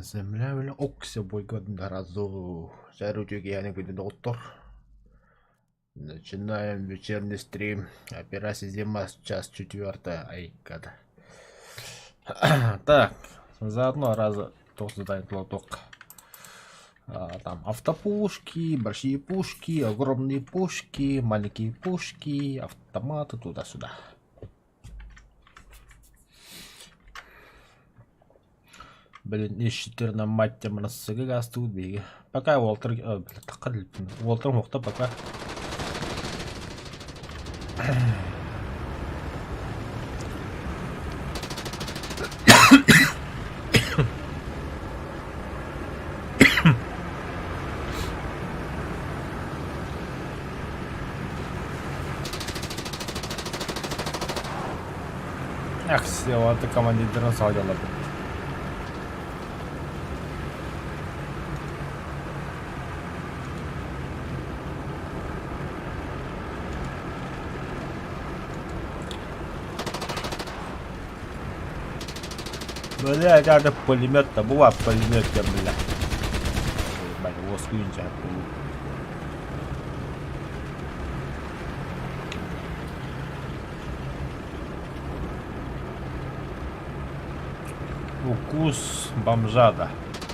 Земля били окся бойгодна разу. Зарудюги я не буду доктор. Начинаем вечерний стрим. Операция Зима, час 4. Ай, гада. Так, заодно раза тоже задает лоток. Там автопушки, большие пушки, огромные пушки, маленькие пушки, автоматы туда-сюда. Блин, из 14 маття мынасыга тут беги. Пока Уолтер... Уолтер мокта пока. Ах, все, это командир садила. Бля, надо пулемет-то, была пулемет-то, бля. Ебать, его скринчат. Укус бомжада.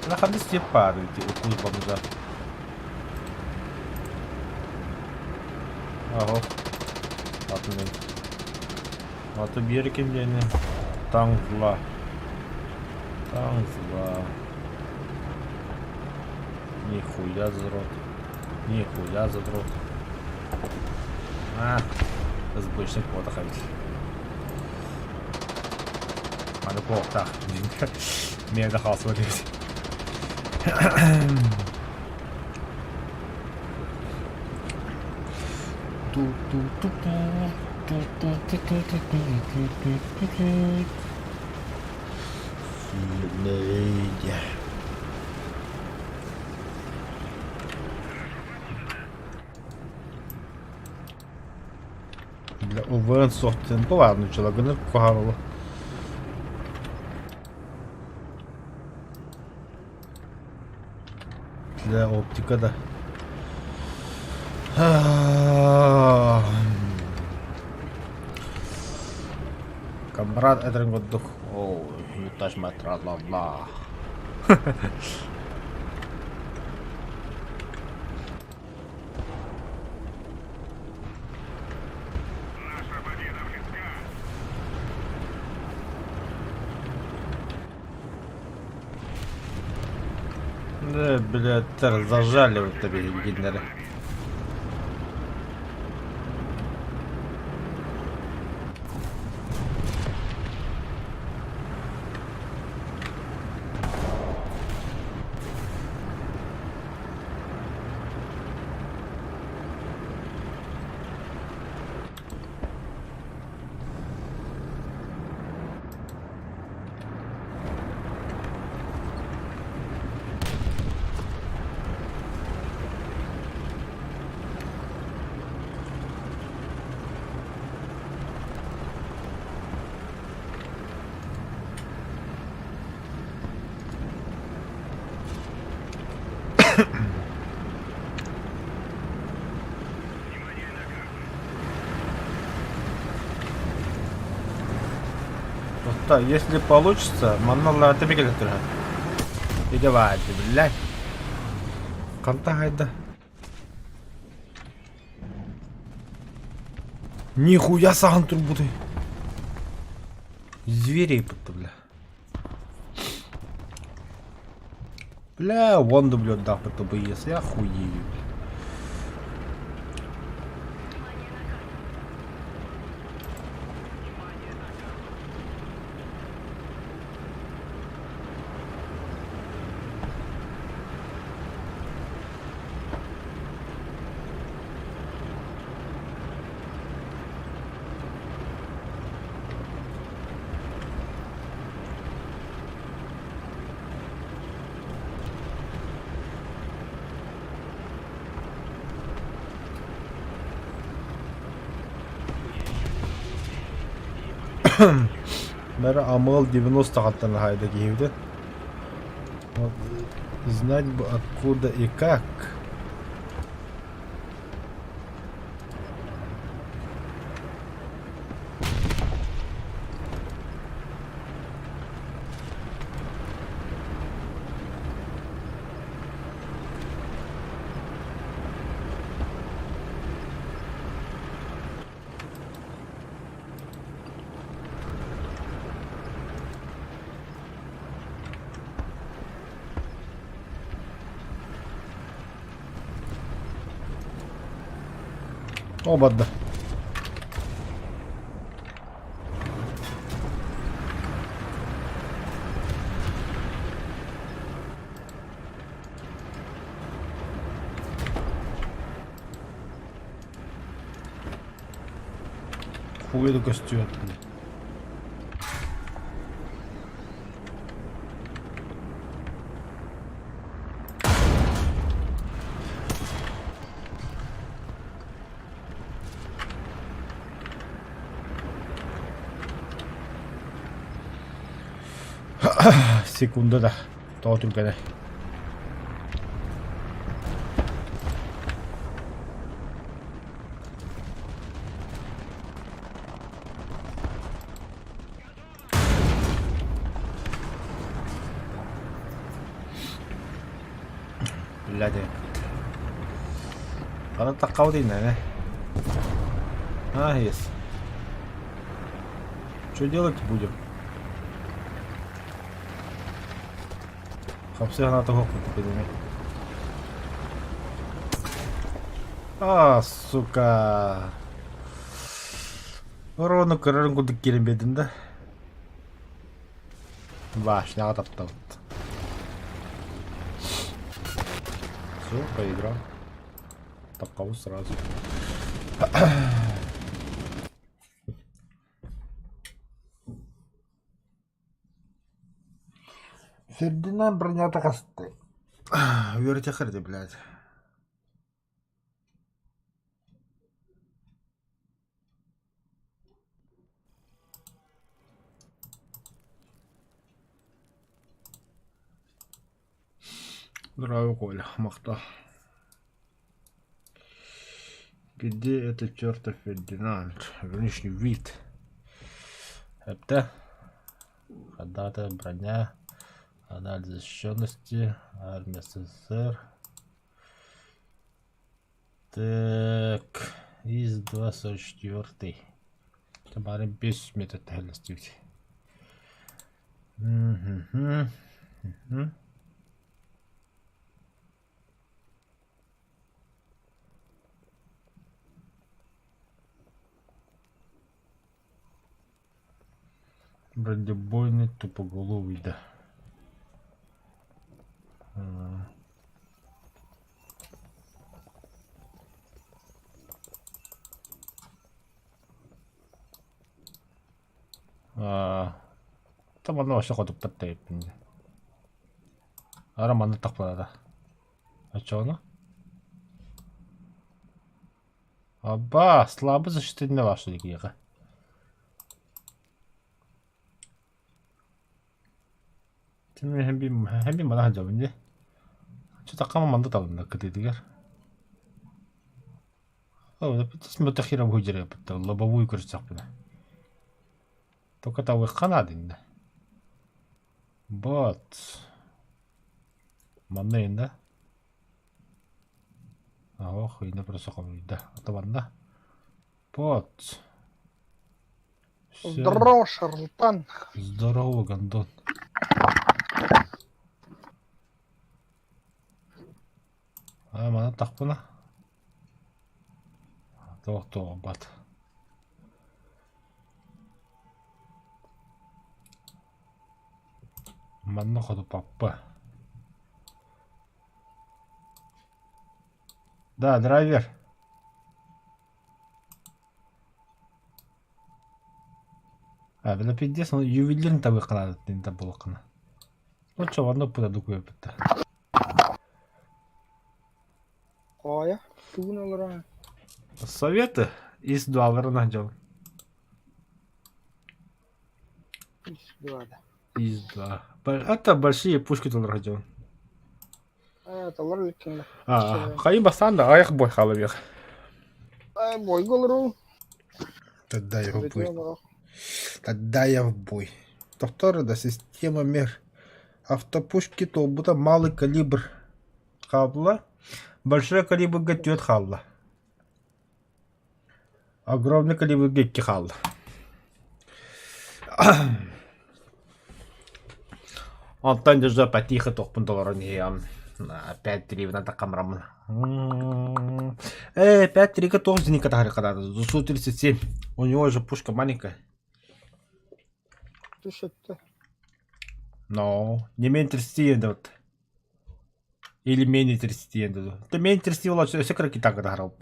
Находи падайте, укус бомжа. Ага. Атмен. Аты берекен дені. Таң зла. Таң зла. Нихуя задрот. Нихуя задрот. Сбочник отдыхать. Надо плохо так. Мне отдыхал смотреть. Для УВН софтен. Ну ладно, человек кухарило. Для оптика, да. Камрад эдрен годдук. О, юташ матралла. Да, блядь, зажали вот тебе гиднеры. Так, если получится, маннала тебе и давайте, блядь. Контакт, да. Нихуя саган турбуты. Зверей будто, бля. Бля, вон да, блядь, да, потому если охуею. Бәрі амыл 90 қаттан қайды кейді. Вот, знать бы откуда и как. Оба, да. Хуй костюм. Секунда да. То только да. Ладно. Она так каудина, не? А, есть. Что делать будем? Хапсы граната хокнуть поднимай. А, сука. Ровно көрөрүн курдук келинбедим да. Башняга таптабыт. Все, поиграл. Тапкабыз сразу. Фердинанд броня такасты. Верите хрди, блядь. Здравия, Коля, махта. Где этот чертов Фердинанд? Внешний вид. Это дата, броня, анализ защищенности, армия СССР. Так, из 244. Тамары без метод тахиластивти. Бронебойный тупоголовый, да. Там оно вообще ходит под тейпинг. Роман так да. А чё оно? Аба, слабо защитить вашу лигига. Тем хэмби мана хажабынде. Что такая манда на категория? О, да смотри хера выжрет, лобовую крутится. Только там их канадин. Вот. Маннейн, да? Ох, и не просто да. Это ванна. Вот. Здорово, шарлатан. Здорово, гандон. А, мана тахпына. То, бат. Манна ходу папа. Да, драйвер. А, бля, пиздец, он ювелирный табы канады, не табы лакана. Ну чё, ванна пуда дукуя питта. Ая, туна лара. Советы из два варана джал. Из два. Это большие пушки тут раджал. Талар леккен. Қайын бастан да аяқ бой қалып еқ. Бой голру. Тогда я в бой. Бетон. Тогда я в бой. Повторно, да, система мер. Автопушки то будто малый калибр халла. Большой калибр гатет халла. Огромный калибр гекки халла. Антон держа потихо $5 не ям. 5-3 надо камрамын. 5-3 тоже не катар. ЗСУ-37. У него же пушка маленькая. Düşüttü. Но не менее 30 ендет. Или менее 30 ендет. Это менее 30 было все краки так играл.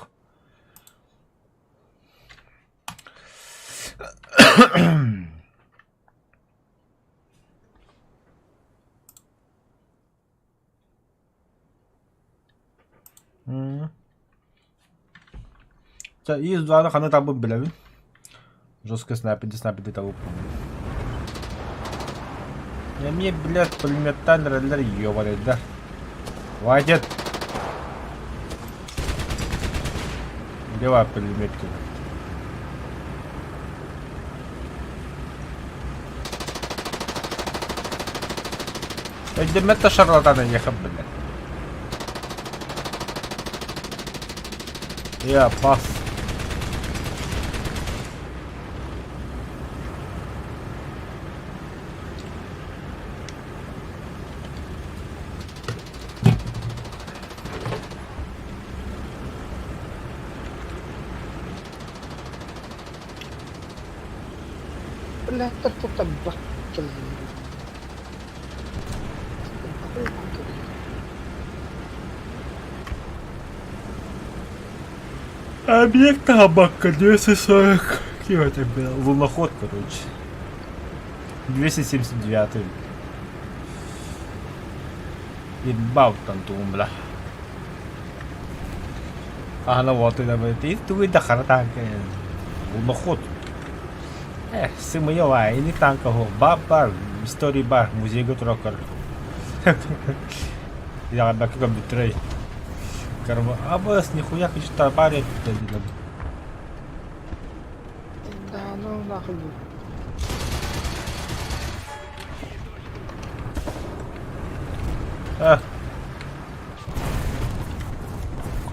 자, 이 수단은 가능 답은 빌라면 жестко снайпиді тауып. Мне, блядь, пулеметтан рәлдер ёбалайдар. Хватит! Давай пулеметки. Пулемет-то шарлатаны ехал, блядь. Я пас. Блядь, кто-то бахтел. Объект табака 240. Какой это был? Луноход, короче. 279. Inbound тантум, бля. Ну вот и давай. Ты да харатанка. Луноход. Сымыева, и не танка го. Бар, истории бар, музей Готрокер. Я бы как бы трей. Короче, абас нихуя что-то парит. Да, ну нахуй.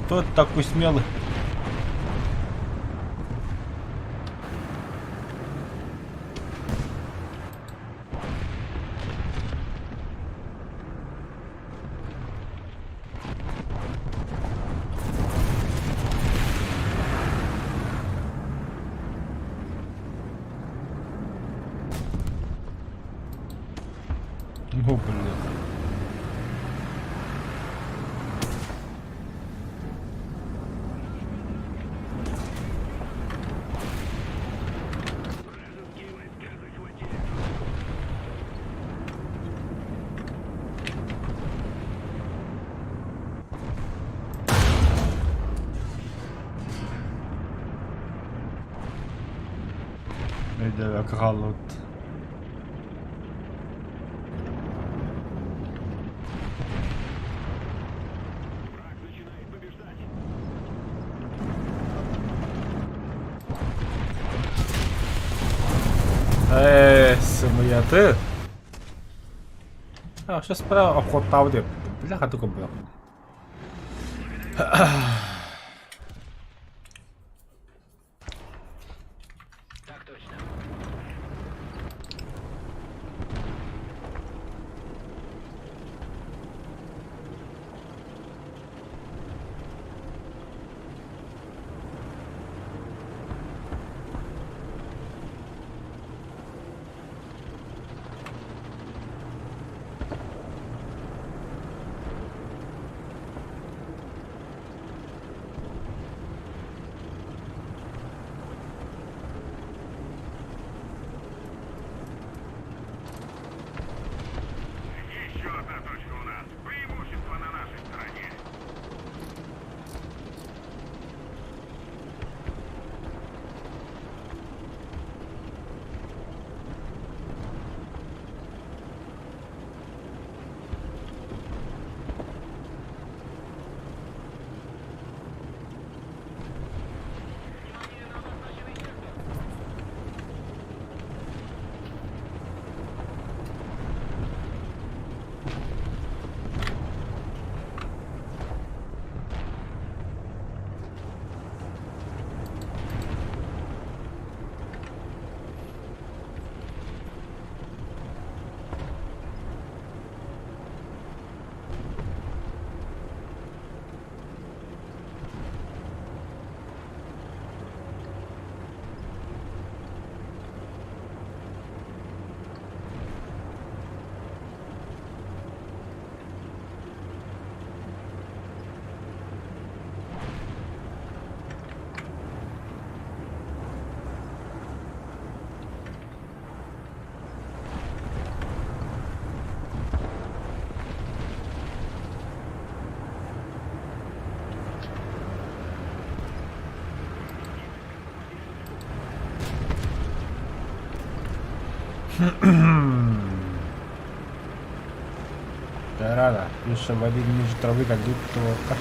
Кто это такой смелый? Ну, блин. Это как самояты. Сейчас справа обход тавды. Бляха, только бляха. Рада, еще воды ниже травы кольют только.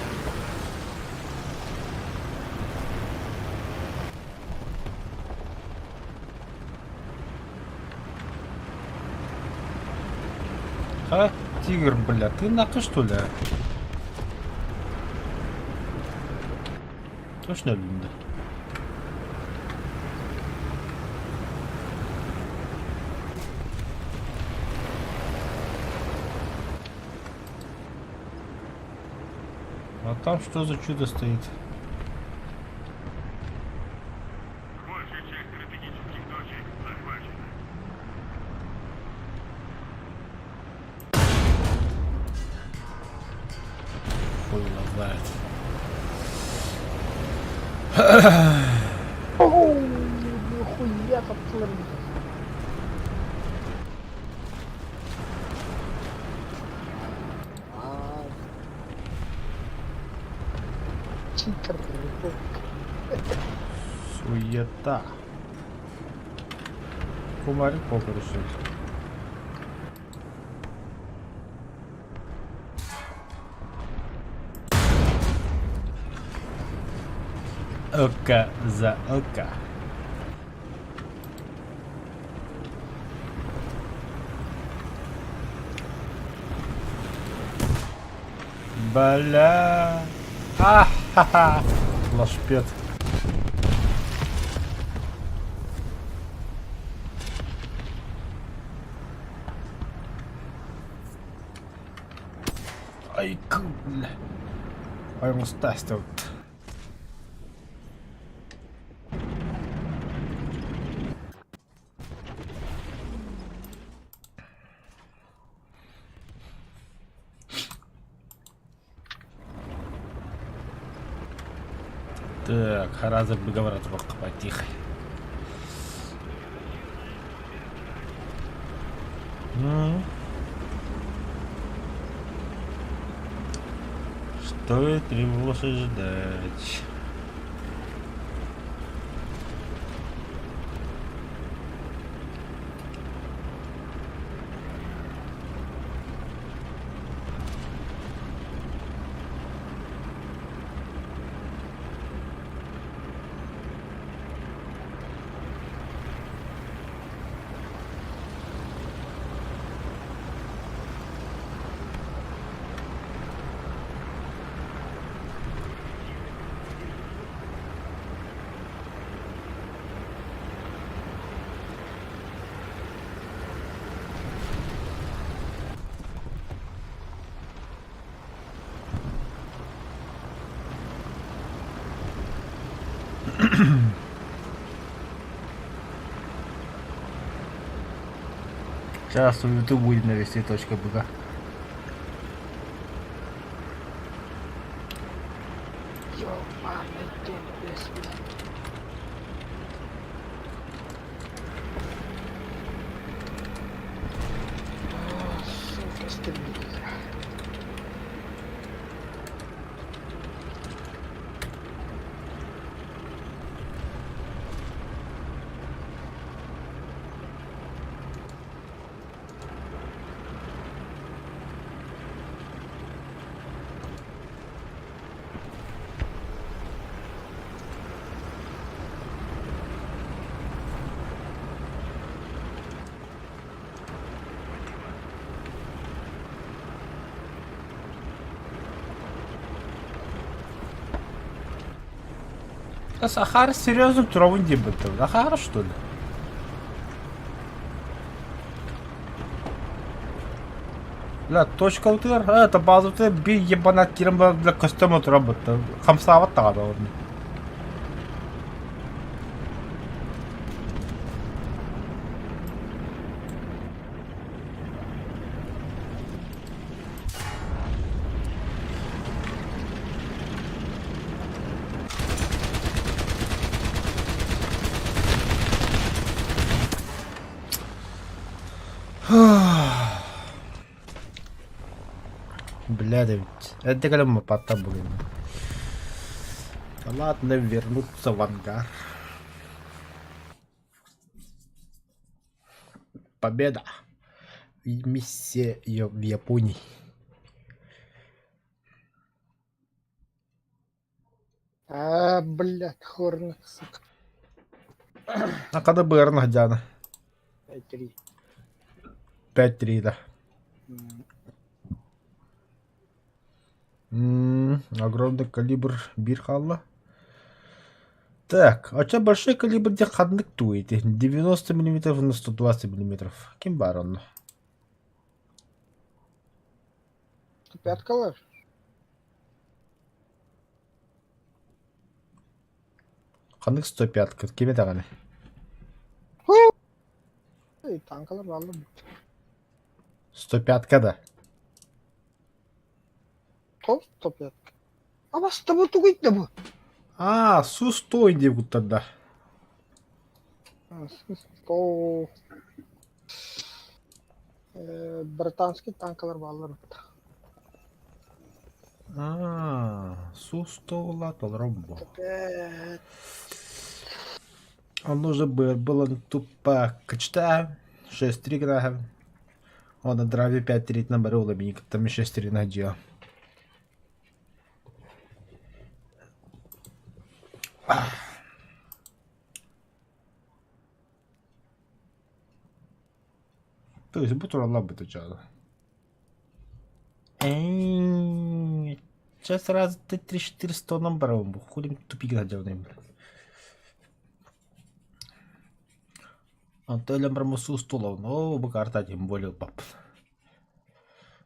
А, тигр, бля, ты нахуй что ли? Точно Линда? А там что за чудо стоит? Большая часть стратегических точек захвачена. Хуй его знает. Оу, нихуя как творится. Читер. Суета. Кумарик попа решил. Око за око. Бля. А-ха-ха. Лошпет. Ай, кул. Ай, мустасть тут. Так, хараза договора тихо. Ну, что и требовалось ожидать. Сейчас в YouTube будет навести точка БГ. Ёбаный темпес, блядь. О, сука, стабилиза. А Сахара серьезно травы не будет. Сахара что ли? Ля, точка утыр, это база утыр, bir ебанат кирим для костюма работа. Хамсават тагада орны. Бля, да ведь. Это когда мы потом будем. Ладно, вернуться в ангар. Победа. И миссия в Японии. Блядь, хорнет, сука. А когда БР Нагдяна? 5-3. 5-3, да. Огромный калибр Бирхалла. Так, а у тебя большой калибр где коннектуете? 90 мм на 120 мм. Кимбарон. 105 колор. Коннект 105. Кеме таганы? Ey, tankalar vallahi. 105 да. Top yat. Ama stable to git de bu. А, Су-100 иди тогда. O британский танкалар vallahi. А, Су-100 латал ромбо. Evet. Он уже был тупо качта 6-3 грага. Он на драйве 5-3 на бару лабиника. Там 6-3 на джио. То есть бутура лабы то чало. Сейчас раз ты 3-400 на бару. Ходим тупик на джио. Антелем промусу стулов, но бы карта тем более пап.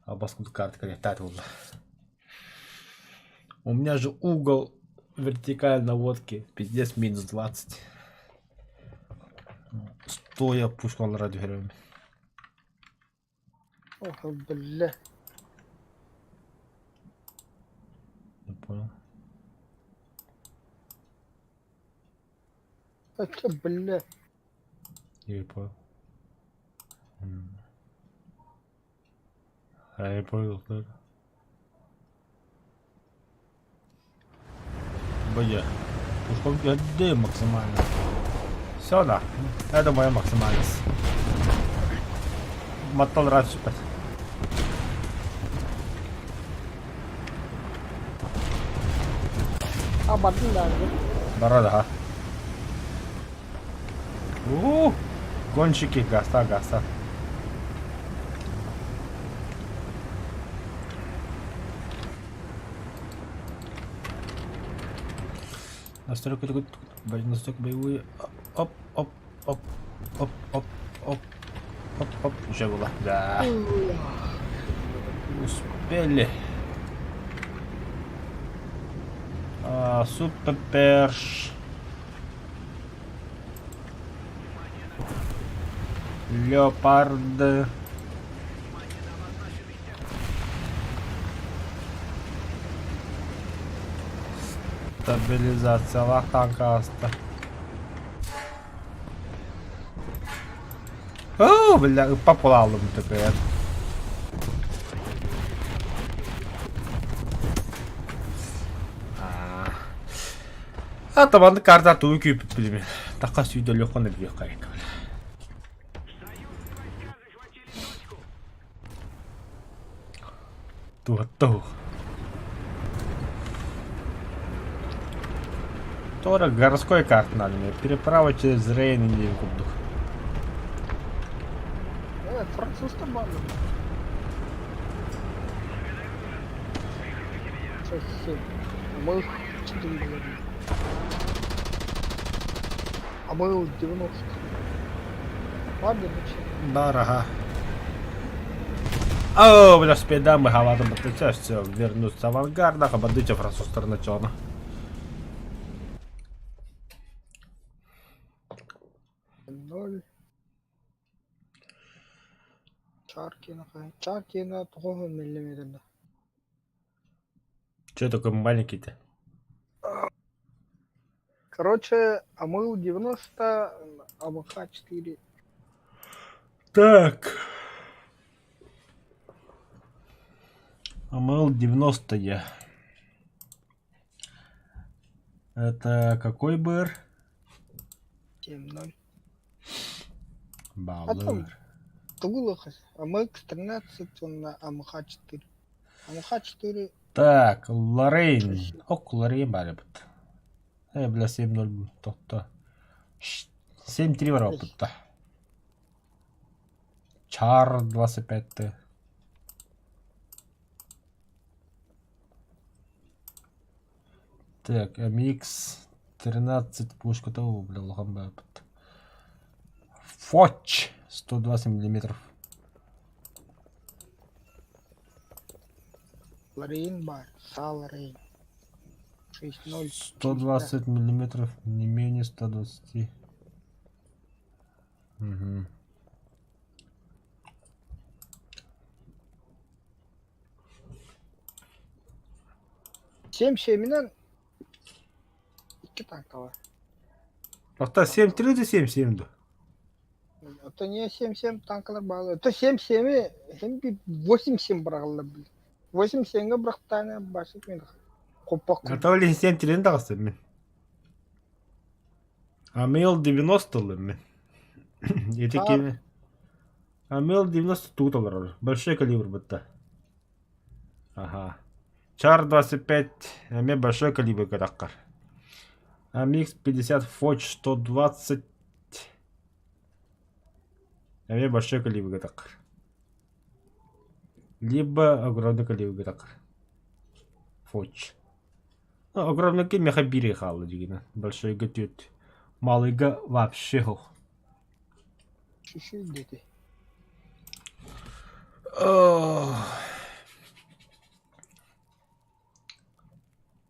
А баскут карта коннектат вот. У меня же угол вертикально наводки, пиздец минус 20. Стоя пушку на радио. Oh bля. Не понял. Это бля. Я не понял. Я не понял, что это. Бля. Пушка где максимально? Все, да. Это моя максимальность. Мотал раз супер. Abartın lazım. Борода, ага. Гонщики, гаста. Настройка боевые. Оп. Уже было. Да. Успели. Супер перш. Леопард. Стабилизация лахтанкаста. О, бля, поплавал такая. А там карта туйки билми. Такая сүйдө лёгконы бие кайык. Туаттау. Тора городской карт надо мне. Переправа через Рейн и Кубдух. Evet, Fransız da bağlı. Şey, мы 4 говорим. А мы 90. Ладно, ничего. Дорого. О, бля, спида мы хаватом батыча, все, вернуться в авангарда, хабадыча француз стороначона. Ноль. Чарки на 3 миллиметра. Че такой маленький-то? Короче, АМЛ 90, АМХ 4. Так. АМЛ 90 я. Это какой БР? 7-0. Баллер. Автогулах. АМХ-13, он на АМХ-4. АМХ-4. Так, Лоррейн. Ок, Лоррейн бәрі бұд. Бля, 7-0 тоқты. 7-3 бар опытта. Чар 25. Так, МХ 13 пушка того, бля, лохан бәрі бұд. Фоч 120 миллиметров. Лорейн бар. Салрейн. 6-0. 120 миллиметров, не менее 120. Угу. Семь семенен 2 танка var. Ата 7-3 de 7-7'di. Ата не 7-7 танкалар bağlı. Ата 7-7'i hem bir 8-7 bırakırlar. 8-7'e bıraktığını başlık mıydı? Kopak. Ата öyle 7-3'in dağısı ben. Амел 90'lı мен. Етеке. Амел 90 тут олар. Большой калибр бітті. Ага. Чар 25. Аме большой калибр кадаққар. АМХ 50 Фоч 120. Аме большой калибр кадаққар. Либо огромный калибр кадаққар. Фоч. Ну, огромный ке меха бири халы дегені. Большой гатет. Малыга вообще хух. Чуть-чуть dedi.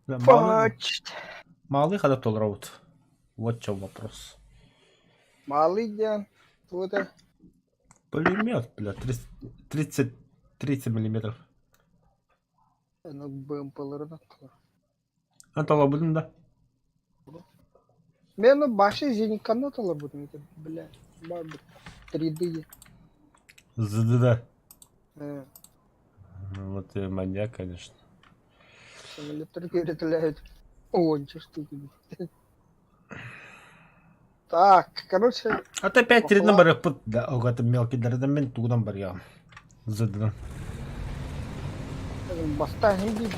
Фоч. Малый ходят толраут. Вот в чем вопрос. Малый ден. Вот это. Пулемет, бля, 30 миллиметров. Ну, БМП'лерden attılar. Антала будем, да? Ben o başı Zenika'nın attılar bunu. Bля. Var bir 3D. ЗДД. He. Вот ты маньяк, конечно. Самолетleri üretiliyor. 10 штуки. Так, короче, А ты опять 3 номера пут, да, ого, это мелкий дородомен, тудам барьям. ЗДД. баста hem bir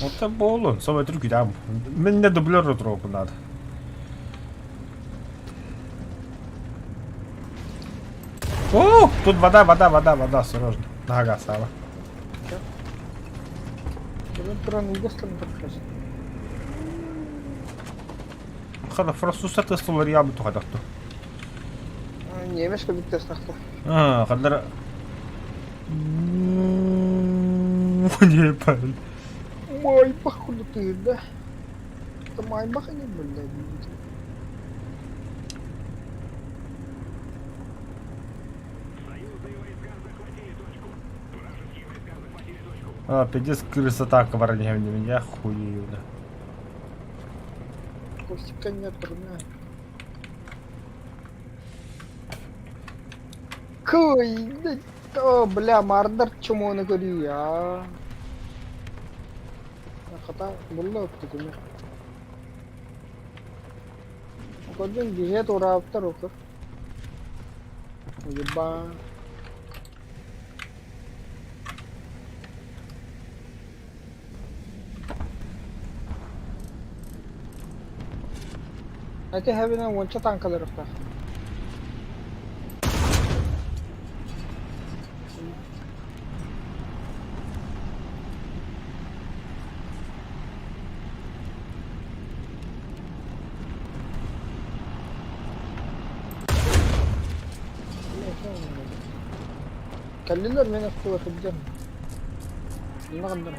Вот это был он, самый трюки там. Мне дублера тропу надо. О, тут вода, осторожно. Нога стала. Bunun turanın gösterimi bakıyorsun. Хада француздар тестовар ябы тухадакту. Немешке bitti esnafta. Хадар. Не понял. Майбах улетает, да? Это Майбах они, блядь. Пиздец, красота коварня в меня, хуею, да. Костика нет, родная. Кой, да, о, бля, Мардар, чему он говорит, а? Хата, булла, кто ты? Kodun diye to raptor okur. Yeba. Ate having a one tank color of that. خلينا من القوة في الجنة نقدر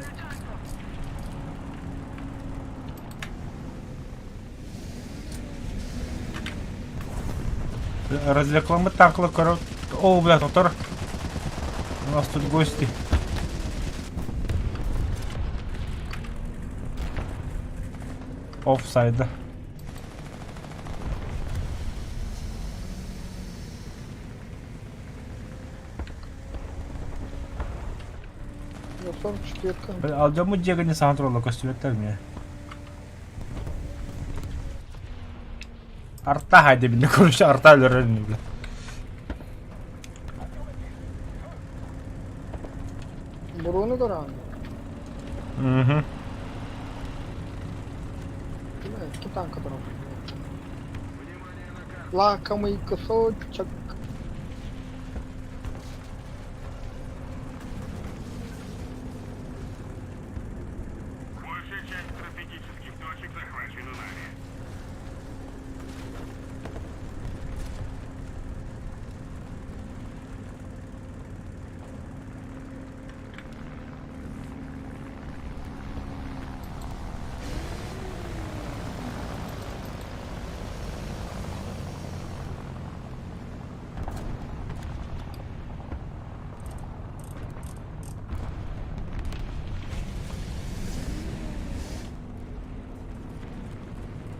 Разрекламы танкла, короче. О, бля, Тотор. У нас тут гости. Офсайда. Ну, 44. Alacağım mı Jagan'ı santrolla kostümetler mi ya? Arta haydi bir de konuş arta öğrenin bile. Burunu da rağmen. Hı hı. Değil mi? 2 tank durur. Лакомый кусочек. Большая часть стратегических точек захвачена нами.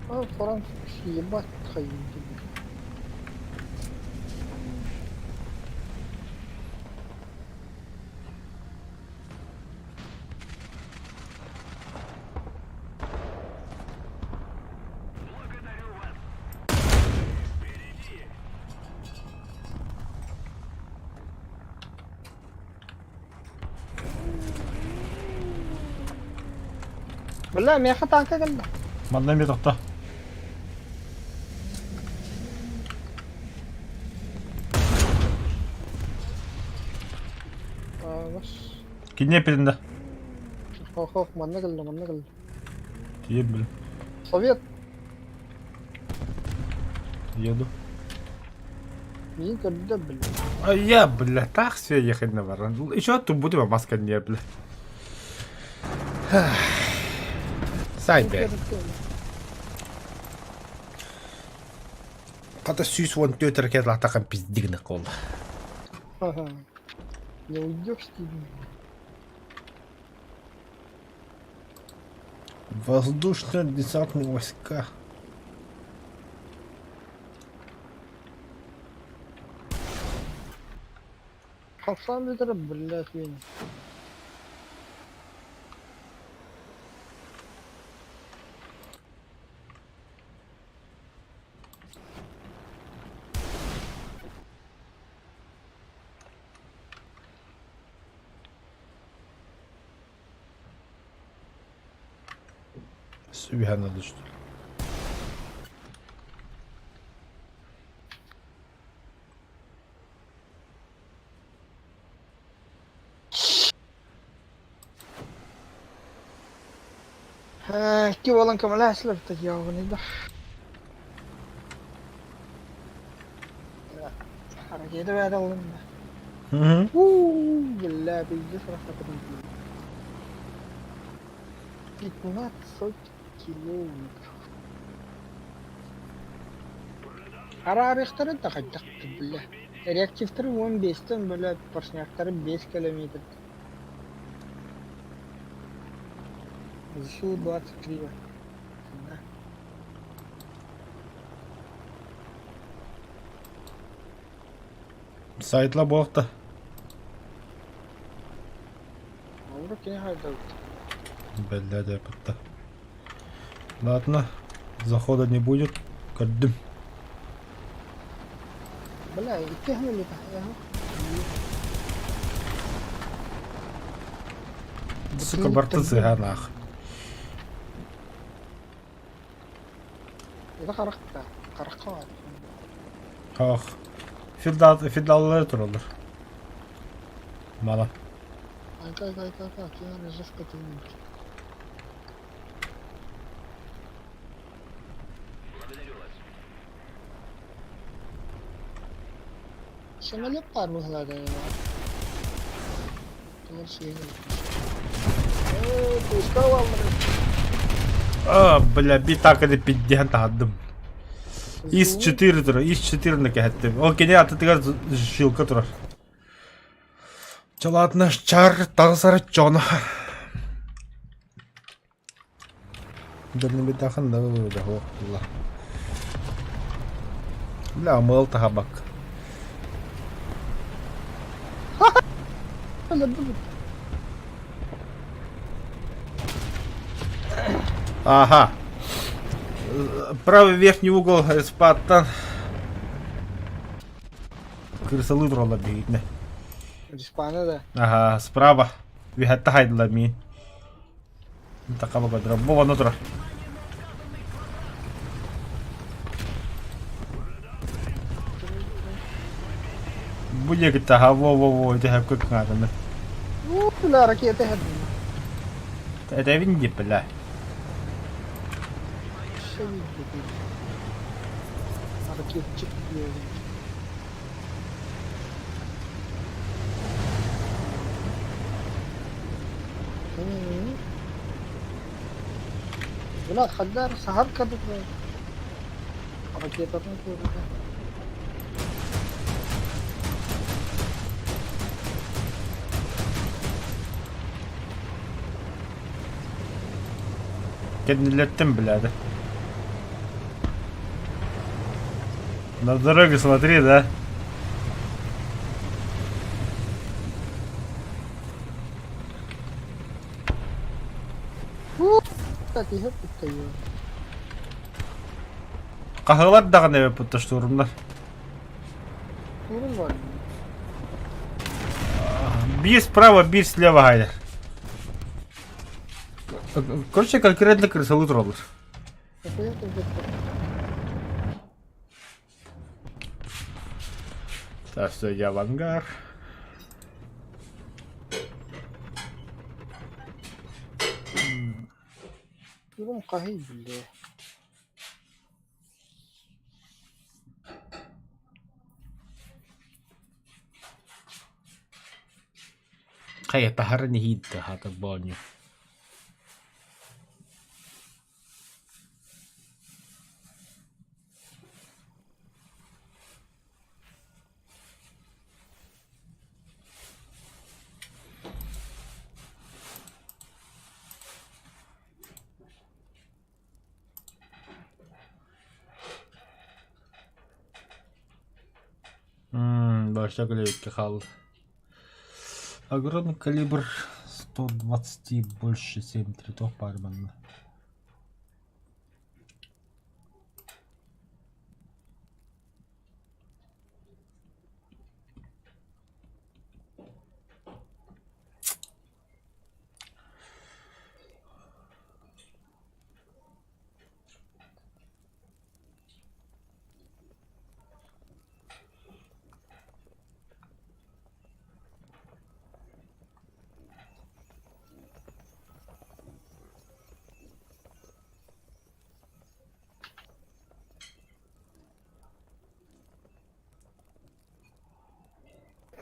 А, Франц, ебать, ходить. بالله ما ياخد عنك قلنا Madem bir doktor. بس Kinye pirinde. خوف خوف ما نقلنا ما نقلنا Diyebilirim. صوفيت Еду. مين كان بدبل Ay ya bile taksiye yakında var. Еще тут будем маска не бля. Сайбе. Ката сүйс вон төтер кез латакан пиздигне кол. не уйдешь ты. Воздушно-десантные войска. حصان بيضرب بالله فينا Sübhanallah düştü. احكي والله انكم لا سلفتك يا ابني ده حركة ده بعد الله Hı hı. بالله بيجسر خطر Пятнадцать километров. Арарыктары да кайдак биле. Реактивтары 15-тен бөлөп, поршняктары 5 километр. ЗСУ 23. Да. Saytla bolta. Olur ki ne halde Бля, да, пата. Ладно, захода не будет. Кадым. Бля, اتهم اللي تحت. Сука, борты цыганах. إذا قرقات. Ah. Fidalları turulur. Mala. Кай, я жестко тянуть. Самолет пару гладил. Бля, bir takıda piddihan tahadım. İs-4 durar, İs-4 ne kehettim. O gene atıtıgar şılka durar. Çalatına çar, tağsarı çona. Dönü bir takın da böyle Allah. Bля, mıl taha bak. Aha. Правый верхний угол спаттан. Крысалы тролла бегитне. Респаны да. Ага, справа. Вихатта хайдла мин. Такава гадра. Бова нутра. Буде гита, во-во-во, это как надо. Ну, бля, ракеты хед. Это винди, бля. Что видите? Ракетчик. Бля, хаддар сахар кадык. Ракетаны көрді. Кеднилеттим, бля, да. На дорогу смотри, да. Кстати, я путаю. Kahılar da ne yapıp штурмlar. Турun var. Bir справа, bir слева, гайдер. Короче, конкретно крысолут роллер. Какой это где-то? Так, все, я в ангар. Турun kahil bile. Kaya tahara ni hid hata banyo. Başta клевитка хал. Огромный калибр 120 больше 7 тритов парман.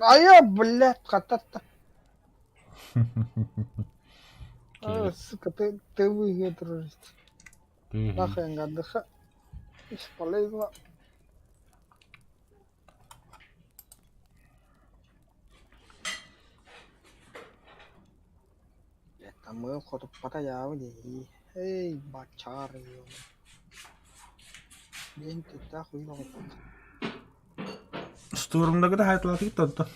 Ая, блядь, катата. Сука, ты выиграешь. Нахрен отдыха. Бесполезно. Это мы хоть потаявли. Эй, бачары. Блин, ты так хуйно. Штурмдагы да хайтлаты тотто.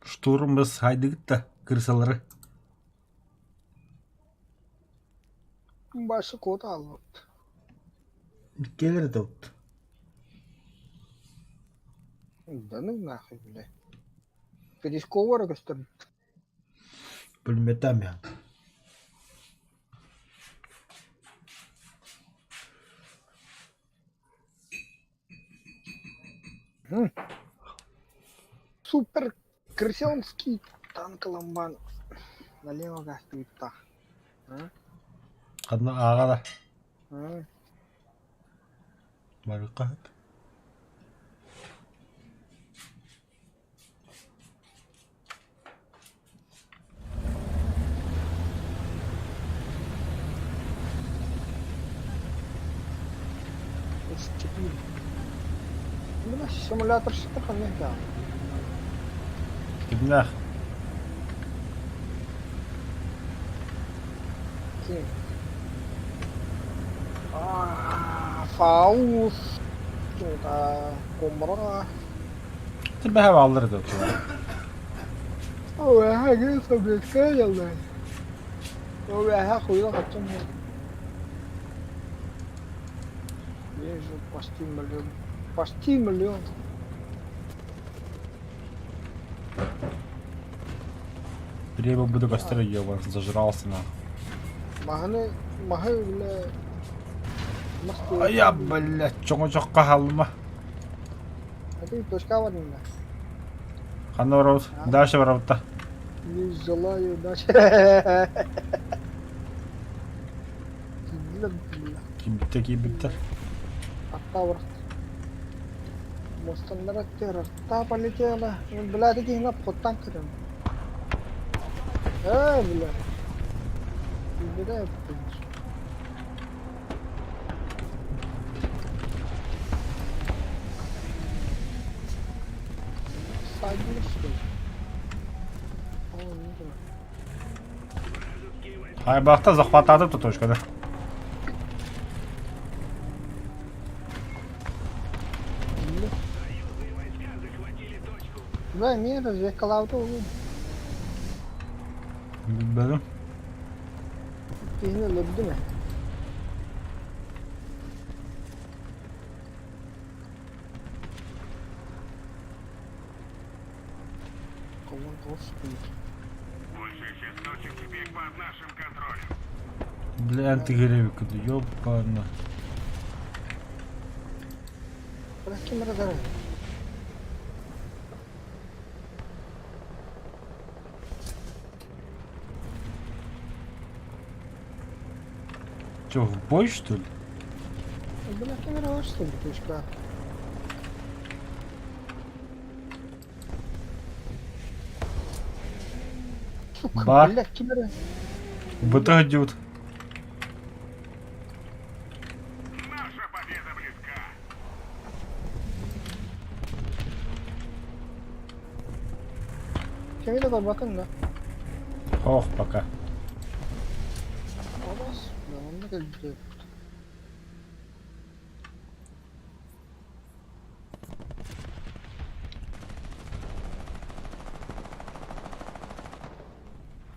Штурм біз хайдыгыт да крысалары. Başı kod aldı. Gelir de ot. Да ну нахуй, бля. Пересковора gösterdi. Пулеметами. Супер крысенский танк ламбан. Налево газ туйтта. Kadına ağa da. А? Marika. С4. Бля, симулятор что-то не да. Kimler? Kim? Faus. Kita Kumra. Tipe hava alırız ot. Oh, hangi sabit kayallar. O ve ha kuyuda kaçacağım ya. Я же почти миллион. Почти миллион. Время буду gösteriyor его, зажрался на. Mahane bile nasıl Ай, я, блядь, çok қалма. Hadi точка var mı? Қандай барабыз? Дальше барабыз. Не желаю даже. Кибиттер. Атта быrak. Мостандар аттер. Атта полетела. Блядь, иди на поттан кырым. Блядь. Блядь. Saygılı işte. Айбақта захватады тут точкада. Да, не, разве коллаута увидел? Bilmedim. Yine löbdü mü? Кого спит? Большая часть точек теперь под нашим контролем. Бля, антигревик, ёбана. Bırak kim radarı? Чё, в бой, что ли? Bırak kim radarı что ли? Точка. Сука, Бар. блядь, kim radarı? БТ идет. Наша победа близка. Kemiğe de bakın da. Ох, пока. Olmaz. Ben onu da geleceğim.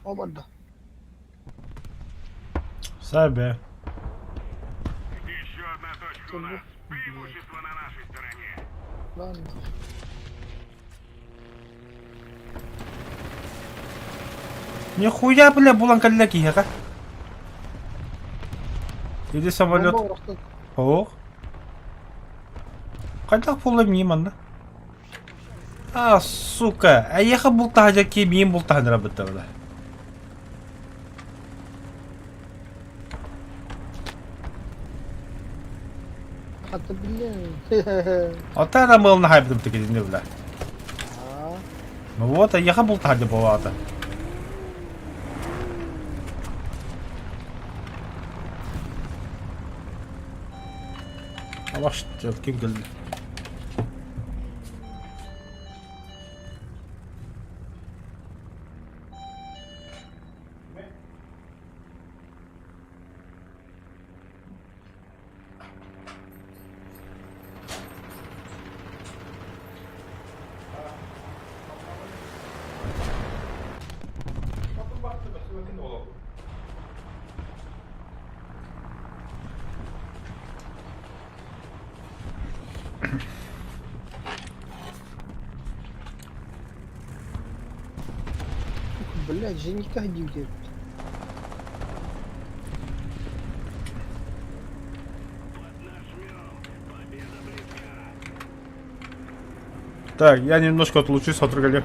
Оборда. Себе. Еще одна точка у нас. Преимущество на нашей стороне. Ладно. Нихуя, бля, буланкаляки, яка. Иди самолет. Bomba bıraktın. Ох. Қайда пулаймын анда? А, сука. Аяққа бұлтаға жаке мен бұлтағындыра бітті бұда. Hatta bilin. Ота рамылны хайбыды бітті кезінде бұда. Aa, Ну вот, аяққа бұлтаға жа болады. Алақ өткен келді. блядь, женика дивдет. Так, я немножко отлучусь от рогаля.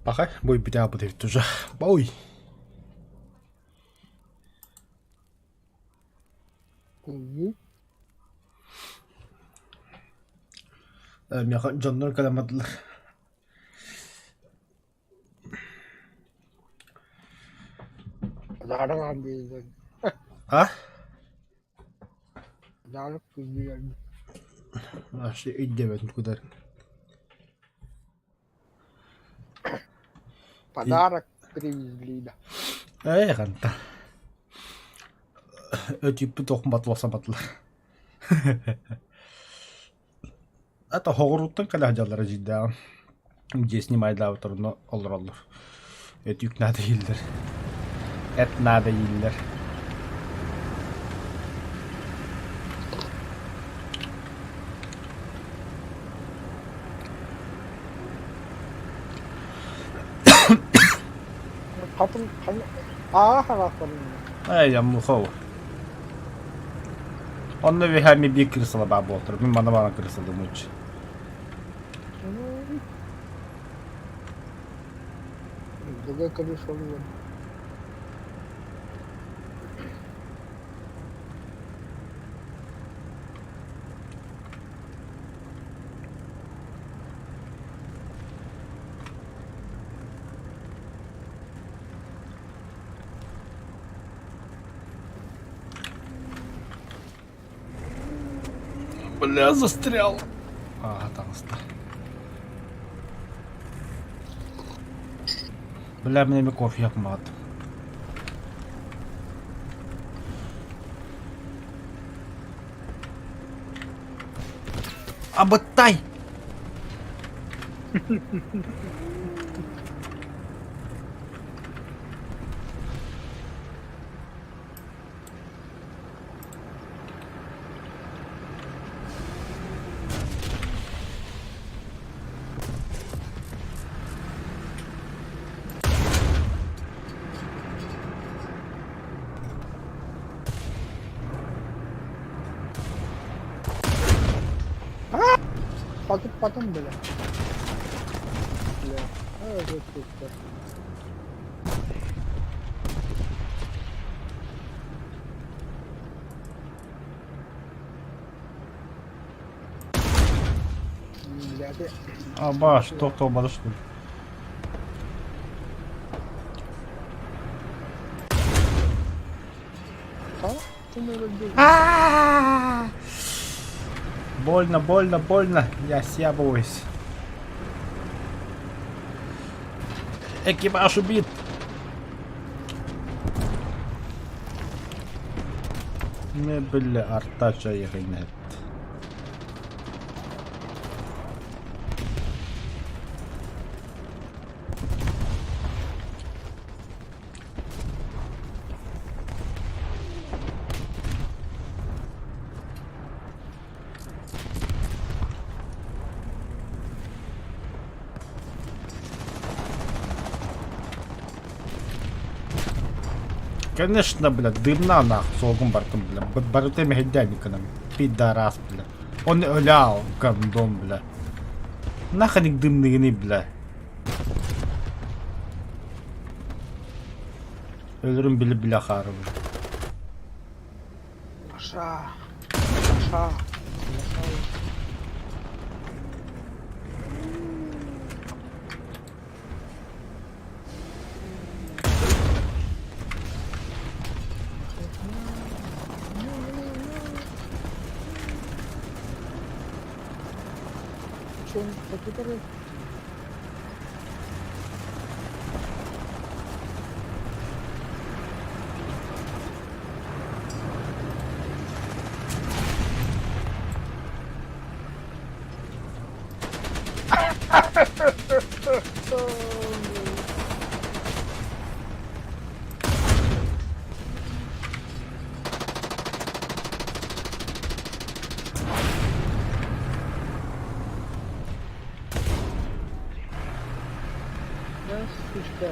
Пока бой битя будет уже. Бой. Меня Джоннор каламадлар. Pazara değil. А? Pazara kızıyor. Аж идем куда. Подарок привезли, да. Канта. Типа toch матлар. Это хоғыруттың калажалары жида. Где снимайды авторны олар. Это юк надо елдер. Это надо елдер. Kapın ağa haraflarını. Я мухов. Он навигами bir kırısıla baba otur. Ben bana kırısıldım uç. Другой крышу oluyor. Бля, застрял. Там застрял. Бля, мне кофе yapmadım. Абаттай! Потом, бля. Бля. Вот тут. Бля, ты. Аба, что olmadı что ли? А? Ты не разбил. Больно, больно, больно. Я съебываюсь. Экипаж убит. Не, бля, артача ехать. Конечно, бля, дымна нахуй, солгун бартым, бля. Барутеми хедяниканом. Пидорас, бля. Он öлял, гандон, бля. Наханик дымныгыны, бля. Ölürüm bile harbi. Aşağı. Aşağı. Чем это? Сучка.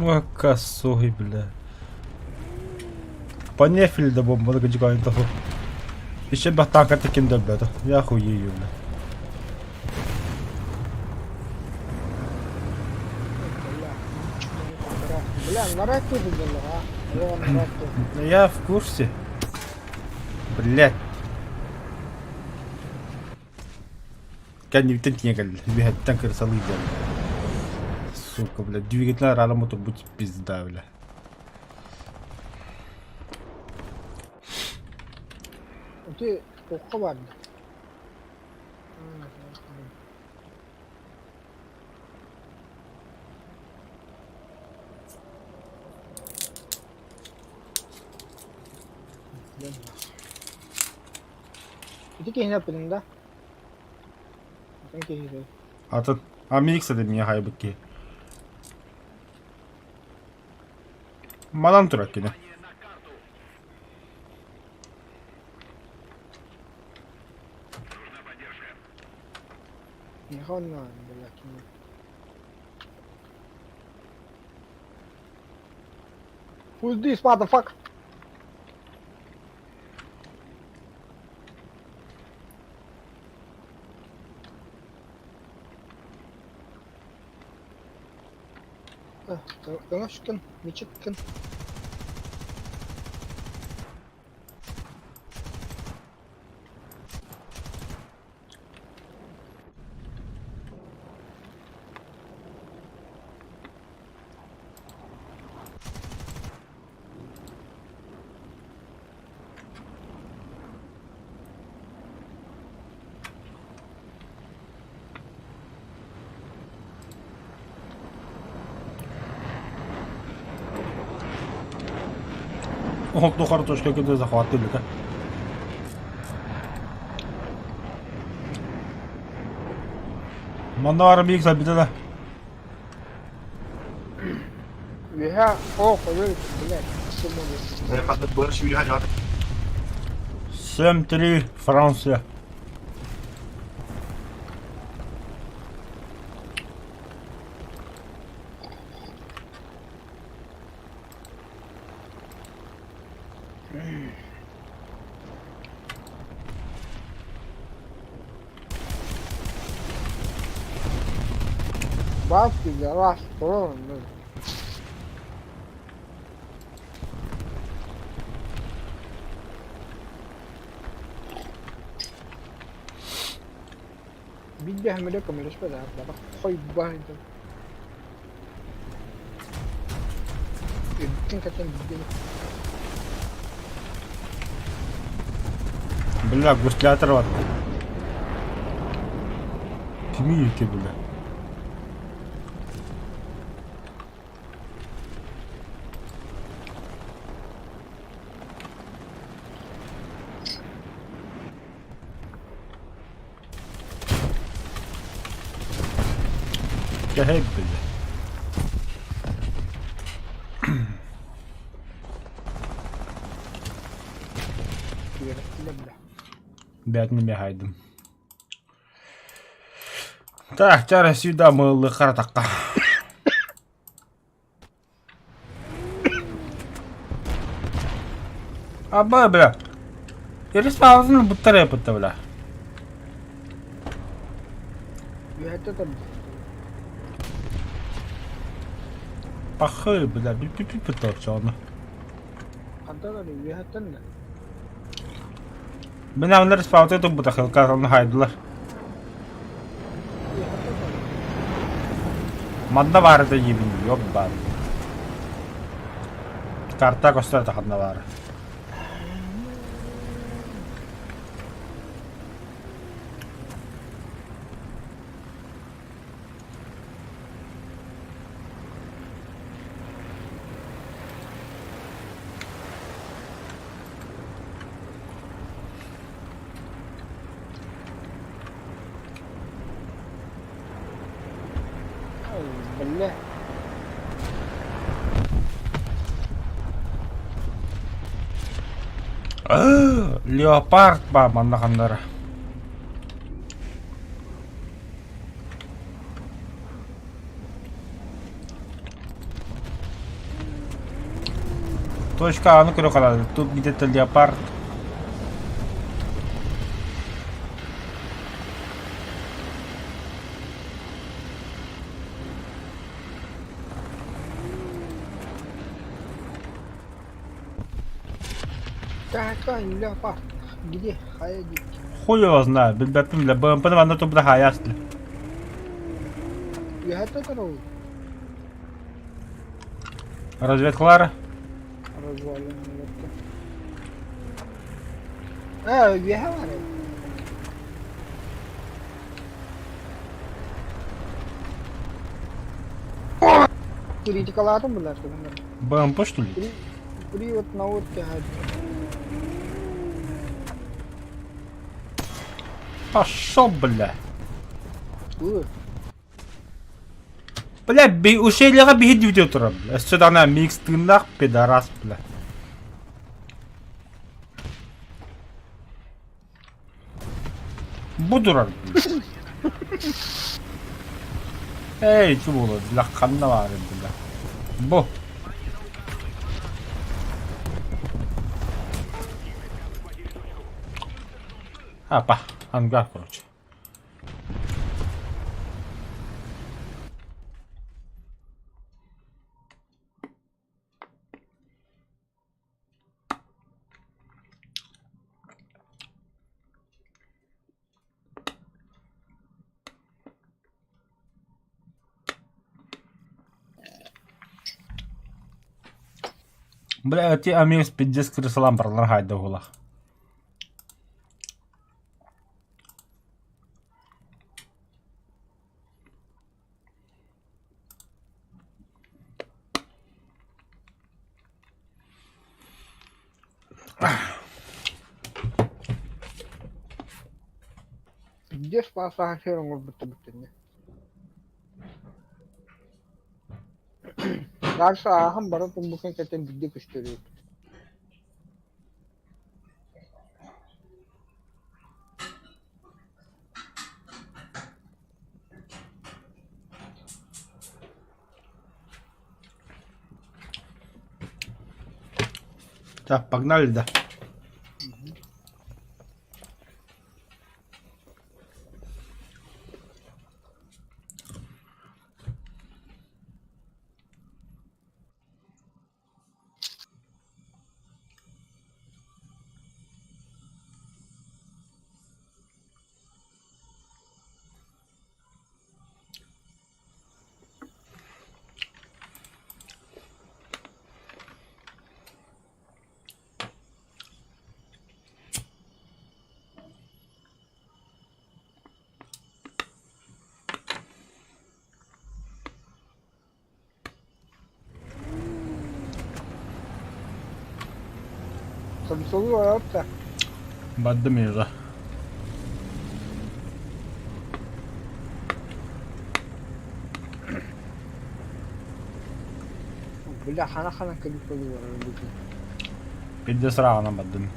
Ой, косой, бля. Понефили да бомба, да гачка это. Еще бы танка таким да, бля. Я охуею, бля. Бля, на раке видели, а? Я на раке. Я в курсе. Блять. Kan тентье гал. Бля, танк рисалы, бля. Сука, бля. Двигатель работает, будь пизда, бля. Ты окка vardı. İki kehine yapıyordun Ben kehine. Атын. Америкса да меня хайбыки. Мадам Туракина. Не хонна, блядь. Who's this motherfucker? Ona çıkın, bir çıkın. Окно картошка где захватили, да? Мана Америкса биде да. Vi har overlevet, blядь. Что можно? Я под борщ вигонят. 7-3 Франция. Бабки, гараж, что? Bir de hamile kamerası var da bak koy bahane. Bütün kaçan bir Бля, гусля оторваться. Тимики, бля. Я хейп, бля. bля. Бять не haydım. Так, зараз сюда мы харатака. Аба, бля. Я респаузну бутаре пыта, бля. Я это там. Пахы, бля, пи-пи-пи пыта чона. Adalar ya hatan da. Ben onlar reспаузну тут бута хылкарны хайдылар. Манда бар да ебин, ёб бар. Карта костар тахадна бар. Bля. Leopard ба мандахандара. Точка А, ну крокодил. Тут где-то леопард. Какая леопард? Где? Ходить. Хуй его знает. Бля, БМП на одно тубля хаясли. Я это дорогу Разведклара. развалил. Я говорю. Критикаларым bular sebenarnya. БМП что ли? При вот на вот тягать. Пошел, бля. Ой. Бля, ушейлерге бейт видео тұрам. Сюда на микс тыңдақ, пидорас, бля. Будурар. Эй, что было? Бля, қанна бар, бля. Бу. Апа, ангар, короче. Бля, эти амигос пиздец крысалам проларгать до гулах. Где спаса афера может быть не? Дальше हम भारत में बुकिंग करते हैं बिजली कुछ तो Так, погнали, да. Samsung var orada. Baddım ya. Billa xana kelip koyuyor öyle. Пиздец рано baddım.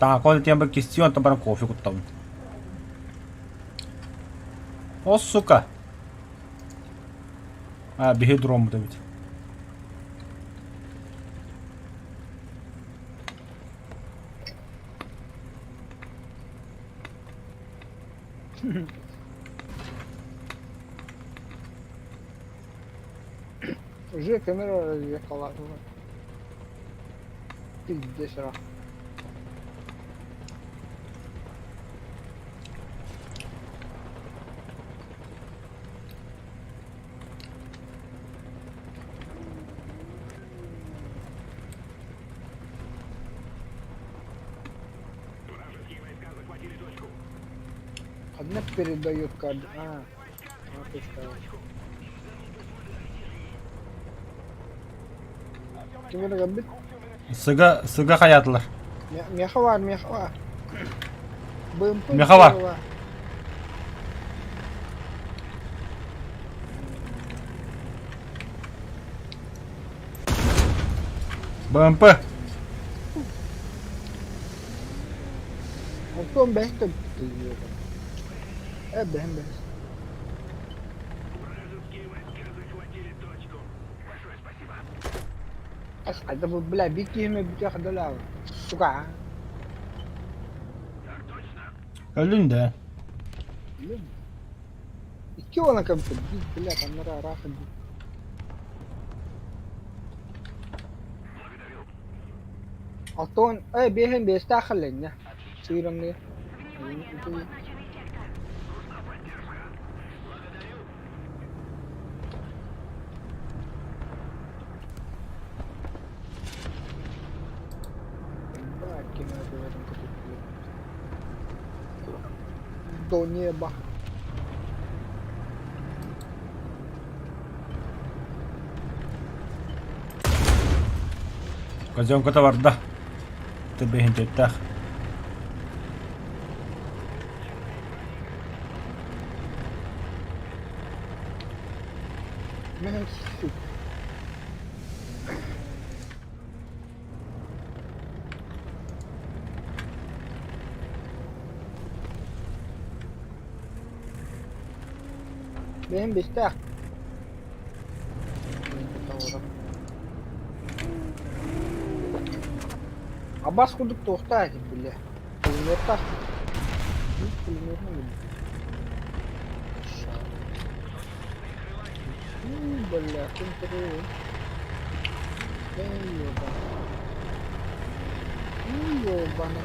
Так, коли тебе кистион, то прям кофе кутал. О, сука. А, бегедром давить. Уже камера разъехала. Пиздец раз. Одна передает кадры. Вот и что. Kimine gambit? Sıga hayatlar. Meha var, meha var. Bımpı Meha var. BMP. Антон бехте. Бэм. Вражеские войска захватили точку. Большое спасибо. Это вы, бля, битими битях доляв. Сука. Önünde. İki ona kapı. Bit, bля, там нара раха бит. Алтон, бехен беста хален ya. Suyurang niya. Ito yun. Bakit ginagawa ng katutulo? Donye ba? Казенка var da. Тебе hintettak. Mehan su. Mehan besta. Abbas kuduk tohta edin bile. Pulmer tak. Pulmer ne? Bля, контроль. Ёбана.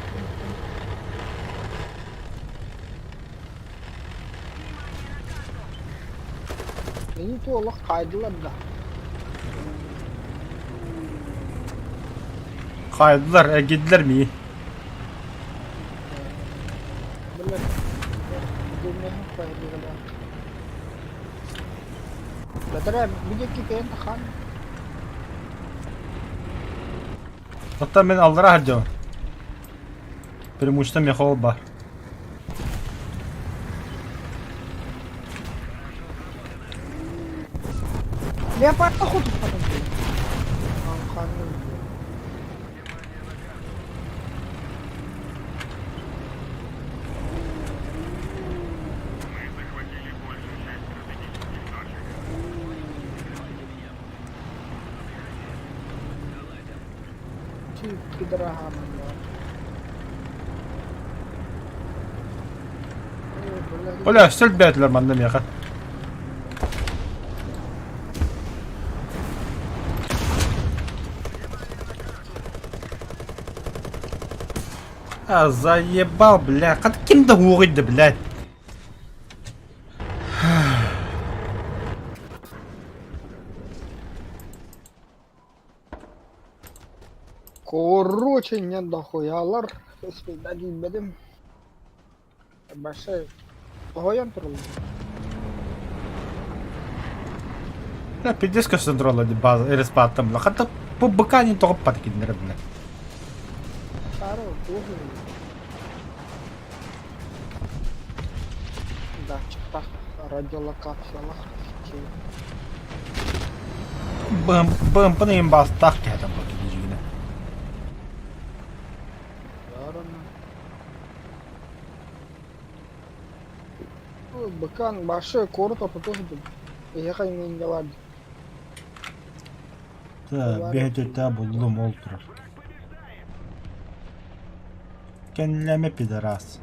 Beni tuğla kaydılar da. Kaydılar, gittiler mi? Bля. Gülmeyi kaydılar. Betere bir dakika en takan. Hatta ben Allah'a harcam. Преимуществом Михаил бар. Я походу потом. Анхану. Мы захватили большую часть стратегических точек. Чи пидорагам. Ola, sel beytler mandam yakın. А, заебал, бля. Каким-то угодно, блядь. Короче, не дохуялар. Спейда гибедим. Баше. Гоян турул. Я пиздец, как контрола di base, респаттам. Лахата по быкане только подкиднер, бля. Саро, tuhу. Да, чипта. Радиолокациялар. Бэм, панем бас так я там покидежина. Бакан башы корото потухду. Яхай мен явад. Да, бегетте buldum olturur. Kendime pideras.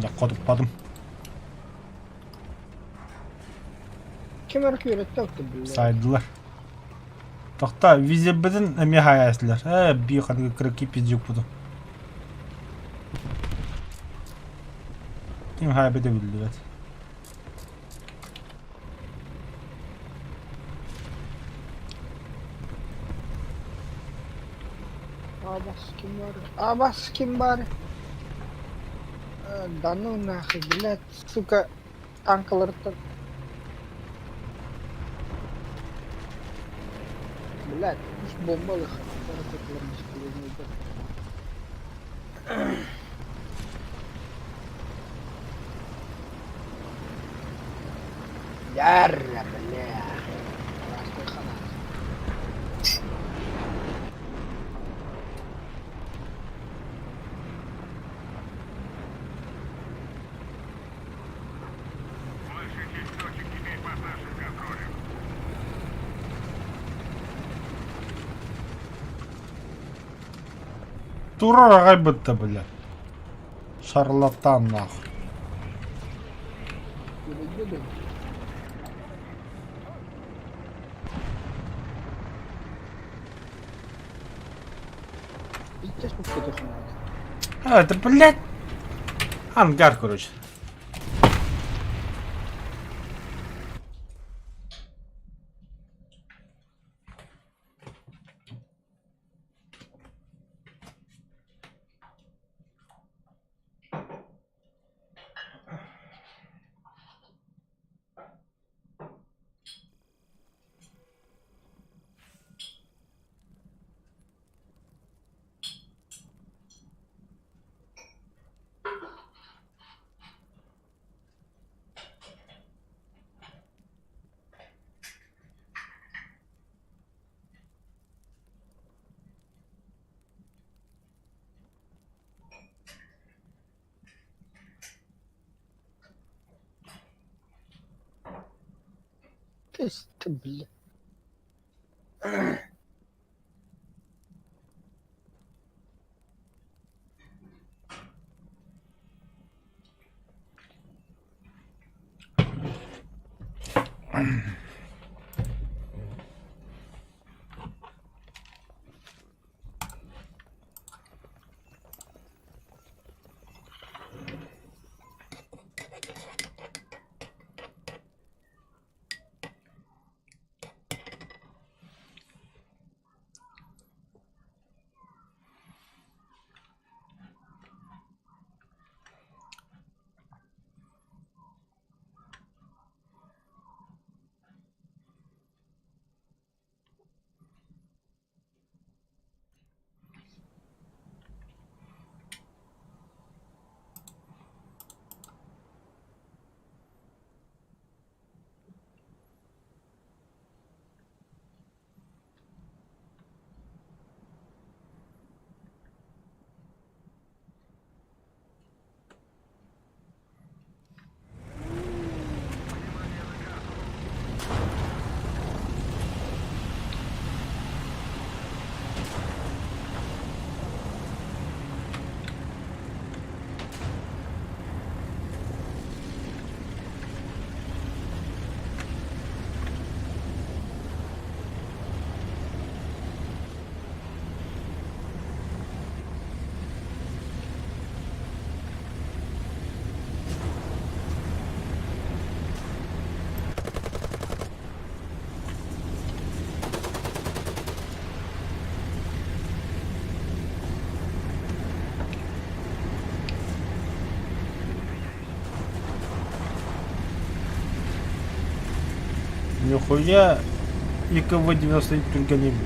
Ya kodukpadım. Kim erkeğe taktı bu? Saydılar. Toxta, vize bidin emi hayaslar. Bir kadar kırık pizcik budu. Kim haybede bildi evet. Abbas kim var? Дану нахуй, блядь, сука, танкаларды. Блядь, уж бомбалы Ярра, бля. Большая часть точек теперь под нашим контролем. Тура гайбытта, бля. Шарлатан, нахуй. Гүлі-гүлі. Пиздец, ну что ты надо. А, это, блядь. Ангар, короче. Ты, бля. Нихуя. ИКВ-90 только не, бля.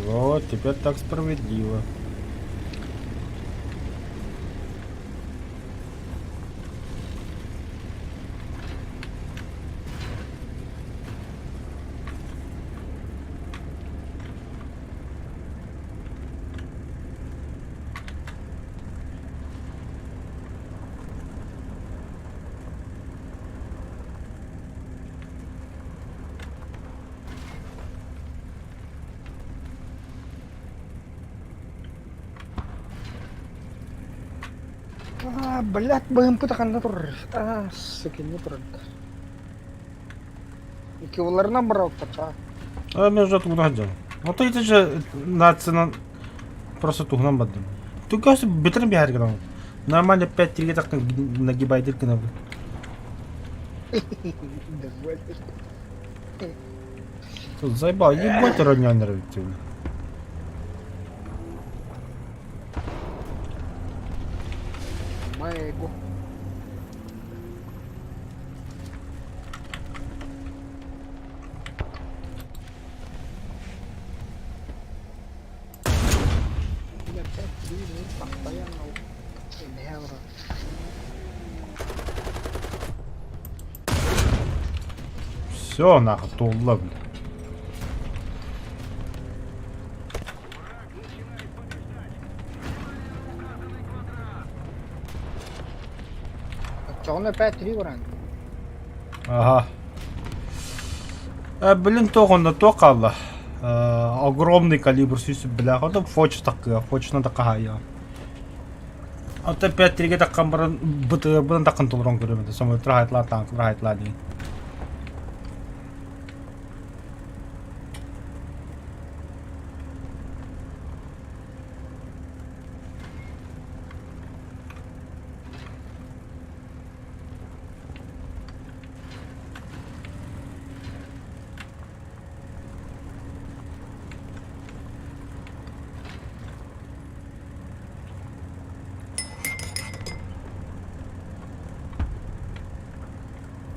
Вот, теперь так справедливо. Блядь, БМП тақанда тұр. Сәкене тұр. Екеуілеріне бір алып тақша. А мен уже тугнан жам. Вот это же нацияның просто тугнан бадым. Ты кажется, бетерін бе әргін. Нормально 5 тирге таққан нагибайды кіна бұл. Тут заебал, ебать ранянер ведь. Майго. Все, нахуй, толла, бля. Чоғын өпәт 3 варан. Ага. Блин, тоғында тоқалы. Огромный калибр сүйсіп білә қады. Фоч таққыға, фочына таққа я. Ата 5-3-ге таққан бұрын бұдан таққан толырон көрімеді. Соңы тұрағайтлар танк, тұрағайтлар дейін.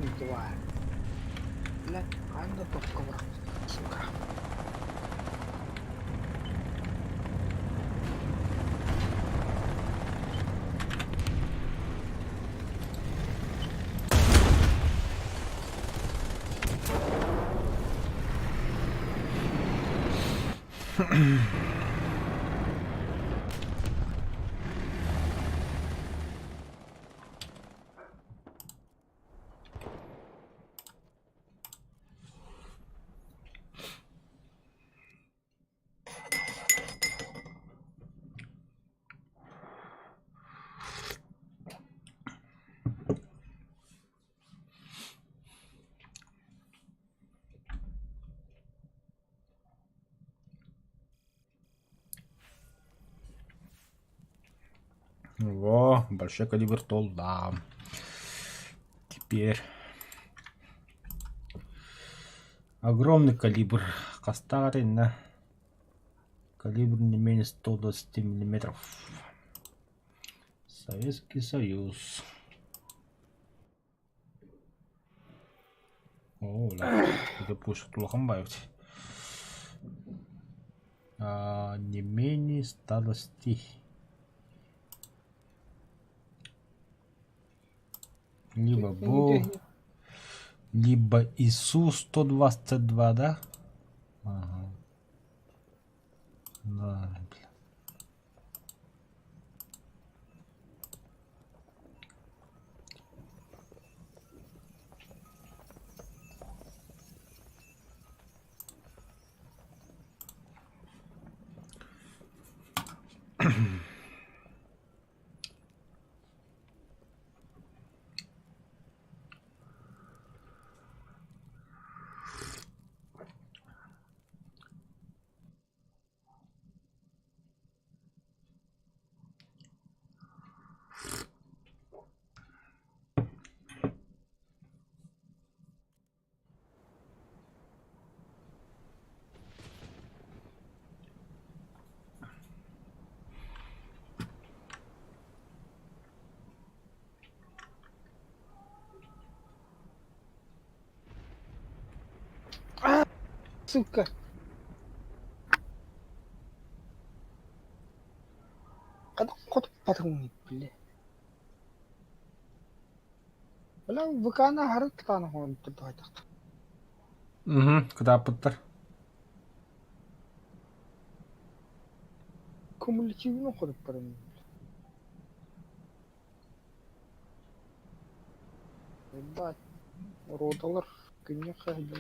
Itu var. Lan anda tokka bırak. Сука. Во, большой калибр тол, да. Теперь огромный калибр. Кастарый на калибр не менее 120 миллиметров. Советский Союз. О, ля, это пушка плохо бавить. Не менее 120. Либо Бо, либо ИСУ-122, да? Ага. Да, бля. Сука. Kadang kok patung bile. Wala выкана харат тана хон тохтах. Угу, куда пыттыр? Кумулятивно ходит парень. Ебать. Родалар кыне ходил.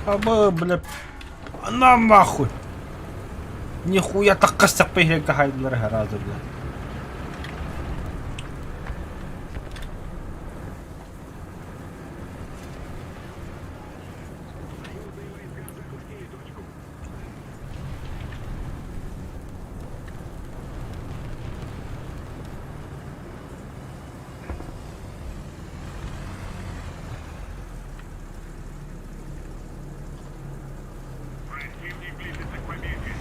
Або, бля. На нахуй. Ніхуя так костяк пигряка хайдлер гаразд, бля. Противник близится к победе.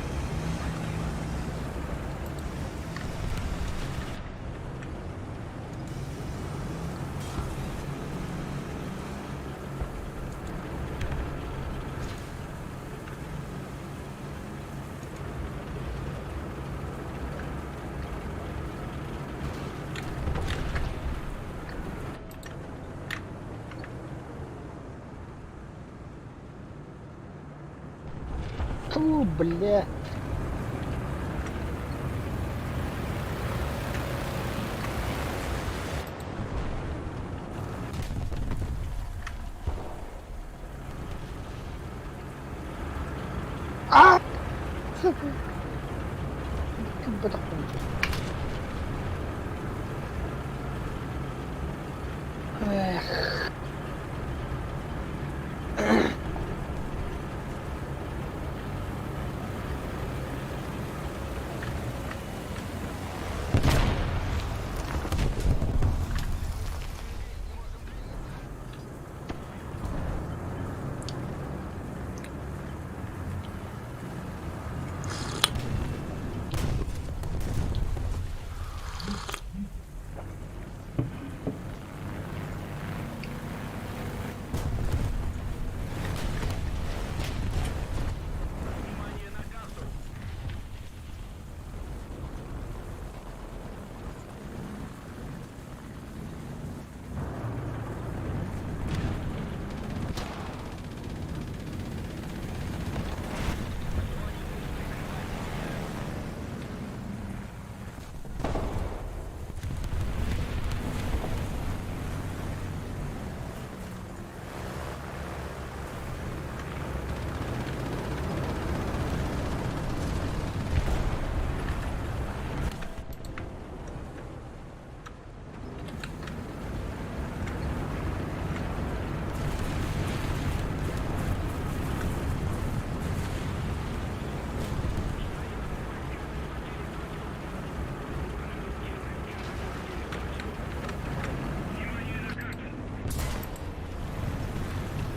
Фу, бля. А! Сука. Как бы такое? Эх.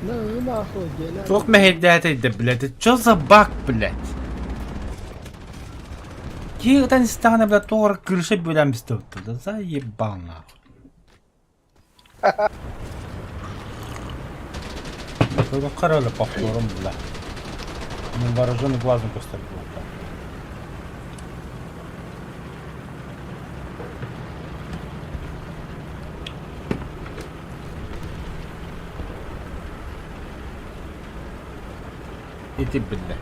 Ну нахуй, деля. Çok мехедятый, блядь. Это чё за баг, блядь? Кирдан стана, блядь, тор крыша бюлям стёртый. Да заебал, нахуй. Только короля повтором, блядь. Невооруженный глазом поставил. Иди, блядь.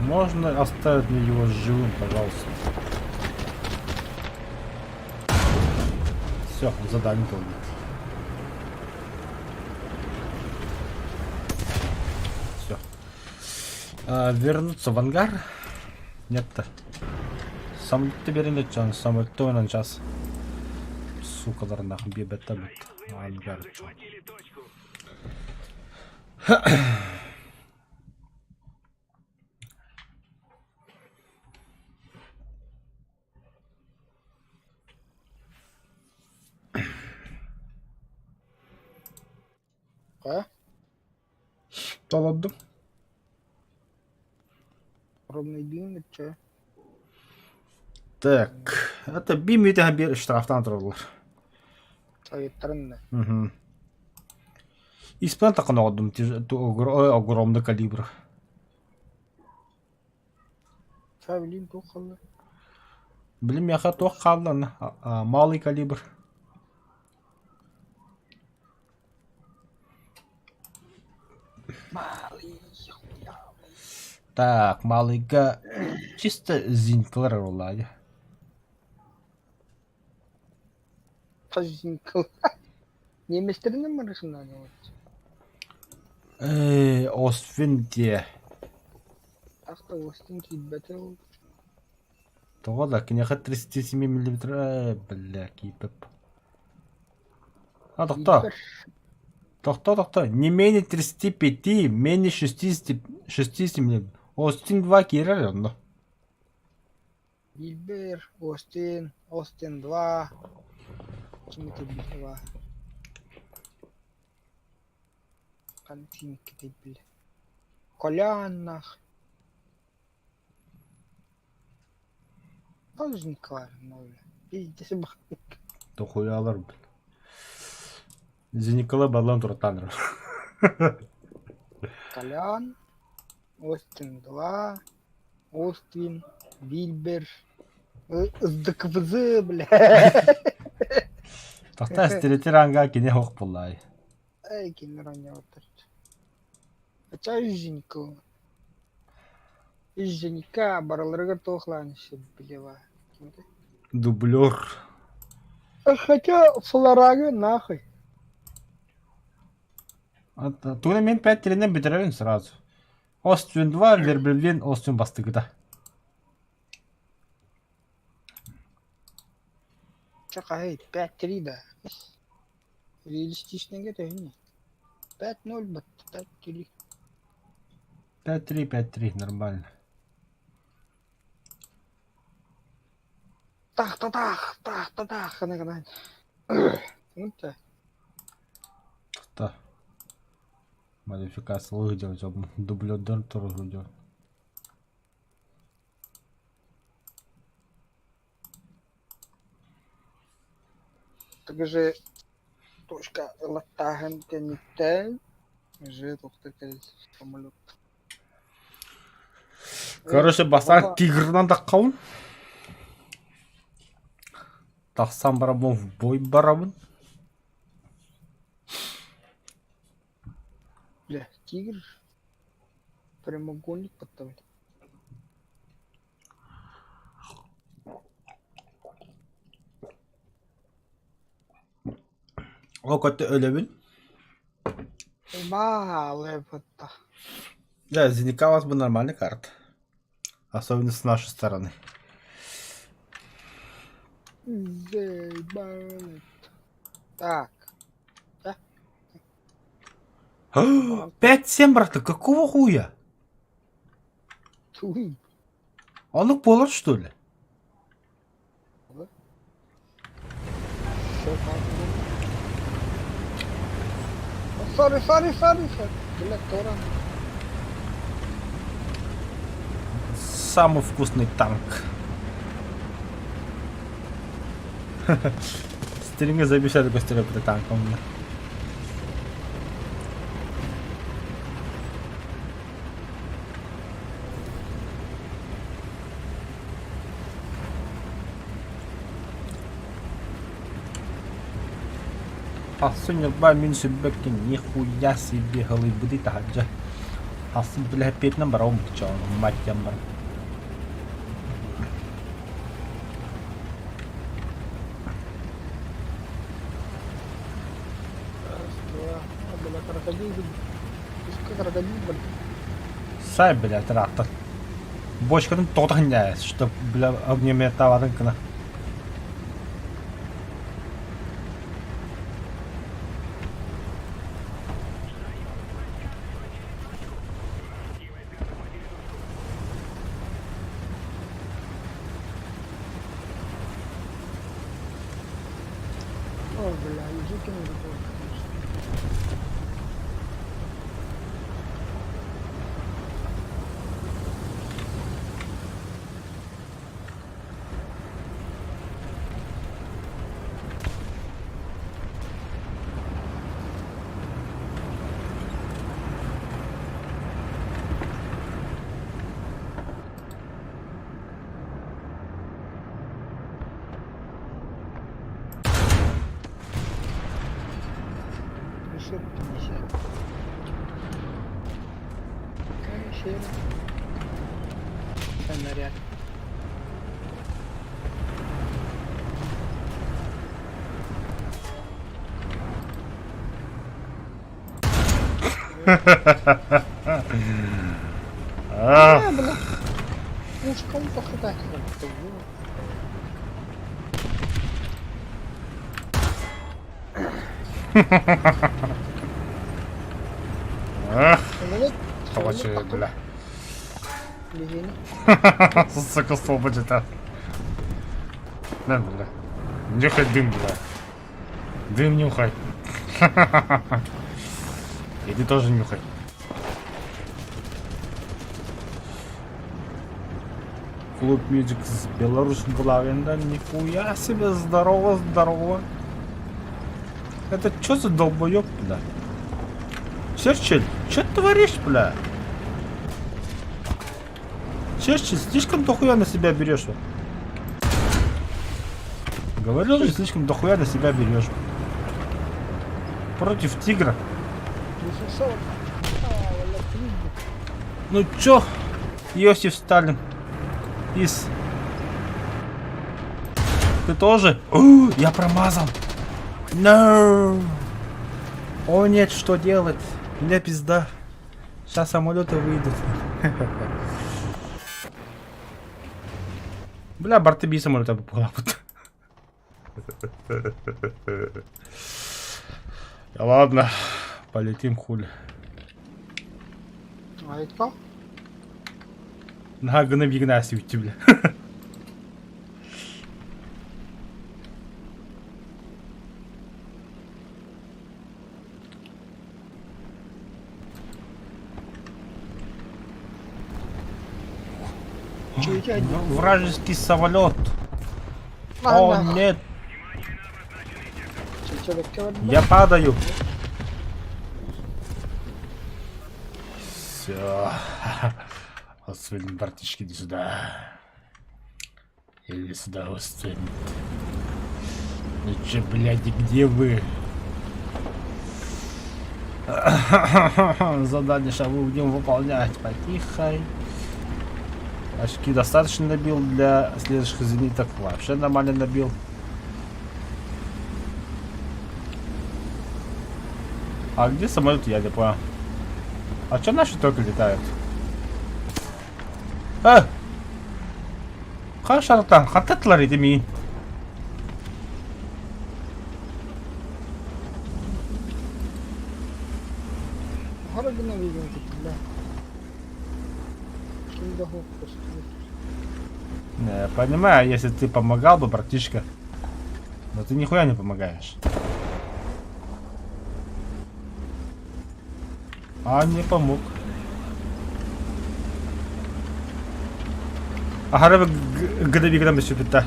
Можно оставить мне его живым, пожалуйста. Все, задание выполнено. Все. Вернуться в ангар? Нет-то. Самолетті берінде жан, самолетті ойнан жаз. Сукалар нахуй бебетті бітті. Ангар. Захватили точку. А? Толадым. Ровный длинный, че? Так. Это бимите bir штрафтан тұрылыр. Советтарында. Угу. Испан такын оғдым. Огромный калибр. Савелин тоқылды. Білім яқа тоқ қалды. Малый калибр. Малый. Так, малыйга чисто зинклар олайды. Тазинкл. Неместердің марашында не вот. Освенде. Ақта остин киббеті ол. Тоғада, кенеға 37 мм. Бля, кейпіп. Тоқта. Тоқта. Не менее 35, менее 60 мм. Остин 2 керер онда. Вильбер, Остин 2. Кім ете білді ба? Қантин кете білді. Коляннах. Тазинклар, нолы. Пиздесі бақы. Тоқуя алар біл. Зеникалы балан тұртаныр. Колян, Остин 2, Остин, Вильбер, СДКВЗ, бля. Тоқта әстеретер аңға кене хоқ болай. Ай, кемероня отырды. Ача үзінкі. Үзінка бараларға тоқланышы, бля, ба. Дублер. Хотя флорагы нахуй. Тугда мен 5 теренен бітірерін сразу. Остин 2, вербілден Остин бастығыда. Чакай, 5-3 да. Реалистичный где-то не. 5-0 бат, 5-3. 5-3, нормально. Тах, хана. Вот так. Тоқта. Модификациялы делать, дублерден тұры делать. Так же точка латахан тенитен. Же тоқта самолет. Короче, басар тигрдан таққауын. Тақсам барабын, в бой барабын. Бля, тигр. Прямоугольник подставить. О, көтті өлебін. Малая вода. Да, Зеника у вас бы нормальная карта. Особенно с нашей стороны. Заебалит. Так. 5-7, брата, какого хуя? Туй. Он их полот, что ли? Sorry. Бля, Торан. Самый вкусный танк. Стринги забежали быстрее при танке у меня. Сегодня 2 минусы бэкин, нихуя себе голыбы таджа. Асыл, бля, петнен бар, ом, чё, матьям бар. Бля, крокодил. Пусть крокодил, бля. Сай, бля, трактор. Бочкадан тотығын чтоб, бля, огнемет тавадын кына. Ой, бля, языки не готовы, конечно. Решет 50. Конечно. Фонаряк. Ах, Бля. Ну, шкалу похудать надо. ах, Самолет. толочи, бля. Легени. Сука, свободит, а. На, бля. Нюхай дым, бля. Дым нюхай. И ты тоже нюхай. Клуб Мюзик с Белорусским Главенда. Нихуя себе, здорово, здорово. Это чё за долбоёб, бля? Черчилль, чё ты творишь, бля? Черчилль, слишком дохуя на себя берешь. Говорил же, слишком дохуя на себя берешь. Против тигра. Высосал. Бля, пизда. Ну чё, Иосиф Сталин? Из. Ты тоже? О, я промазал. No. О нет, что делать? Мне пизда. Сейчас самолеты выйдут. Бля, борты би самолета поплавают. Ладно, полетим хули. А это кто? Наганы бигнаси у тебя. Чё, у тебя один? Вражеский самолет. О Ладно. нет, Чё, так чё, я падаю. Все. Освен, братишки, иди сюда. Иди сюда, Освен. Ну че, бляди, где вы? Задание сейчас мы будем выполнять. Потихой. Очки достаточно набил для следующих зениток. Вообще нормально набил. А где самолет, я не понял. А что наши только летают? Шартан, хаттатлар идеми. Городина видел, бля. Киндаху просто. Не, я понимаю, если ты помогал бы, братишка. Но ты нихуя не помогаешь. А не помог. Ага, годови грамм еще пита.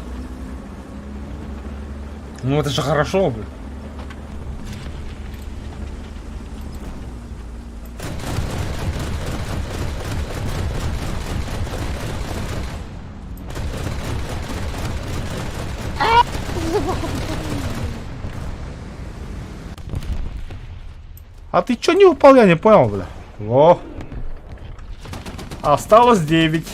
Ну это же хорошо, блин. А ты чё не упал, я не понял, бля. Во. Осталось 9.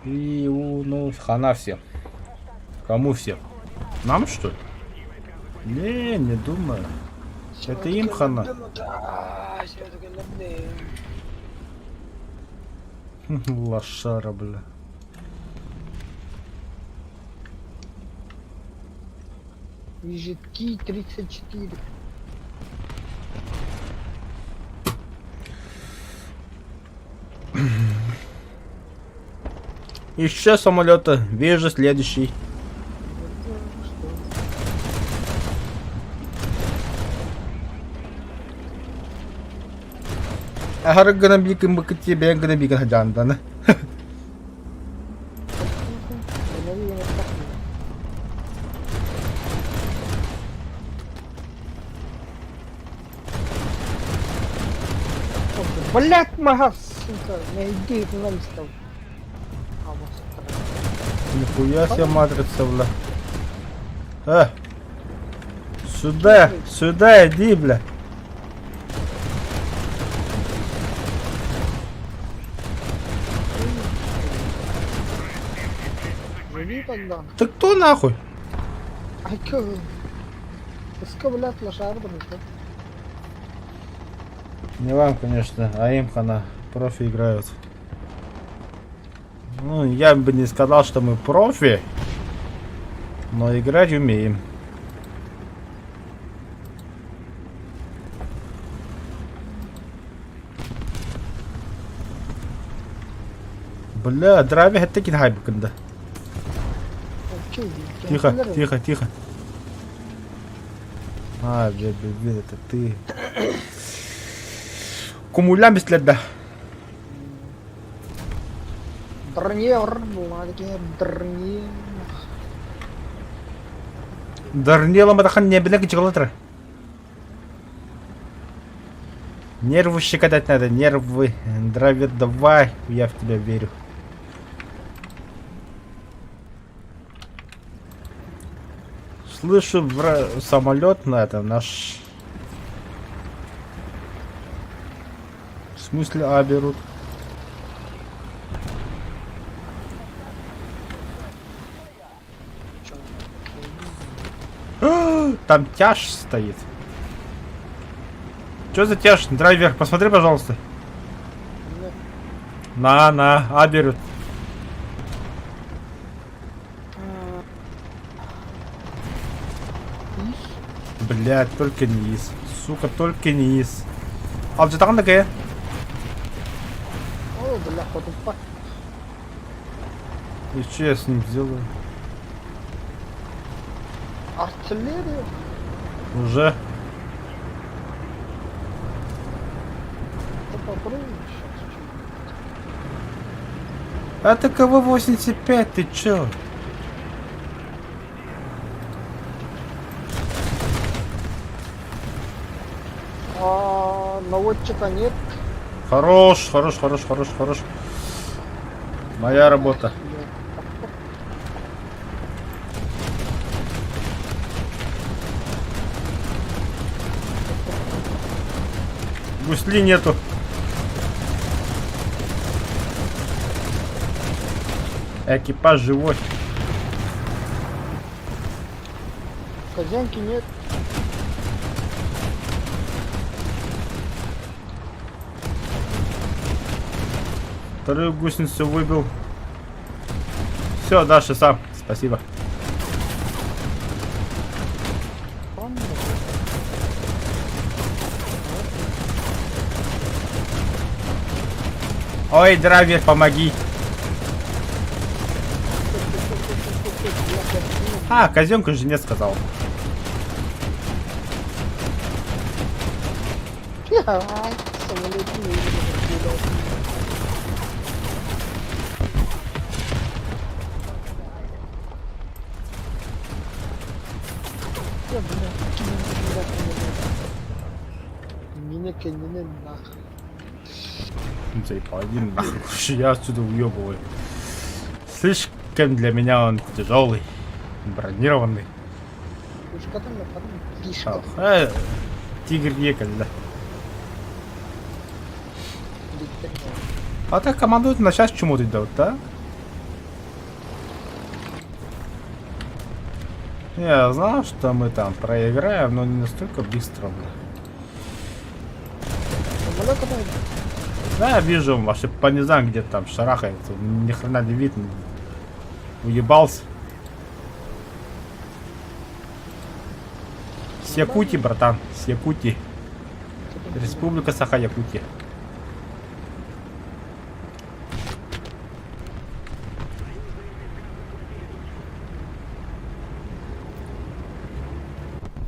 И ну хана всем. Кому всем? Нам что ли? Не думаю. Это им хана. Да, все-таки Лошара, бля. Вижитки 34. Еще самолета. Вижу следующий. Агар гнобик мы к тебе гнобик хаджандана. Блять, мага, сука, найди их нам стал. А вот Нихуя себе матрица, бля. Сюда иди, бля. живи тогда. Ты кто нахуй? Ай, как? Пуска, блядь, лошара, блядь. Не вам, конечно, а им хана. Профи играют. Ну, я бы не сказал, что мы профи. Но играть умеем. Бля, драйве это такие хайбканда. Тихо. А, бля, это ты. Кумуля беследда. Дрневр, бумаги, дрневр. Дарнила мадахан не белек чоколатра. Нервы щекотать надо, нервы. Драйвер, давай, я в тебя верю. Слышу самолет на это наш. В смысле А берут? Там тяж стоит. Что за тяж? Драйвер, посмотри, пожалуйста. На, А берут. Блядь, только не из. Сука, только не из. А где там такая? О, бля, потупа. И что я с ним сделаю? Артиллерия? Уже. Да попробуй сейчас. А ты КВ-85, ты чё? Наводчика нет. Хорош. Моя работа. Гусли нету. Экипаж живой. Хозяйки нет. Вторую гусеницу выбил. Все, дальше сам. Спасибо. Ой, драйвер, помоги. А, казенку же не сказал. Самолет не видел. Меня кинули нахуй. Заебал, один нахуй. Я отсюда уебываю. Слишком для меня он тяжелый, бронированный. Пушкадан потом пишка. Тигр екали, да. А так командует на сейчас чему-то идет, да? Я знал, что мы там проиграем, но не настолько быстро, бля. Самолёт какой? Да, я вижу, вообще по низам где-то там шарахается. Ни хрена не видно. Уебался. С Якутии, братан. С Якутии. Республика Саха-Якутия.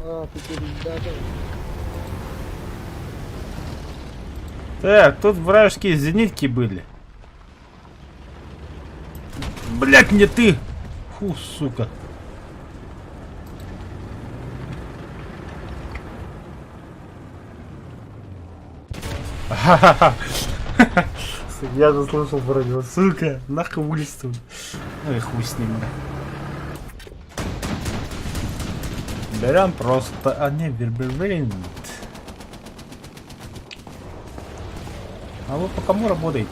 А, теперь даже. Так, тут вражеские зенитки были. Блять, не ты! Фу, сука. Ха-ха-ха. Я же слышал про него, сука. Нахуй вылез тут. Ну и хуй с ним, да. Берем просто... А не, вербервинт. А вы по кому работаете?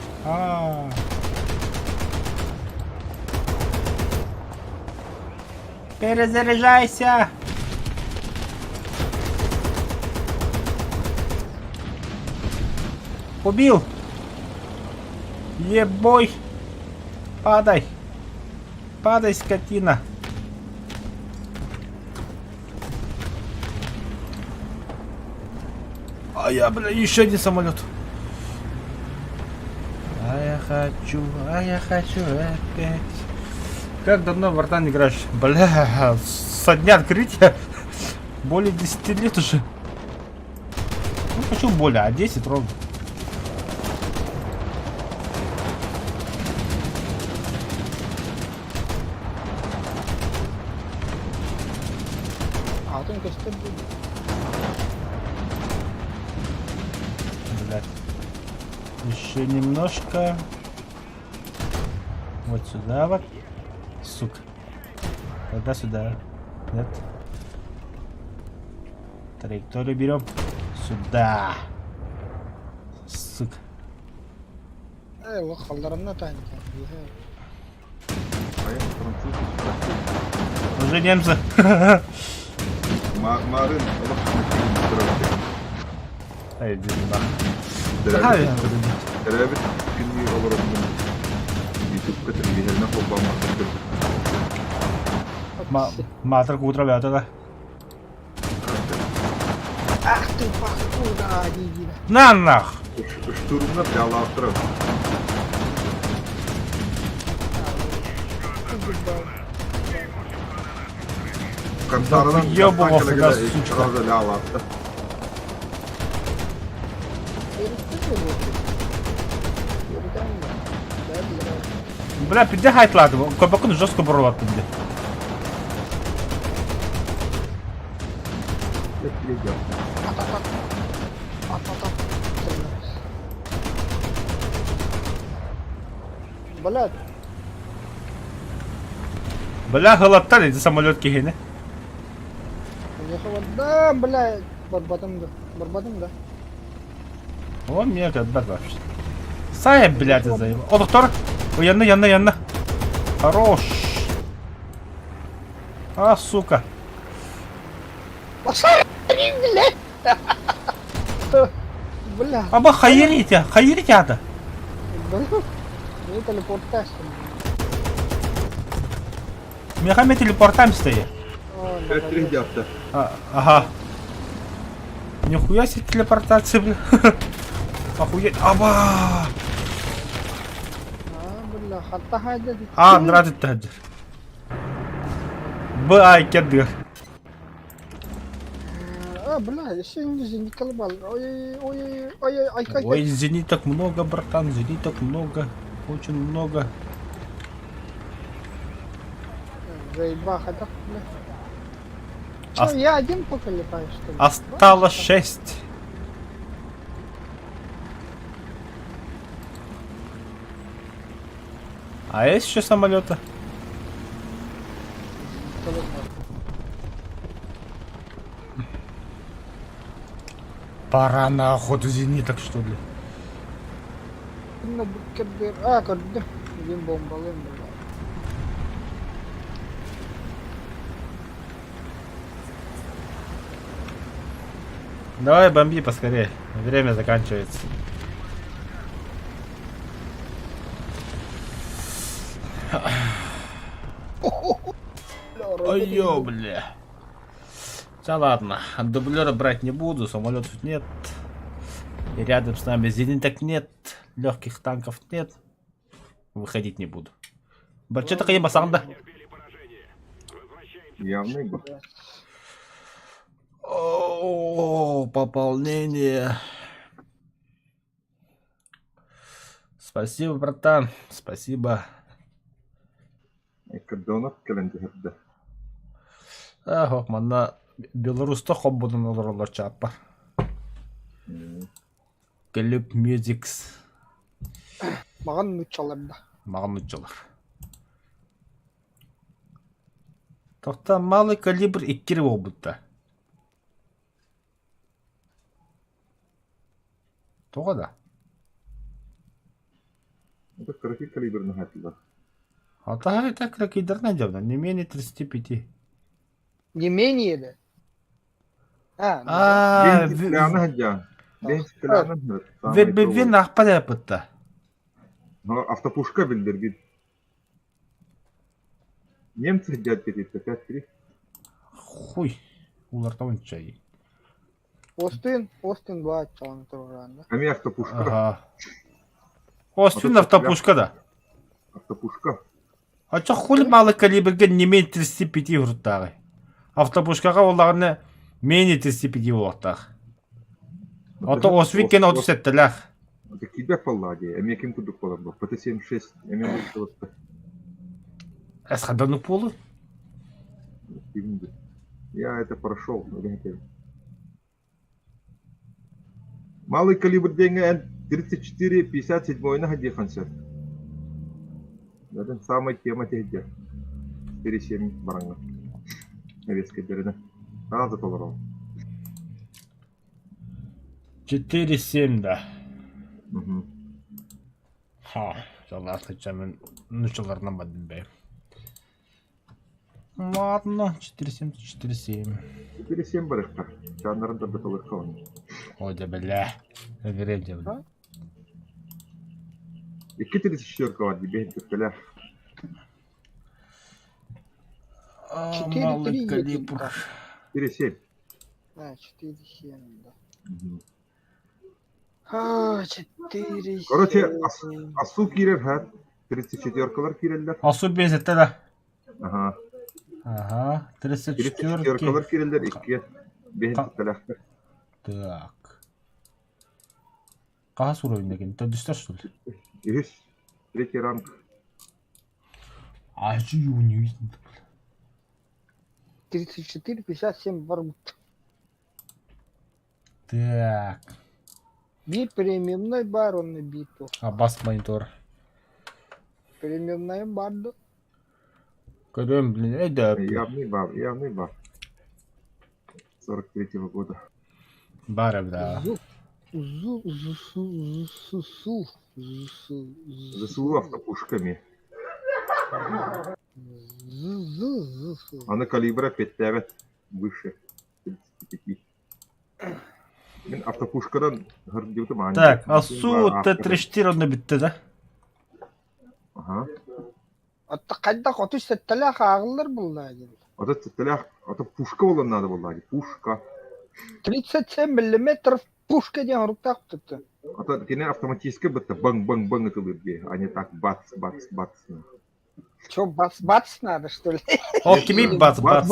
Перезаряжайся! Убил! Ебой! Падай! Падай, скотина! А я, бля, еще один самолет. А я хочу опять. Как давно в Вартан играешь? Бля, со дня открытия более 10 лет уже. Ну почему более, а 10 ровно. А только что будет. Блядь. Еще немножко. Вот сюда вот. Сука. Тогда сюда. Нет. Траекторию берем. Сюда. Сука. лох халдарына тань. А я француз. Уже немцы. Марын, Ай, иди нахуй. Ребят, кинь olarak YouTube телевизионна Обама. Матер управляет это. Ах ты паскуда, иди. На нах! Штурмна пялаштырып. Контардан въебывался, да, сучка. Бля, піди гайт ладно, кобакун жорстко боролати буде. Блядь, Бля, галаттали, це самоліт кигине. уехала. Да, блядь, барбатым да. О, мне как бэк вообще. Сая, блядь, заебал. О, доктор! О, янна. Хорош. А, сука. Бля, Аба хайрите ада. не телепортация. Мехами телепортаем стоит. Ребята, Ага. Нихуя себе телепортация, бля. Охуеть. Аба! Бля, хатта хайда. Нравится тадыр. Бай, кедыр. Бля, еще не колебал. Ой, как. Ой, зениток много, братан, зениток много. Очень много. Заеба, хотя, бля. Ос- Чё, я один пока летаю, что ли? Осталось 6. А есть еще самолеты? Пора на охоту зениток, что ли? Bununla bir aa gördüm. Bugün bombalıyım burada. Давай бомби поскорее. Время заканчивается. Ой-ё, бля. Да ладно, дублера брать не буду, самолетов нет. И рядом с нами зениток нет, легких танков нет. Выходить не буду. Что такое басанда? Явный был. О, пополнение. Спасибо, братан. Спасибо. Экадонов календарда. Ого, мана Беларуста хоббудун олорлор чаппа. Клип Мюзикс. Mağan mı çalardı? Мағынучылар. Тоқта малый калибр 2 болбутта. Тоға да. Это крахи калибр на хатила. Ата это кракидерна жабна, не менее 35. Не менее ли? Ha, А, Ben silahını hacca. Ben silahını вен ақпа япытта. Автопушка bildirgin. Немцы хадjat кетет, 5-3. Хуй, уларда ончай. Остин 2 çalan turlarında. Ами автопушка. Ага. Остин автопушка да. Автопушка. А чё хули малый калибрге не менее 35 вұрттағы. Автопушкаға оларыны менее 35 болуқтағы. Ото освиккен 37-ләқ. Это кидя паллади, ами кем кудук палад был. ПТ-76, ами вот Әсқадану полу? Я это прошел. Малый калибр деньги 34, 57 на ходе концерт. Это самая тема тех. 4-7 баранга. Резко дерена. Раза полорол. 4-7, да. Угу. Ха, жалла атқыча мен нұшыларынан бадым бәйім. Ладно, 4-7, 4-7. 4-7 барышка. Жанрында бітолыр қауын. Ой, да бля. Верем, да бля. 2-34 var gibi hediyeler. Малый калибр. 4-7. Ha, 4-7, да. Ha, 4-7. Короче, асу кирер хат. 34-калар кирелер. Асу бензетті да. Ага. Ага, 34-калар 34. кирелер. 2 бензетелер. Так. Қағас уровень деген, төдістер что ли? 3 ранг. Ачу не видно. 34, 57 var bu. Так. Bir премиумный бар он набит. Аббас монитор. Премиумный бар. Көрем, блин, да. Явный бар. 43-го года. Бара, да. ЗСУ автопушками. А на калибра 5-9 выше 35. Мен автопушкадан гырдыптым аны. Так, Асу Т-34 онда бітті, да? Ага. Hatta kayda 37'ler ağırlar bunlar. Ата цетелях, ата пушка olan надо было, пушка. 37 миллиметр пушка diye руках tuttu. Ата кене автоматически бітті бang етілер де, а не так бац. Что, бац надо, что ли? Оптимит бац. Да.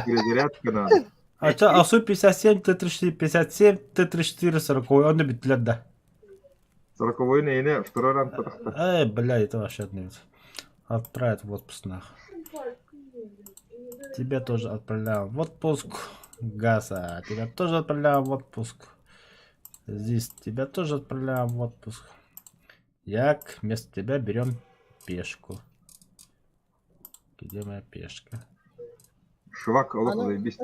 Перезарядка надо. А что, Асу 57, Т-34, 57, Т-34, 40, онда біттілер, да? 40-й нейне, второй ранг патахта. Бля, это вообще отменить. Отправить в отпуск, нахуй. Тебя тоже отправляем в отпуск. Гаса, тебя тоже отправляем в отпуск. Здесь тебя тоже отправляем в отпуск. Як, вместо тебя берем пешку. Где моя пешка? Швак, Аллах, заебись.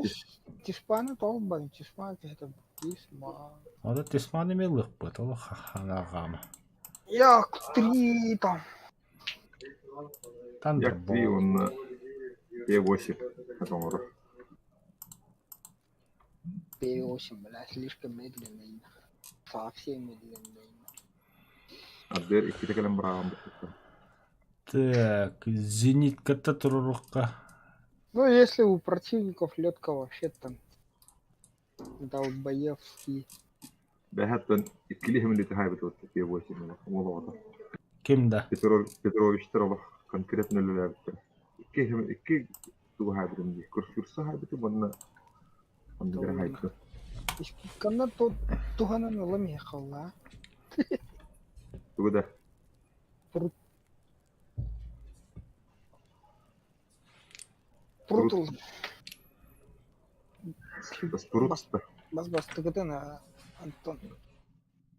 Тишпаны толбан, тишпаны это. Тисма. Вот это тесманы милых пытал, хаханагама. Як 3 там. Як 3, Тандербол. он Е8. Потом урок. П8, бля, слишком медленный. Совсем медленный. Аддер 2 текелем брагам. Так, зенитка-то турурка. Ну, если у противников лёдка вообще там долбоевский. Бәһәттен иккилиһим лите хайбыт Е8. Молода. Кимда? Петрович Тарова конкретно лүләбиттер. Икки туга хайбытым ди. Курсурса хайбыты бонна. Андыгра хайбыты. Кана туганан ламия халла. Тугда. Прутул. Спорутта. Бас тыгытына, Антон.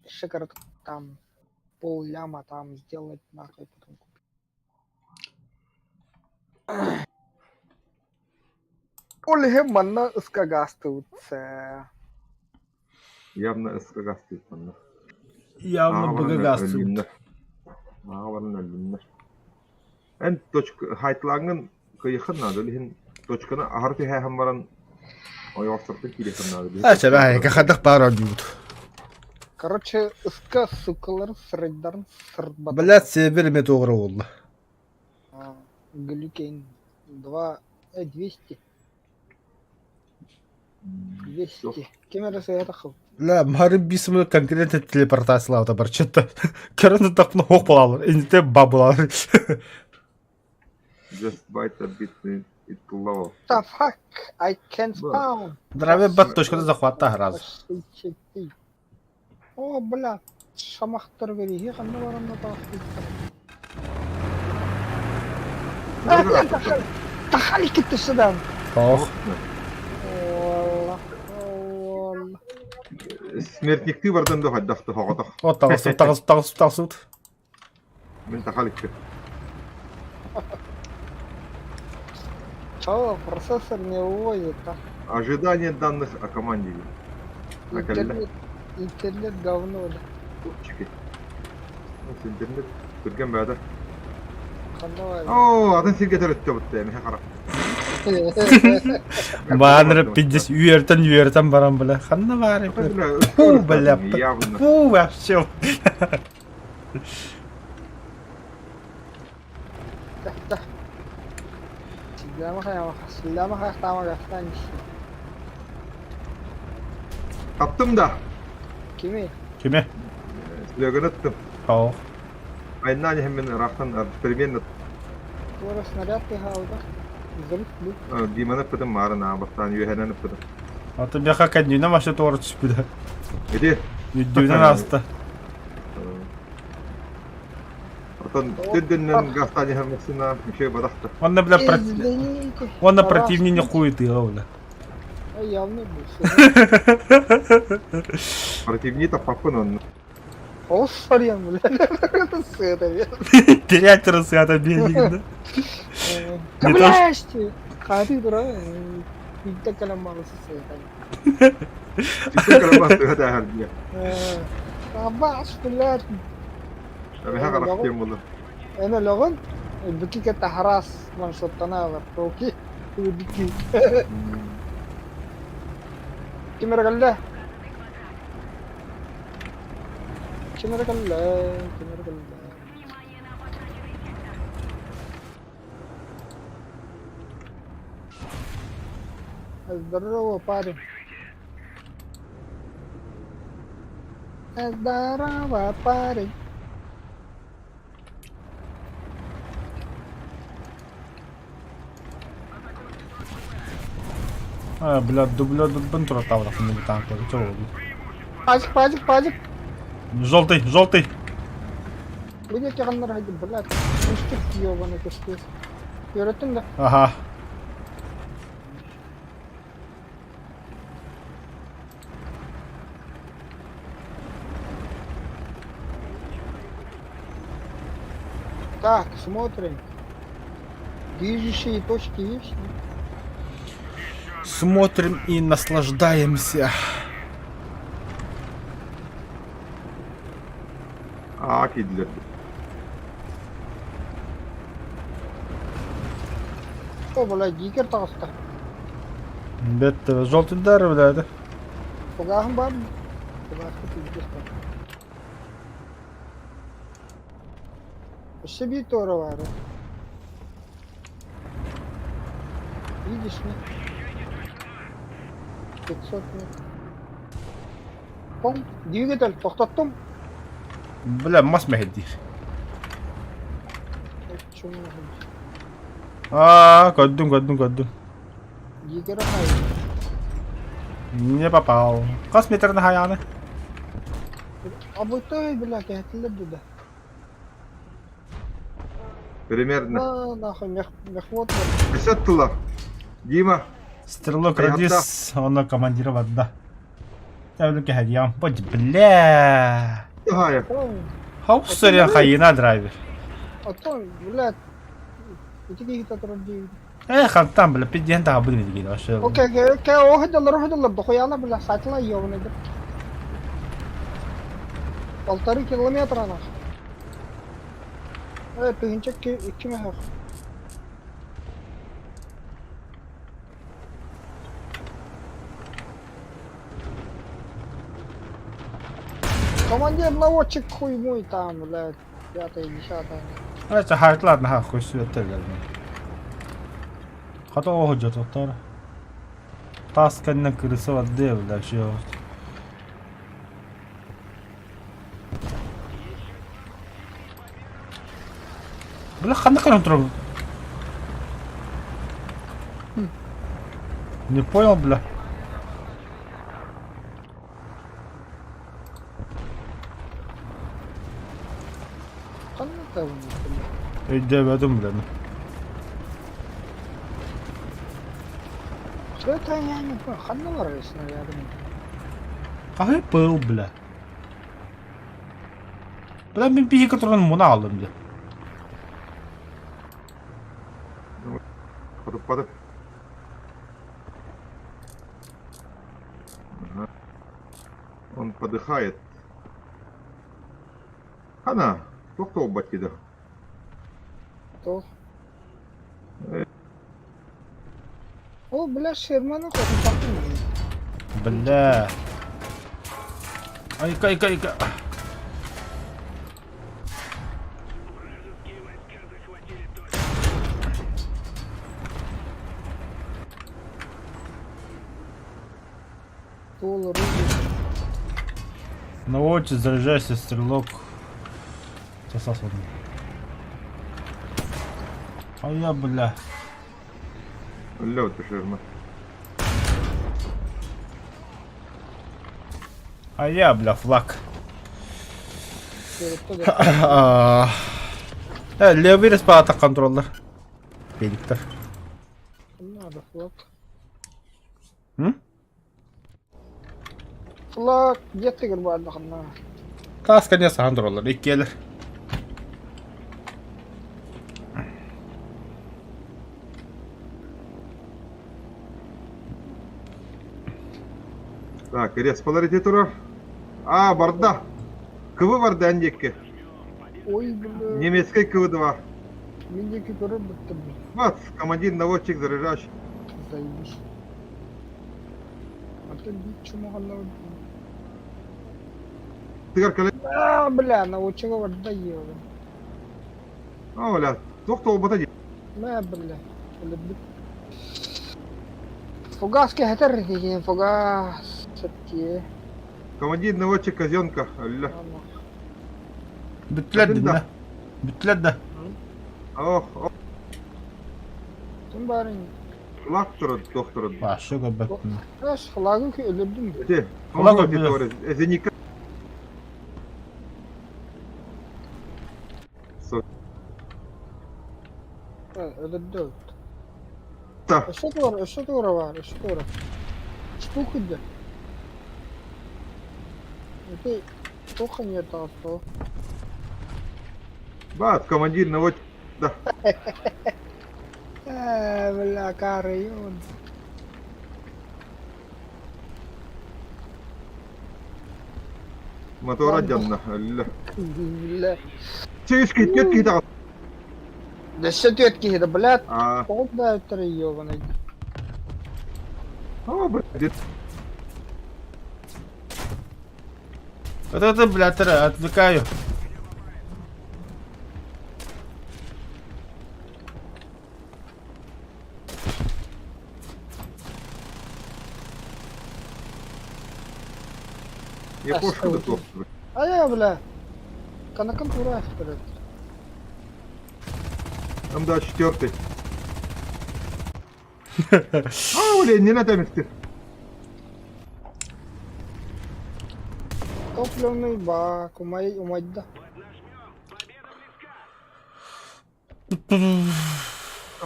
Шикард там пол-ляма там сделать нахуй потом купить. Ольге манна скагастуться. Явно эскагастыйт бонна. Явно багагастый. Ағаварына лүннер. Ән точка хайтлаңын кыйықын нады лихин точканы ахарты хайхан баран ойоқсыртын келесін нады. Ача бәй, кахадық бар дют. Короче, ска сукалар среддарн срдбат. Блядь, себе мне тоғры oldu. Глюкейн 200. 200. Кемерасы это хыл. لا مهارب بيسمو конкретно телепортация лаута бар. Что-то көрінді тапны оқ болалар. Инте баб болалар. Just bite a bit it low. The fuck? I can't spawn. Драве бат точкада захватта сразу. О, бля. Шамахтар вериги қанды барамна тағып. Тахали кетті шыдан. Ох. Смертникті бардан да хаддақты хоғатақ. О, тағысып. Мен тахаликті. Чё, процессор не уводит, а? Ожидание данных о команде. Интернет говно, да. Чеки. Интернет көрген бәді. Қандавай. О, атын сирге төрітті бұтты, мен қарап. Мағанырып пиздес үйертен барам бля. Қанна бар. Фу, бля. Фу, вообще. Да. Сілямаға тамаға станеш. Таптым да. Кеме? Кеме? Слегін өттім. Ох. Айнан мен рақтан перемен Скоро снаряд пихалда. Взрыв был. Диманы пыдым марын абақтан үйәнен пыдым. Аты бяха кәднюна машы тоғыр түспіді. Еде? Үддеуінен асты. Отын түддіннен ғастан ехемесіна мүше бадақты. Онна бля Извините. Онна противник не хует его, бля. А явно был. Противни таппапын он. О, сорян, бля. С этого. Терять рассвета бедник, да? Кабляшти! Хаты, дура. Видите, каламалы с этого. Чистый карабас түйәді әхәрдіне. Абаш, блядь. Әмеха қарақ кем болды. أنا لغن بكي كتحراس من شطنا روكي بكي كاميرا قال كاميرا قال الضرورة باري الضرورة باري Блядь, дублёд бентура тавров не танк, чего? пазик. Желтый. Блядь, я гамнар хайди, блядь. Мустик ёбаный костюм. Йөрөттүң да. Ага. Так, смотрим. Движущие точки есть? Смотрим и наслаждаемся. kiydiler. O böyle jiker tağısta. Bitti. Zoltundar biladi. Fogahın var mı? Fogahı tüyüdür. İşte bir doğru var. Видишь, нет? 500 метров. Пом, двигатель, to'xtatdim. Bilan mas mahdi. Ko'rdim. Yigirma hay. Ne papao. Qas metrni hayani? Abotoy bilan keltilar dedi. Примерно. Nahıy mehvot. 50 тулар. Дима, Стрелок Ай, радист, он командировал, да. Я люблю кахадьям. Будь, бля. Гая. Хау сорян хайна драйвер. Atan bilan ikiga yetatorib deydi. Xaltan bля, пиден та будем видеть, вообще. Okey, rohidlar do'qoyala bilan satla yovnida. 6 kilometr ana. Pinchak 2 mehr. Командир наводчик хуй мой там, блядь, 5-10. Это хайтлар на хуй светер. Хата охо тоқтар. Тас канна кырысы вадде бля, шо. Бля, қандай қанат тұр? Не понял, бля. Qanday tavba. Demedim bile. Что это я не понял? Qanday varasın ya dedim. Qahve pıl bile. Bile ben bir iki turun bunu aldım bile. Подып. Ага. Он подыхает. Ана, тоқтау баткиді. То. O bile Sherman'ı korkuttu. Bля. Ayka. Доллар. Наводчик, заряжайся, стрелок. Сосас он. А я, бля. Лёд Шерман. А я, бля, флаг. Левый респаратор контроллер. Пеликтор. Надо флаг. М? Флаг, где ты горбат бахна? Тас, конечно, контроллер. И келлер. Так, респаларите турар. А, барда. Кывы бар дәндекке. Ой, бля. Немецкий КВ-2. Мендеки көріп бітті, бля. Вот, командир, наводчик, заряжающий. Заебись. А ты бит чумағанна өтті. Тыгар калай. Бля, наводчиға варда еді. А, бля, тоқтау бата дейді. Мә, бля. Фугас кәтір деген, фугас. Сәтте. Командир, наводчик, казенка. Алля. Bütledin de. Bütledi. Ох, ох, Тым барың. флаг тұрады, тоқ тұрады. Başı göbektin. Әш, флагын ке өлірдім. Өте, Флаг флаг өте. өте, эзеника. Өлірді өтті. Та, Үші тура var, үші тура. Штука де. Өте, тоқын ер тағысты. бат, командир, наводчик. Да, Бля, карайон. Мотора дянна, алла. Бля. Чегиш кит тагы. Да все тетки это, блядь. А, Куда это ёбаный? блядь. Это, блядь, отвлекаю. Я пошку до того. А я, бля. Канакан тура вперед. Там да, 4-й. Блин, не надо мести. Топливный бак, умать да.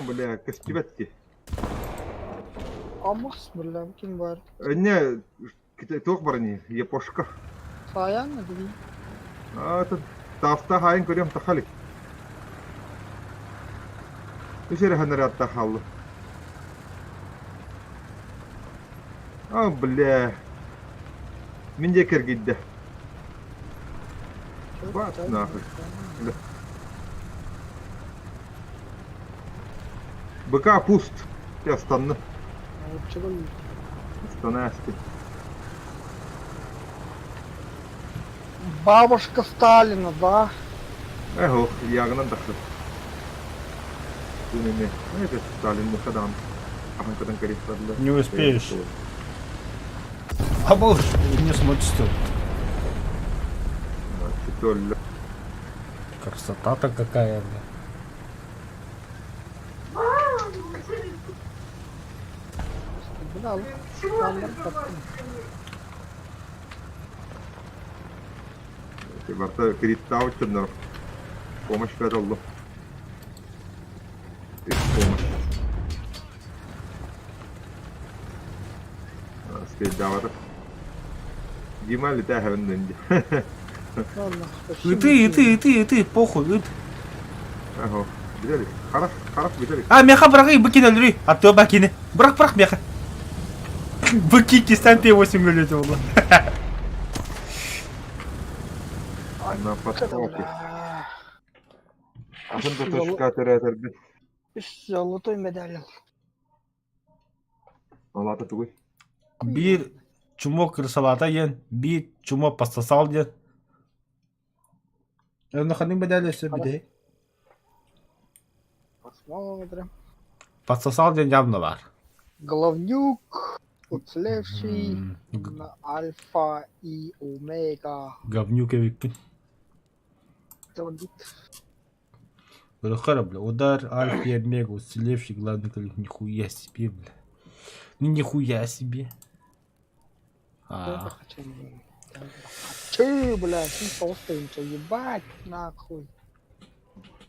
Бля, костюметки. Амас, бля, ким бар. Не, тох барни, я пошка. Саян, нади. Тут тафта хайн көрем тахалик. Ишер ханарат тахал. Бля. Min de киргидде. Бац нахуй. Бля. БК пуст. Я стану. Станасти. Бабушка Сталина, да? Эго, ягнан дахы. Тунеме. Это Сталин мухадан. Ахан кадан карифадла. Не успеешь. А боже, не смотрите. Читолля. Красота-то какая, бля. Бля, Барта критта ученнар. Помощь федалла. Помощь. Спеть давата. Дима летая в Нинди. ладно, И ты, похуй, и ты. Ага. Бедали. Харaf бедали. А, мяха брахи, быкина лри. А то бакины. Брах, мяха. Быки кистан Т8 вылетел, бля. На подстрелке. бля. Ахында точка терәтәрде. Золотой медаль. Алаты түгел. Bir чумок крысалата ен, bir чумок пастасал ен. Ну, ходим бедали все беде. Посмотрим. Пастасал ен явно бар. Головнюк, уцелевший М, на альфа и омега. Говнюк викин. Традит. Бля, бля, удар, альфа и омега, уцелевший, главный коллег, нихуя себе, бля. Ну, нихуя себе. А, Че, бля, ты толстый, че, ебать, нахуй.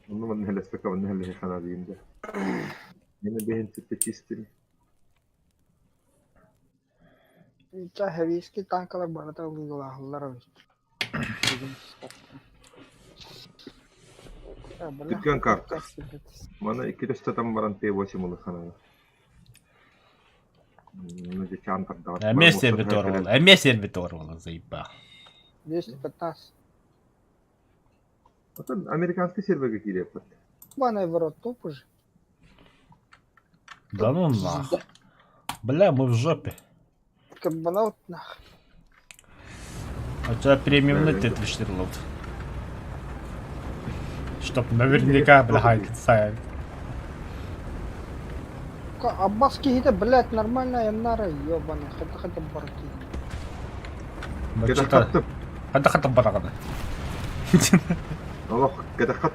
Ну, من هلا استكوا من هلا هي خنادين ده. هنا بين ست чистили. Че, хевийский танкалар барата улигала, ларович. Тükkan kartta. Mana 200 там баран Т8 улы ханада. Ну, дечан так давать. эме сервитор вала, заебал. 215. Это американский сервер какие репот. Банай ворот топ уже. Да ну нахуй. Бля, мы в жопе. Как банаут нах. А у тебя премиум нет Штирлот. Чтоб наверняка, бля, хайкаться. Аббаски хита, блядь, нормальная нара, ёбаный, хата барки. كده خط. Хата барагана. والله كده خط.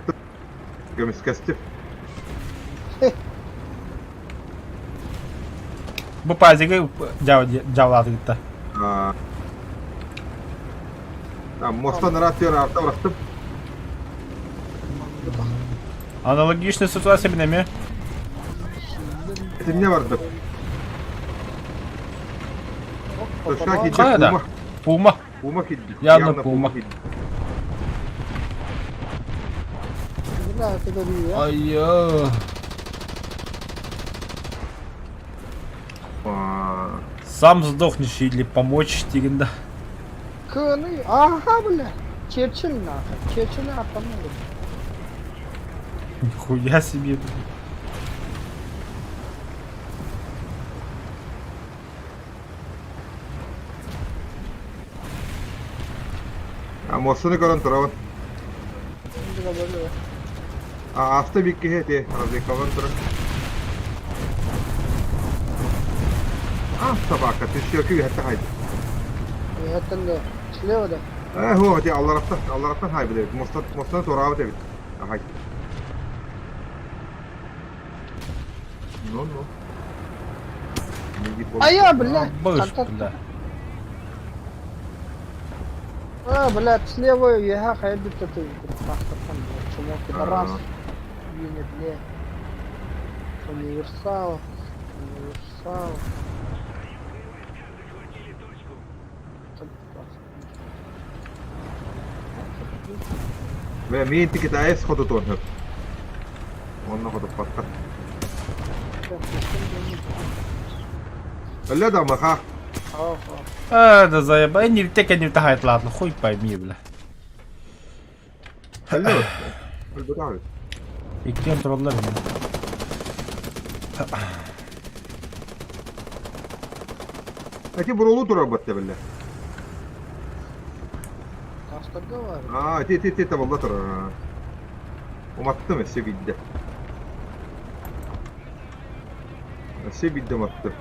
قميص كاستف. Bu пазига жавлады гитта. Мостан рацион арта бырактым. Аналогичная ситуация минеме. Это мне барды. Точка Қайда? кидде. Пума. Пума кидде. Явно Пума. Бля, это говорю, я. Айо. Сам сдохнешь или помочь тигенда. Кыны, ага, бля. Черчилль нахуй. Черчилль атомный. Нихуя себе, блядь. Mossunu görün turabın. Şimdi böyle. Asta bir kehete. Azı kalın turun. Sabaka. Tüşüyor hatta haydi. Hatırlı. Слева да. هو هدي الله رفتن هاي بدأ مصطفى تراوة تبي هاي نو Aya бля. Быш, бля. Блядь, слева я хайду ты. Почему ты раз? Винит, бля. Универсал. ve مين تيجي تعيس خدوا تونهب وانا خدوا فتح لا ده مخا Да заебай, не так не втахает, ладно, хуй пойми, бля. حلو البتاع İki troller mi? اكيد برولو ترابط بالله Разговаривай. تي والله ترى وما تتمس بيده السبيد ده مطر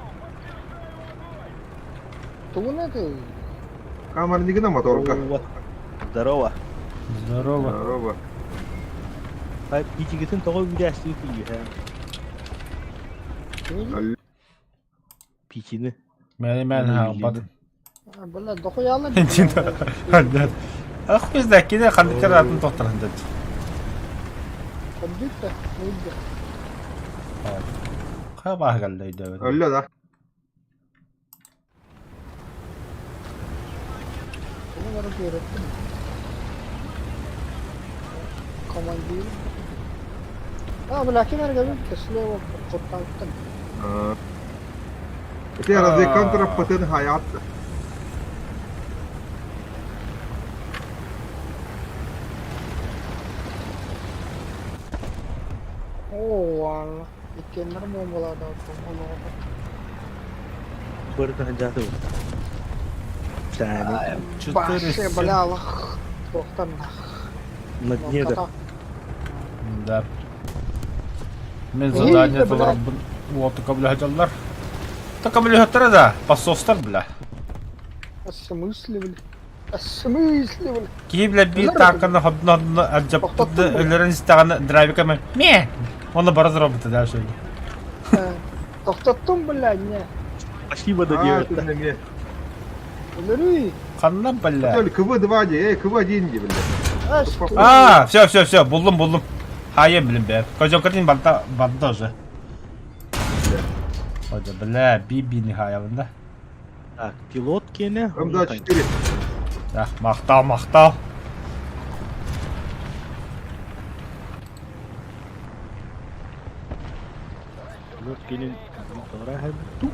Туна ты. камера не гна моторка Вот. Здорово. Здорово. здорово طيب يجي قلت انت غوي بدي اشتري فيها بيجيني Ben ha bad. Бля, дохуяла. Hadi. Akh biz de kide kandı karatın doktorun dedi. Подбито. Выйди. Kabah geldi de. öyle ده Ну, руберы. Командир. Бля, кем говорит, слева подталкивай. انت يا زي كونتر بتن حياه Вон. Икенер mau болады. برضه جاته ثاني Баше, бля, лах. Тоқтан. на дне да Да. Мен İyi задание de, dolar bля. вот kabul hajallar. Ta kabul hatara da pasostar bile. В смысле, бля? В смысле, бля? Ki bile bir takını hadna acaptı ölürün istağını drive kama. Me. Onu baraz robot der şey. Тоқтаттым, бля, не. спасибо да ты делать на мне Өлөрүй. Kanla bile. Только КВ-2 КВ-1 блядь Все, buldum. Hayır bilin be. Koca kadın banda уже. Hadi bile bir nihayetinde. так пилот кене М24 Ya maktal. пилот кене вторая ту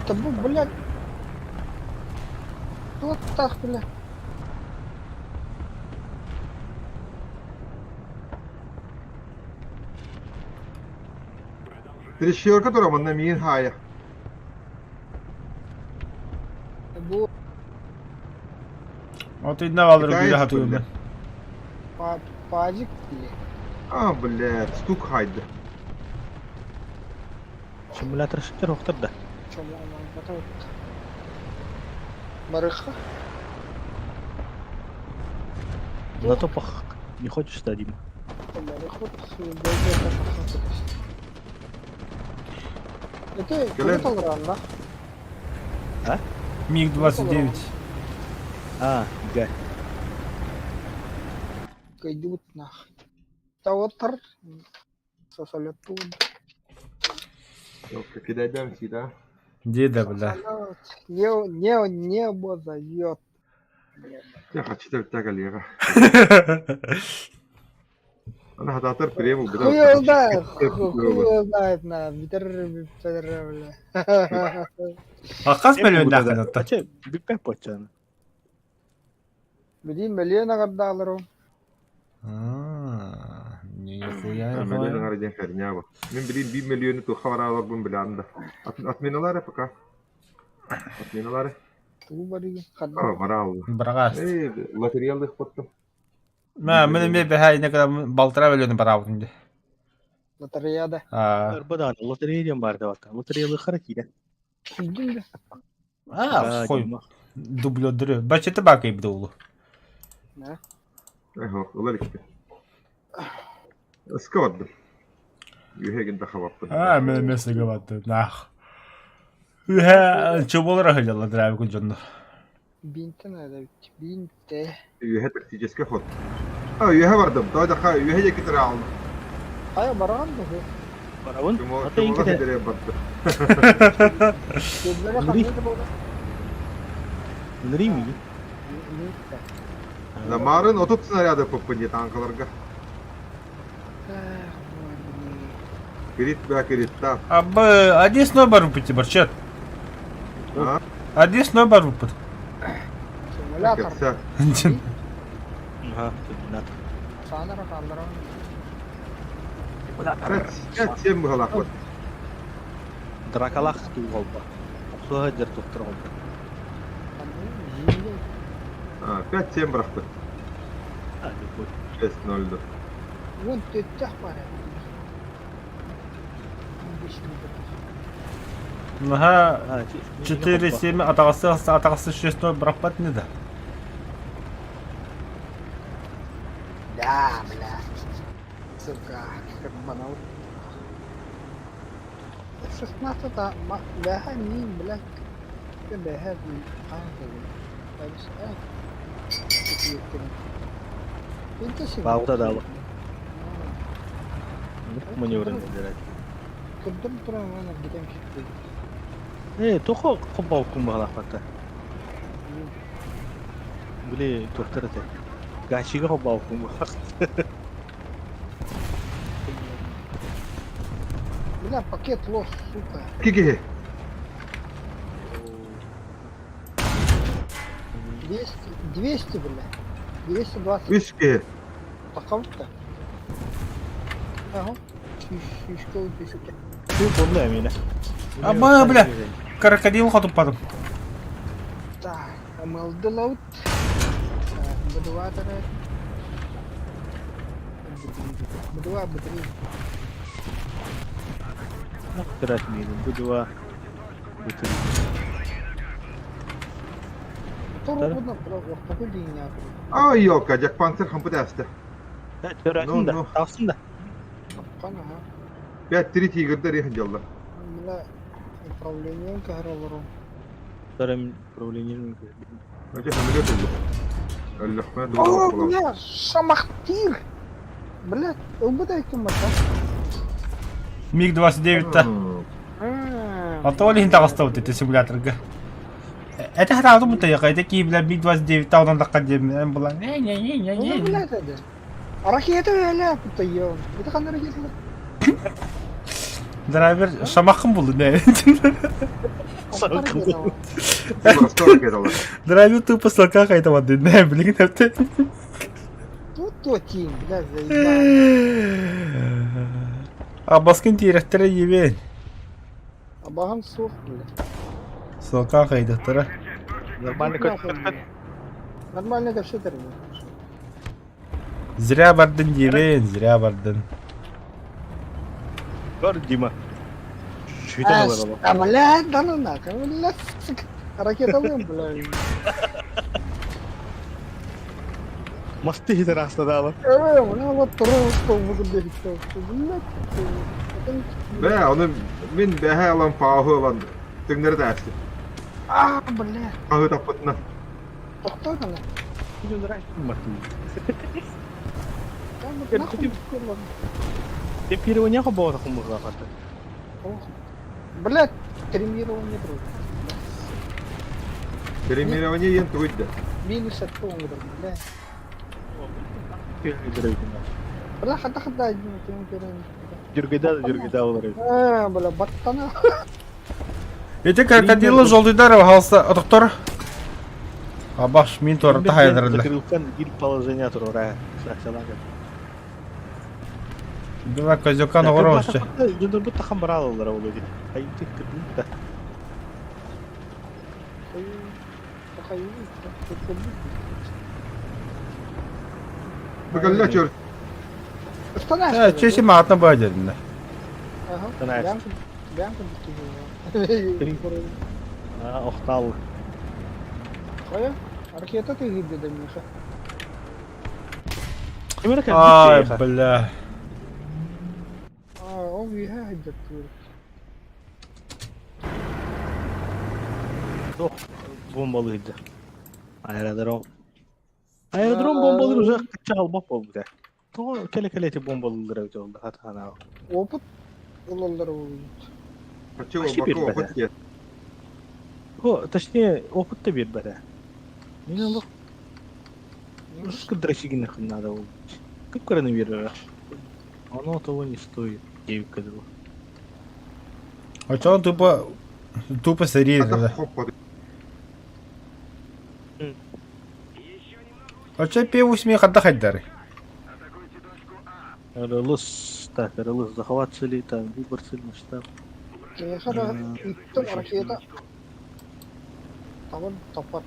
Табу, бля. Вот так, бля. трещерка которая на мин хая Табу, Вот и навал рубили Китаец, хатуем. бля. пазик, бля. блядь стук хайда симулятор шутер вақтар да Чому он готов? Барыха? на топах не хочешь дадим Барыха, это это Келем. Толран, да? МиГ-29. га Идут нахуй. Таотар. Сосалет тут. كده ده كده Деда, бля. Небо зовет. я хочу так лера Она хататар прему буда. Хуёлда, хуёлда, битер бля. Ақас миллион дахын отта. Ача биппек почаны. Бидин миллион агаддалар. Нихуя. Миллион гаражен херня ба. Мен билин 1 миллионы ту хаваралар бун биланда. Отменалары пока. Отменалары. Туу барыгы. Варал. Брагас. Материалдык фото. Мен бе не кадам балтыра миллион барау инде. Лотереяда. Арбадан лотереядан бар да бата. Лотереялы харакире. Билдин Хой. Дублёдыры. Бачеты бакай бдулу. да. Олар икте. Скавадды. Юхеген да хавапты. Мен месеге баттı. Нах. Ühe çubuğlara hıcalı drabi kucundu. Бинтен ада бит. Бинте. Юхе тактический ход. Юхе бардым. Тойда ха юхе же кетире алды. Ая барган да. Барабын. Чумо Ата инкеде. хедере барды. Көзләре ханды булды. Нырый мии. Замарын 30 снаряды поппын танкаларга. Кирит ба кирит та. Абы один снобар выпити барчат. А? Один снобар выпит. Симулятор. Кетсе. Ага, нат. Санара кандыра. Кет сем бгалак вот. Дракалах туу голба. Суга жер токтор голба. 5-7 бырақты. А, любой. 6-0'ду. Вон төттөх бар. Ага. А, 4-7 атағасы 6 брақпат не да? Да, бля. Сука, как банал. 16 та бэха не, блядь. Ты бэха не. Bağda da var. Маневрын дерет. Кырдым турам ана гидем шикти. Тохо кобал кумбала фата. Биле тохтарате. Гашига кобал кумбала. Бля, пакет лос, сука. Кики. 200, бля. 220. Виски. Такавта. Ага. Шишка үтесеке. Şu konuda emine. Абы, бля, крокодил қатып падым. Так, амалды лаут. Бадуа тарай. Бадуа, бадуа. Тират мидin. Bu dua. Bu tür. Тору будна вақтағы дейін ятыр. Ай, ёлка, Джек Панцер хампы дәсті. Törəsin də, No. qalsın da. Тапқан, ага. 5-3 тигірді рейхін жалды. Бля, управлением кәралырым. Törəm problemini. Önce hamile oldu. Allah'ına О, dua olalım. бля, шамахтир. Бля, öbü de kim baka? МиГ-29-та. Атолин тағыста өтеді симуляторға. Это хаталды мұнта яқайды ки білә МиГ-29-та одан даққа демін бұла. Ну, бля, dedi. Ракета öyle putayım. Bir de kanları getirdi. Драйвер шамақын болды, не? Burası da hareket alır. Драйвер тупо слака қайтамады, не, білген әпті. Тут тотин, бля, заебал. А баскын тиректері ебен. Абағын соқ, бля. Слака қайдықтыры. Нормально көтөт. Нормально көрсетер, бля. Зря бардың ебен, зря бардың. Gör Dima. Şuydan alır ama. А, бля, да ну нахуй, бля, сука. Ракета alıyorum, bля. Mastı hider aslında ama. Evet, bля, вот просто bugün dedik. Bля, Be, onu min behe alan pahalı olan tüngleri dәсті. а, бля. Pahalı tapıtına. Тоқта ғана. Bugün de Mastı. Там вот Я нахуй хотел- курва. Темпирование кобал такому музыка. Блядь, тримирование друг. Перемирование ен түйді. Минус от тонга, бля. Бля, хата перен. Жүргеде олар. Бля, баттана. Эти крокодилы жолдыйдар халса отоктор. Абаш мин торта хайдырды. Закрылкан ил положение тур ора. Саксалага. Дива козёкан огороччу. Жүндүр бу тахам баралар олар. Айты кырдым да. بقول له شرط Э, чеси маатна бадеринде. Станаешь. Охтал. Қоя? Ракета ты гибли до Миша. Ай, бля. Он виха хиджат тур. Бомбалıydı. Aerodrom. Aerodrom bombaları uzak çalbap oldu. То келе-келети бомбалылар жолда хатана. Опыт олалар ой. хочу Вообще Баку перед опыт нет. Точнее, опыт-то бербеді. Мен олық скадращигин нахуй надо было. Как коронавирус? Оно того не стоит. 9 кадров. А чё он тупо сырит, Это да? хоп, вот. А чё П-8 хадда хайдары? Рылыс, так, рылыс захват цели, там, выбор цель, масштаб. Кехара иттім ракета. Табын тапат.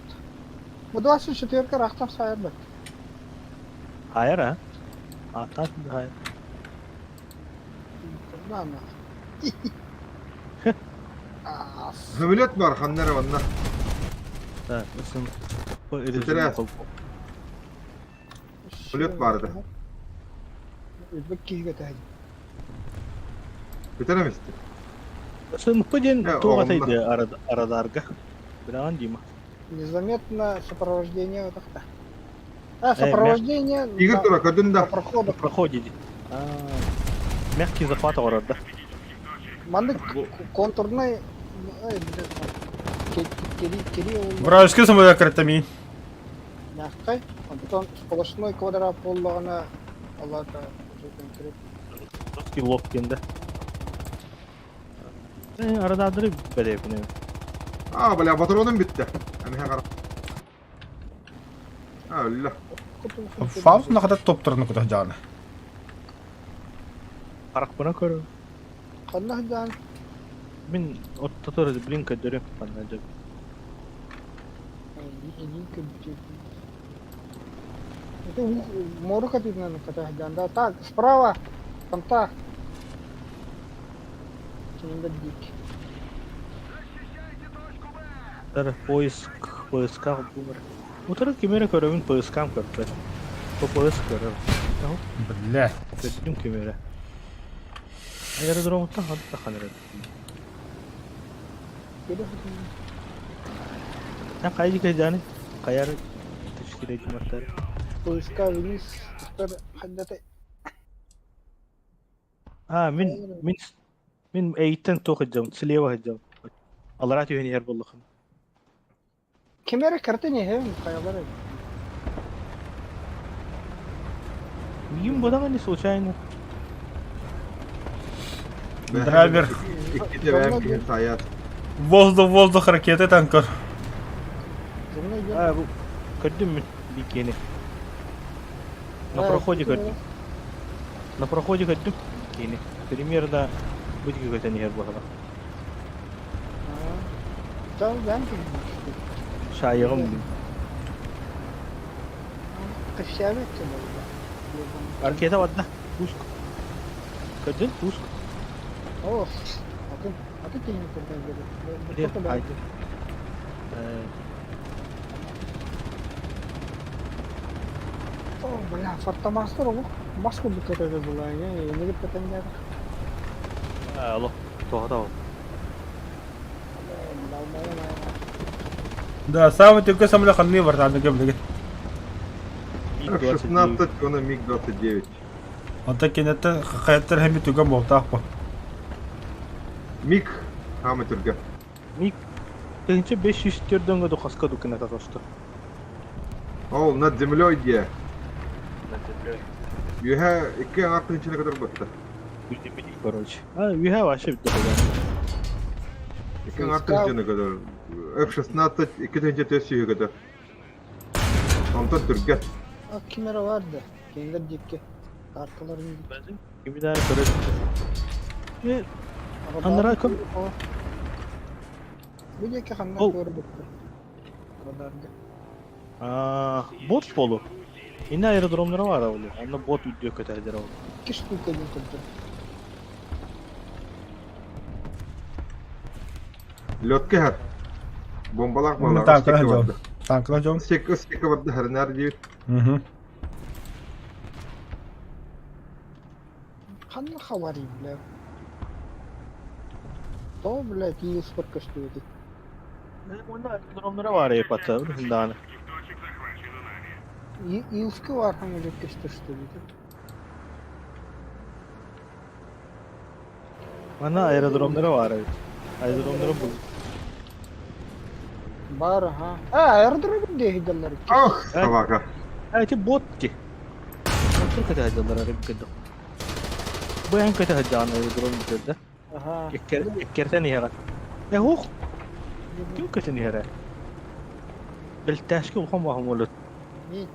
Bu 24 рахтам сайыр бәт. Hayır ha? Так, hayır. Мама. Самолет бар, ханнары ванна. Так, сын. Интерес. Самолет vardı. Üzbek kihge tәді. Bitiremezdi. Сын пыден Ya, туғатайды арадарға. Білаған деймі. Незаметно сопровождение вот так. Сопровождение Игорь на- Турак, один на да. проходах. Проходите. Мягкий захват арадда. Мандык контурный. Кери Вражеский самолет картами. мягкой. А потом сплошной квадрат поллағына алады. Русский лоб кенді. Арададыры бәле бұны. Bля, patronum bitti. Yani her taraf. Öyle. Фаус на хата топтырны куда жаны. Қарақ бұна көрі. Қанна жан. Мен оттатыр блинка дөрем қанна дөп. Это морука тут надо катать, да. Так, справа. Контакт. Кинга дик. Поиска бұмыр. Утыры кемері көрімін поискам көрді. Поиск көрім. Бля. Көрдім кемері. Аэродромыттан хадыта қаныры. Қайды кәжаны қайары тәшкілі жуматтары. Поиска вниз. Хаддаты. Мен әйттен тоқыджам, слева хаджам. Аларат үйені ер болдықын. Кемера карты не хем, қаялары. Мигим бұдан не случайно. Драйвер. İkinci ve en hayat. Воздух, ракеты, танкер. Бұл көрдім мен бейкені. На проходе көрдім. На проходе көрдім бейкені. Примерно бүйдігі көтен ер болдық. Там янки. Шайығым мен. Кафшавет. Аркета вадда. Пуск. Көрдін? Пуск. О, а ты не көрден Де, беді. қайды. О, бля, фартамастыр ол. Маску бүкетеді бұлай, не деп кетендер. Алло, тоғыда ол. Да, самый тюркий самолет ханны вартаны гемлеген. F-16, он МиГ-29. Он таки нетті қайттар хәмі түгім болтақ по. МиГ, хамы түрге. Мик, тегінше 500-терден ғады қасқа дүкіне таташты. Ол над землей где? Yühe iki artın içine kadar battı. Bildik, короче. Ühe вообще bitti hocam. İki artın içine kadar. F-16 iki tane tesiye kadar. Ondan Türk'e. Kimera vardı. Kendiler dikki. Kartaların Benzin gibi daha короче. Ve Anlara kom- Bu dikki kanlar Oh. doğru bitti. Radarda. bot bolu. Yine aerodromları var avlu. Onda bot video kötüler avlu. 2 штука не только. Lötke her. Bombalak Bunu malak. tankla Stikke John. vardı. Tankla John. Stikke vardı her nerede. Hı hı. Kanlı havari bile. То, блядь, и сколько стоит? Onda aerodromları var ya patı. Şimdi hani. Точек захвачено нами. Илски var hangi ülke что ли? Bana aerodromları var evet. Aerodromları bu. Бар, ha. Aerodrom diye giderler. Ah salaka. Evet bot ki. Çok kötü hacılar arayıp gidiyor. Bu en kötü hacı aerodrom bitirdi. Aha. Ekkerten yere. Hoch. Kim kötü yere? Beltaşki uxam vahım olur. Ni.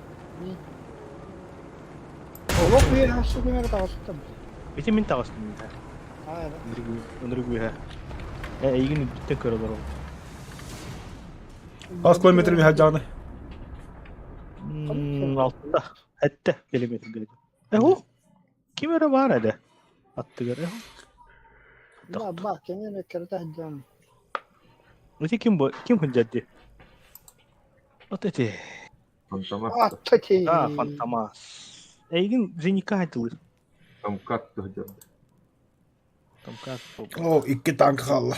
Olok bir haşı bir mera tavsiye. Biti min tavasın ya. Hayır. Öndürük bir ha. İyi gün bitti körüler o. Kaç kilometre bir haccanı? Altta. Hatta kilometre geldi. Hoch. Kim öyle var hadi? Attı göre. La bak kendine kerta hacam. Öte kim bu? Kim hüccedi? Öte. Fantamas. Attaki. Fantamas. İyi gün zinika hatırlır. Tamkat hocam. Tamkat. O iki tank kaldı.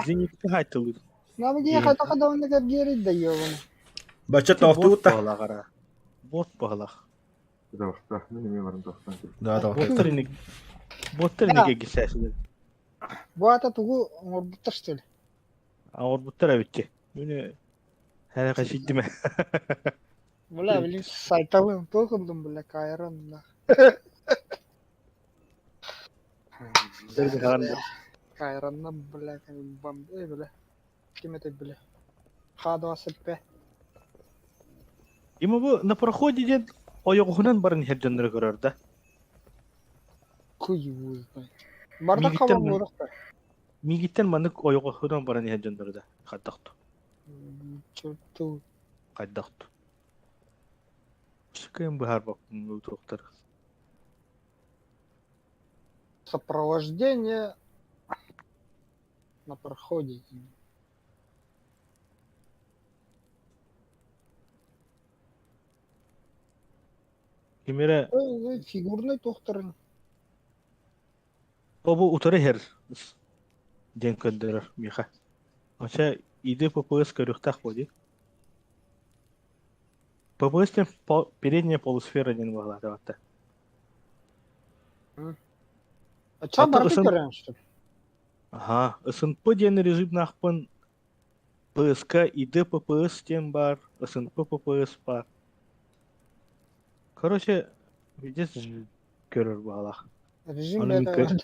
Zinika hatırlır. Ne bu diye kata kada onu kadar geri de yiyor bunu. Başa tohtu Bot da. bağla kara. Bot bağla. Bir de vakti. Ne mi varım dostan. Daha da. Botlar ne gitsesi. Bu ata tuğu orbitta что ли? Ağır botlar bitti. Bunu her kaşıdı mı? Бля, блин, сайтовым током, бля, кайрон, да. Derdi harandı. Кайронна, бля, как бомбей, бля. Кем это, бля? Х-25. Ama bu na проходе ден oyuğundan barın heccanları görür da. Хуй его знает. Барда Мигиттен хавам мен- урық та. Migitten manık oyuğundan barın heccanları da. Kaddaktı. Черту. Kaddaktı. Çıkayım bu her bakım doktor. Сопровождение на проходе. Kimere Фигурный доктор. o bu utarı her. Den kandırır miha. Aşağı ide PPS körüktah boди. PPS передняя полусфера ден bağladı hatta. А чё, Ата барда ысын- көрем, что ли? Ага, ысынпы ден режим нахпын PSK ide PPS ден бар, ысынпы PPS бар. Короче, видес көрür bağlaq. Режим Onu бета. mümkün.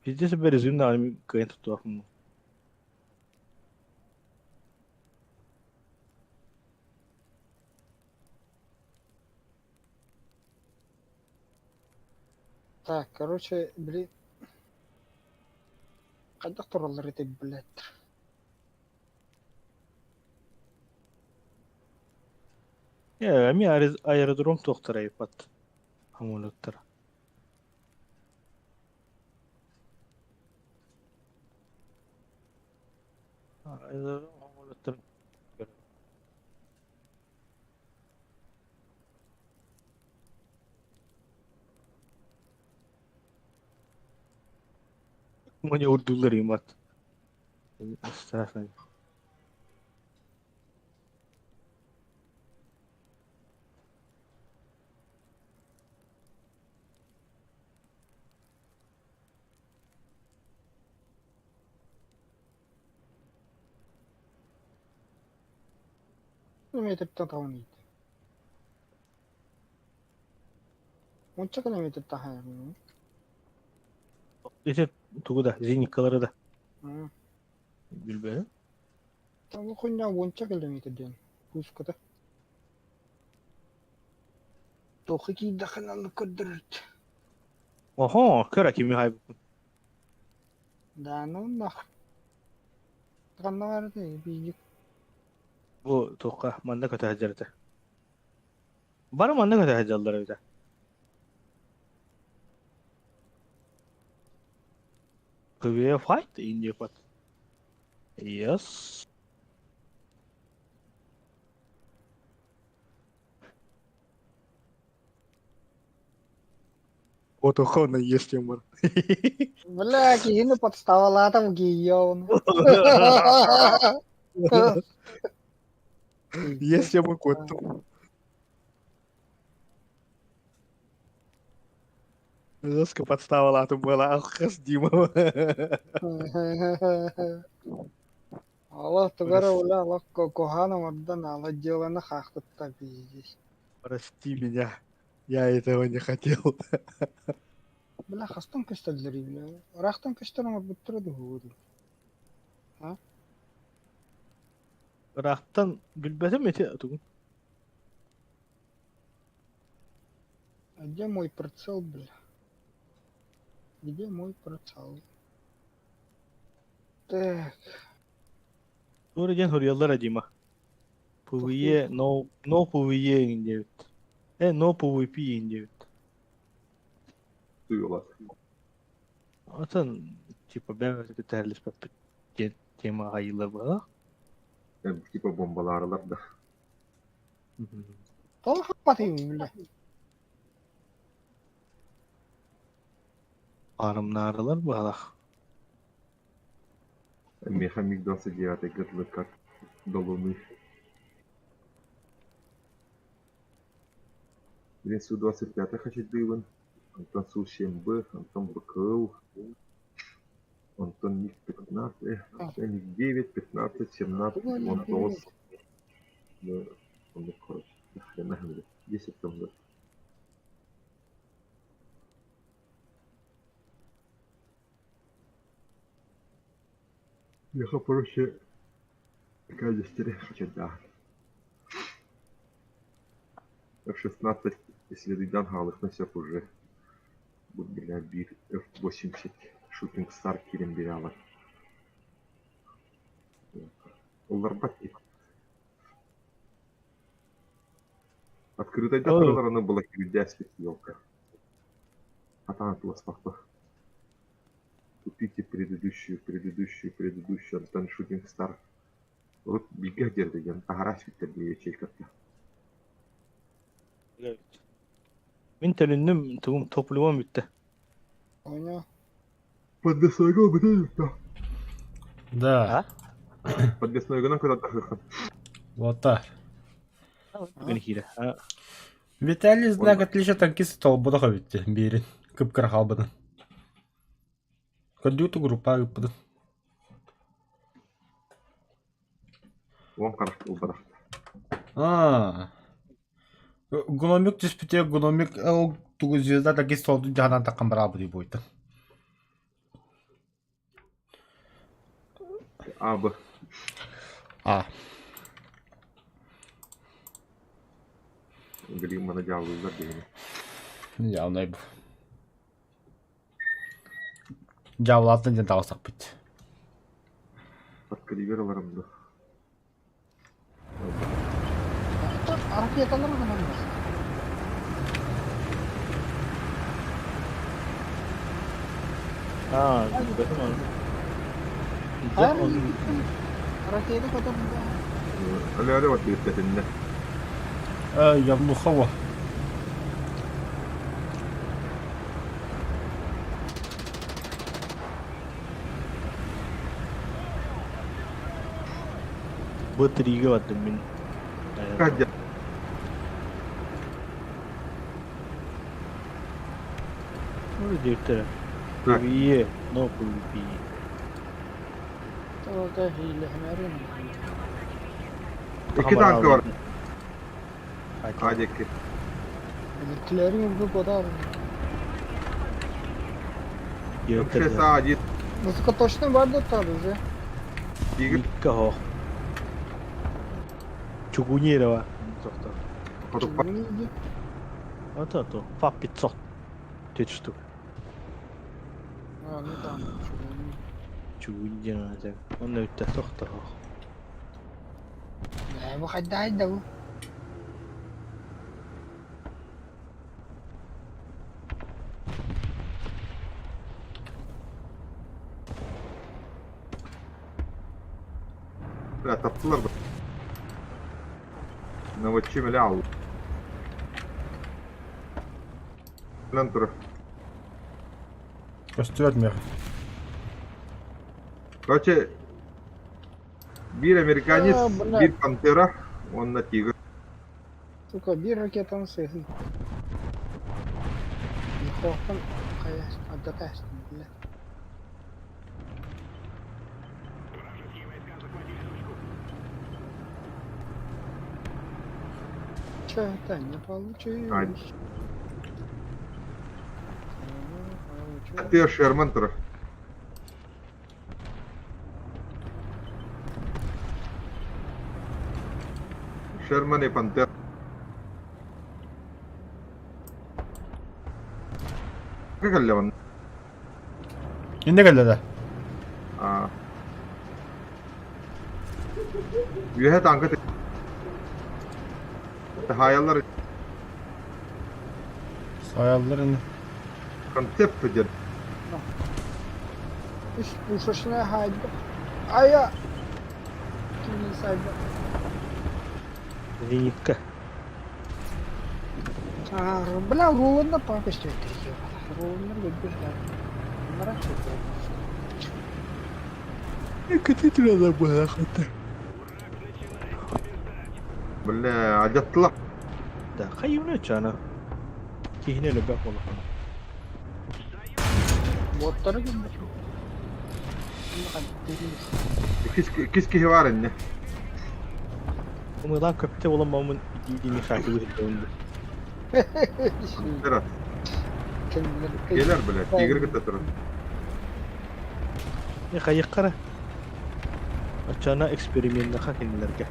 Видес bir rejim de onu kıyın tutuyor. Так, короче, блин. Когда туралар эти, блядь. Ya, mi aerodrom toxtara yapat. Hamulotlara. Aerodrom hamulotlara. Мне урдулар имат. Страшно. Ну, метр татауни. 10 километр тахайрын. Ese tuğda, zinikkaları da. Hı. Bilbe. Там хуйня 10 километрден. Пуската. Тохи даханал кодырт. Oho, kara kimi hay. Да, ну нах. Каннаварды бийик. Bu toka manda kötü hacerete. Bana manda kötü hacerler öyle. Kıvıya fight ince pat. Yes. O toka na есть юмор. Бля, кину подставала там гион. Есть юмор кот. Жестко подставила, а то была ахас Дима. Allah tugara ulah Allah kohana мордан Allah делана хахтта пиздец. Прости меня. Я этого не хотел. Бля, хастан кысталдыр бля. Рахтан кыштана буттырды худу. Raqtan bilbesem ete tugun. А где мой прицел, бля? Где мой прицел? Так, Doğru gen huriyallar acıma. PvE no PvE ince. No PvP ince. Duyuyorlar. Atan типа ben öyle terlis pek tema hayırlar bana. Yani bu tipe bombalarlar da. طول حقتي بلا. Arımlarlar bana. Механик 29 гытлы как долуны. Блин, Су-25 хочет дыван. Антон Су-7Б, Антон БКЛ. Антон МиГ-15, Антон МиГ-9, 15, 17, Монтос. Да, он, короче, хрена говорит. 10 там, да. Я проще такая дистерия хочет, да. F-16, если Ридан Галых носят уже. Будь бля бир F-80 Shooting Star Кирим Биряла. Олар батти. Открытой датараларына была кирдя спецъелка. А там от вас пахло. Купите предыдущую Антон Shooting Star. Вот билгә дерде ян тагара ситтер ячейката. Evet. Min telünüm tugum topluğum bitti. Понял. Подвесной гол бытает-то. Да, Подвесной гол куда тахырхан. вот так. Bugün hile. Ha. Виталий знак отличия танкиста толбуда битти берин. Кыпкыр халбыдан. Кадюту группа гыппыдан. Вон караш улбарах. Гономик диспите гономик тугу звезда танкиста толду жаһанан таккан барабы ди бойта. Абы. Гримма надявал забейни. Явно бу. Жавлатын жан дагысак бит. Подкаливерларымды. Ракеталар гана бар. Ha, benim oldu. Hayır, ракета kadar da. Öyle var bir tepinde. Явно хава. Батарейga battım ben. Kaca. Öyle direktör. Ha. PvE, no PvP. Toga hile hemarin. İki tankı var. Hadi. Hadi iki. Elektrilerin bu kadar. Yöntem Вообще ya. садит. Высокоточный var da tabii. Игорь, İlk ho. Чугунера var. Soxta. потом Ata to. Fak 500. 4 штук. Ha ne tamam. Чугунера sen. Onu ötte soxta ho. Ne bu kadar da bu. لا تطلع نوتشي ملاعو لن تروح Göstermiyor. Короче, bir американец, бля. bir пантера, он на тигр. Сука, bir ракетаны сыйсын. Нихуахтан каяш, адда каяш, бля. Чё-то не получилось. Ты Шерман троح. Шерман и пантер. Как он? Yine geldi de. А. Yühe tankı hayallar Sayalların konsept ediyor. Üç пушечная ходьба. Ая! Кинь сайда. Зениtka. Бля, рулонда папа что это делал. Рулонда götürdüler. Bunlara çok olmuş. Kötü adam bu hakikaten. Bля, acıttılar. Da kayını çana. Kihine le bak ola. Botları gönder. Bunlar Kiski var inne. Umudan köpte olamamın dediğini şarkı bu döndü. Berat. Gelir bile. Tigir gitti durun. Ne kayıkara. Açana eksperimentle hakinlerge.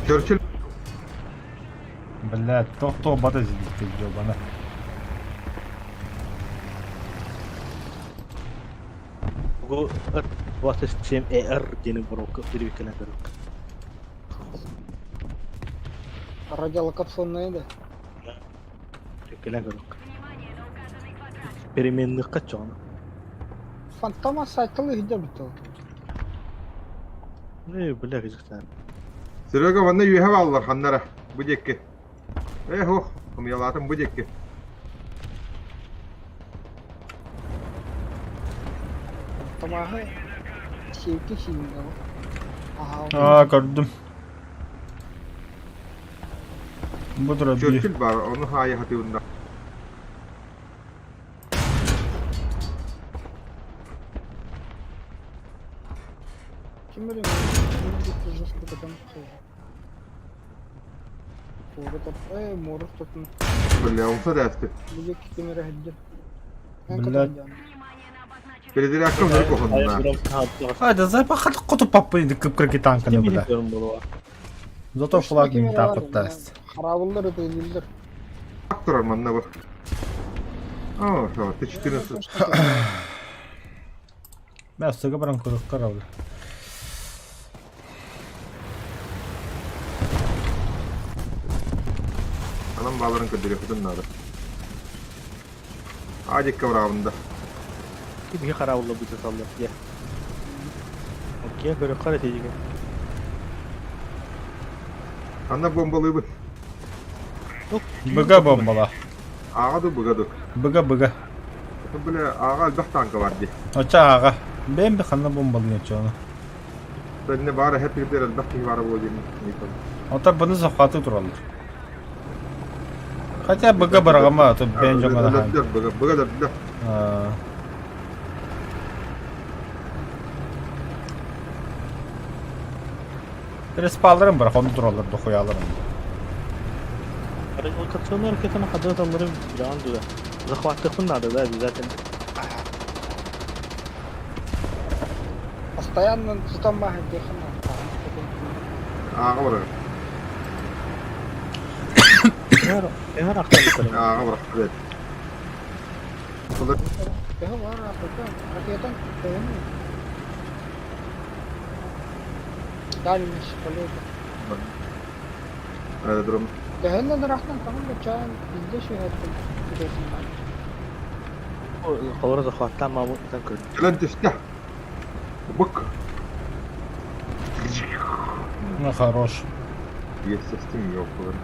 Churchill. Блядь, кто бата зелит, ёбана. Bu what is чем ER deni brok bir ülkene brok. Радиолокационные, да? Ülkene brok. Eksperimentle kaçana. Фантома сайтылы где битал? Ne bile gıcıktan. Serega vanna yühe vallar hanlara. Bu cekke. Oh, kumyalatım bu cekke. Фантомага şeyki şeyinde o. Aha. Aa gördüm. Budur abi. Churchill var, onu hayı hatırında. Kim bilir? Kim bilir? Сколько там? Моров tutun. Bля, olsa dersti. Bilecek kimere hediye. Блядь. Belediye akşam ne kohunna. Hadi запахать kutu papaydı kıpkırki tankını bile. Зато флаг не так даст. Harabıllar ödeyildir. Bak durar manna bak. Aa, tamam, teşekkür Ben sıkı bırak kırık karablı. Anam bağların kadar yapıdın nada. Acık kavravında. Bir kara oldu bu sallar ya. Okey böyle kara tecik. Anna bombalığı bu. Yok. Bıga bombala. Ağa da bıgadı. Bıga. Böyle ağa albah tankı vardı. Açı ağa. Ben bir kanla bombalıyor onu. Ben ne bari hep bir albah ki var bu yemin. Ota bunu zafatı duralım. Хотя быга бырагама то ben жамана хан. Bıgadı. Respalarım bırak onu duralım da koyalım. Радиолокационный ракетаны хадыга таллары билан дуда. Захваттықпын надо, да, обязательно. Постоянно тутанмаһын дехана. Ağabey. Eğer aktarlıklarım. Ağabey. Evet. Bunlar Deho var Afrika. Raketan koyun. Dalmış kalıyor. aerodrom. Dehenle de rahtan tamam da çağın bizde şey ettim. Gidesin ben. Kavara захваттан мамуттан көрдüm. Lan тифтah. Bak. Ну, хорош. Есть систем yok bunlar.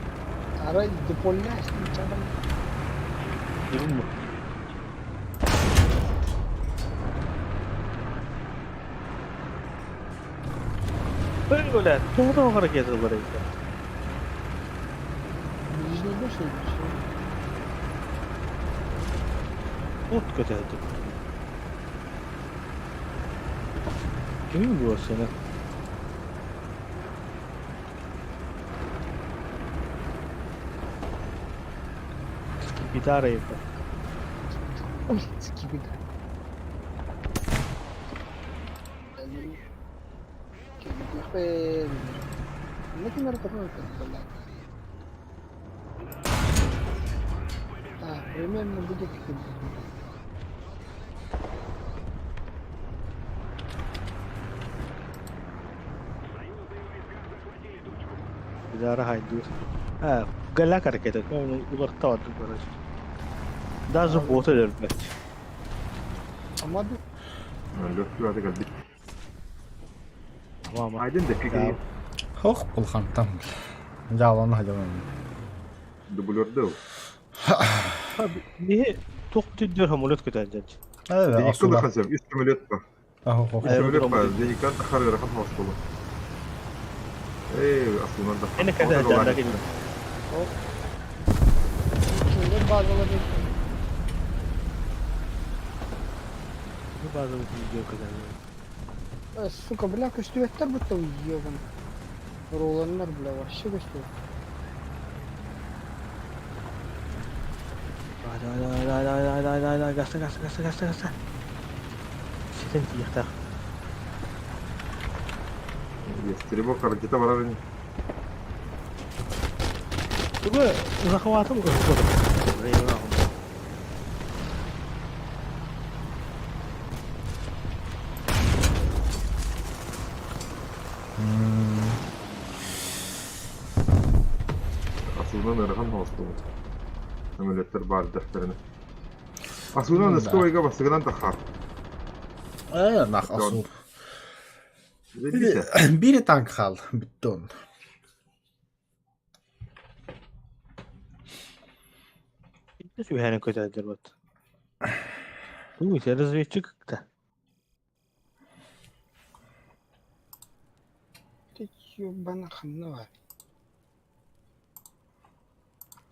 Ara depolla çağın. Durum mu? Böyle doğru hareket ediyor işte. Yüzünde şey. Ot kötü. Kimin bu sene? Gitara yapıyor. Gibi de. No tiene recorrido. Примерно будет Gitara haydi. Ha, galak hareket ediyor. Onu uzakta vardı böyle. Daha zor bota dönmek. Ama Löftü hadi geldik. Tamam. Aydın da fikri Хоқ бұлғантам. Жаланы хажамын. dublörde o. Abi niye çok tüddür hamulat kötü. Evet, Denik kılı асула. kansam. Üst ameliyat var. Ахо, хоқ. Üst ameliyat var. Denikten takar ve rahat hastolu. Aslında da. Ne kadar canlı gibi. şimdi bazıları Bu bazı video kadar. suka bile köstüvetler bu tabi yiyor bunu. Rolanlar bile var. Şu köstüvet. Hadi gasta. Sizin tiyahta. Sтрибок hareket var abi. Bu захватım ısladı. Aslında rahat hastolu. Ameliyatlar var defterine. Aslında скойга басыгынан takar. Нах, асу. Bize. Бири танк хал, биттон. Ne sübhane kötüdür bu. Bu ise разведчик da. Hiç yok bana kanlı var.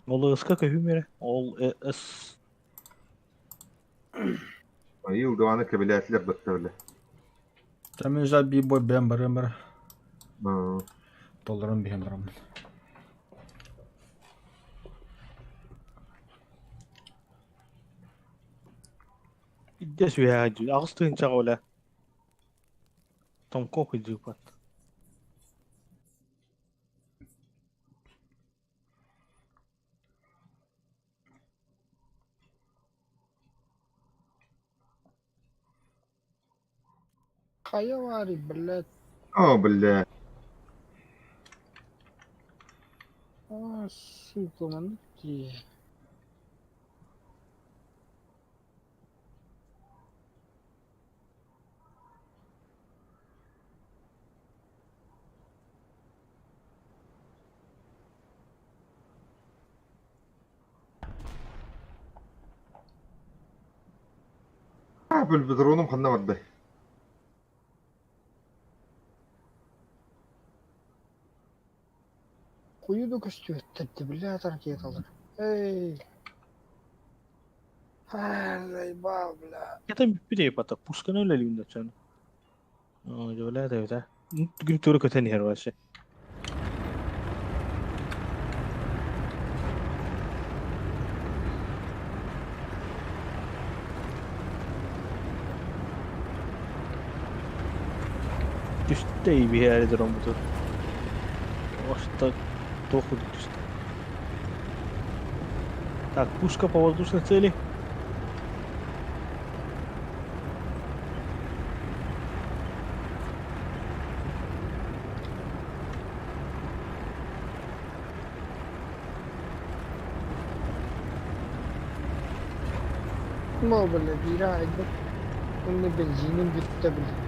Olu ıska köhümere. Ol es. Ayı ulgavanı kabiliyetler battı Тәмен жа би бой бәм барам бар. öyle. Долларым бәм барам. İdde sübhane. Ağustos'un çağıla. Tam kokucu pat. Kaya var billet. بالله. Su kumanı diye. بالبترونم خلنا ورده. Kuyu da köstüvettirdi billet hareket alır. Ey. Hay babla. Ya da bir de pata. Puskan öyle elinde çanı. Öyle de öyle. Gün turu kötü niher var şey. Düştü iyi bir yere durum budur. Оста тоху düştü. Так, пушка по воздушной цели. Ну, бля, бира, айда. Onun benzinim bitti bile.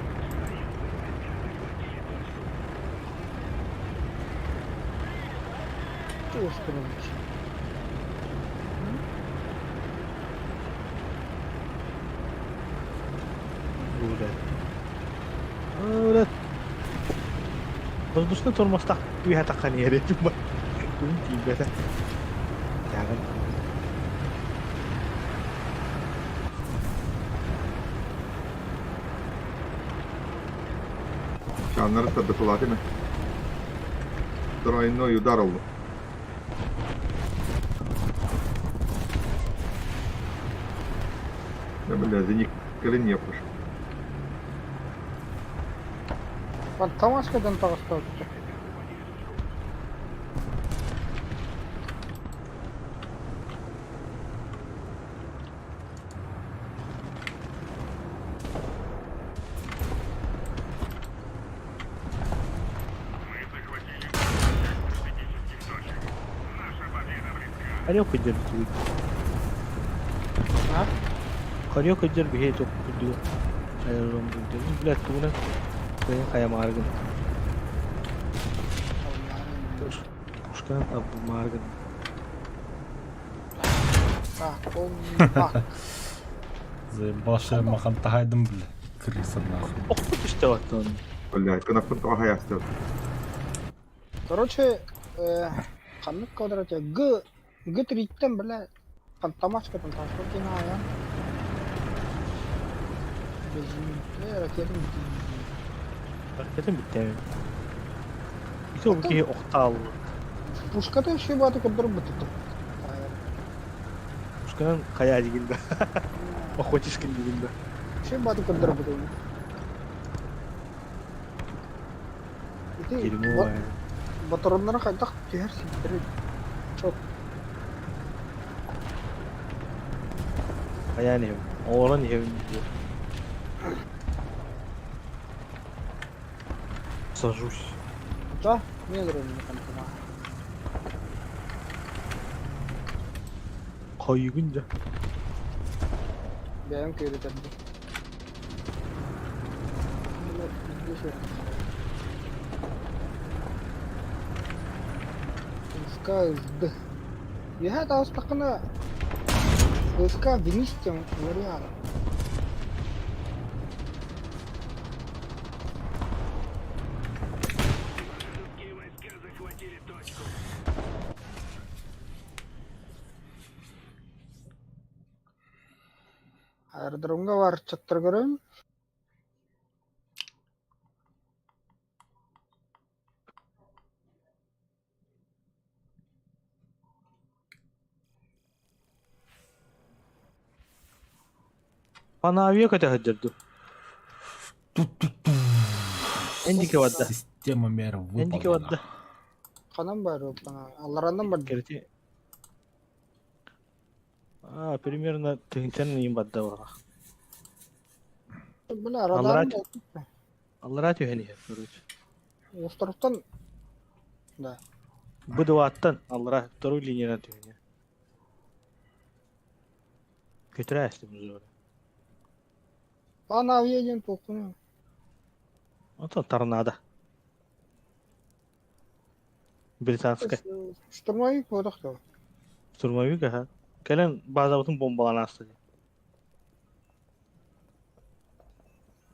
Что устроить? Öyle. Öyle. Воздушный тормоз так bir takan yere cuma. Dün tiba dah. Jangan. Шаннер допилатиме. Тройной удар oldu. Да, бля, за них колени пошел. Фантомашкадан тағыстауды. Мы захватили стратегических точек. Наша победа близка. Харек поддерживает. А? Харек поддерживает çok gidiyor. Ayarım gidiyor. Bilet bunu. Ben kaya margın. Puşkan abu margın. Так, он... Так, Заебал, что я махан тахайдым, бля. Крыса нахуй. Ох, işte bak lan. Блядь, канапын тога ястел. короче, қанық квадрат я Г триттен, бля, фантомашкадан тағыстауды аян. Benzinim, raketim bitti. Hareketim bitti yani. İşte o ki oktal. Пушката еще баты кабдар бытыты. Puşkanın kaya liginde. Охотишкин liginde. Еще баты кабдар быты. Kelime o yani. Батаронlara kaydak diğer siktir. Çok Kaya ne? Oğlan evin diyor. Сажусь. da ne durumun kanıtına. Kaygınca. Benim köyde tabii. Ска сд. Я да устакана. Ска вместе вариант. Русские войска захватили точку. Аэродромга бар чаттыр көрөм. Bana aviye kata hacırdı. Endike vadda. Система мер Endike vadda. выполнена. Канам бар опана. Алларандан бар. Gerçi. Примерно тыгынчан им vadda var. Бля, Аллара радарым. Allah rahat yok hani. Островтан. Да. Bu duvattan Allah rahat. Второй линии atıyor yani. Götüre açtım zor. Ана авиаден толкуну. Ото торнадо. Британская. Штурмовик водохто. Штурмовик, ага. Келен база bütün bombalanası.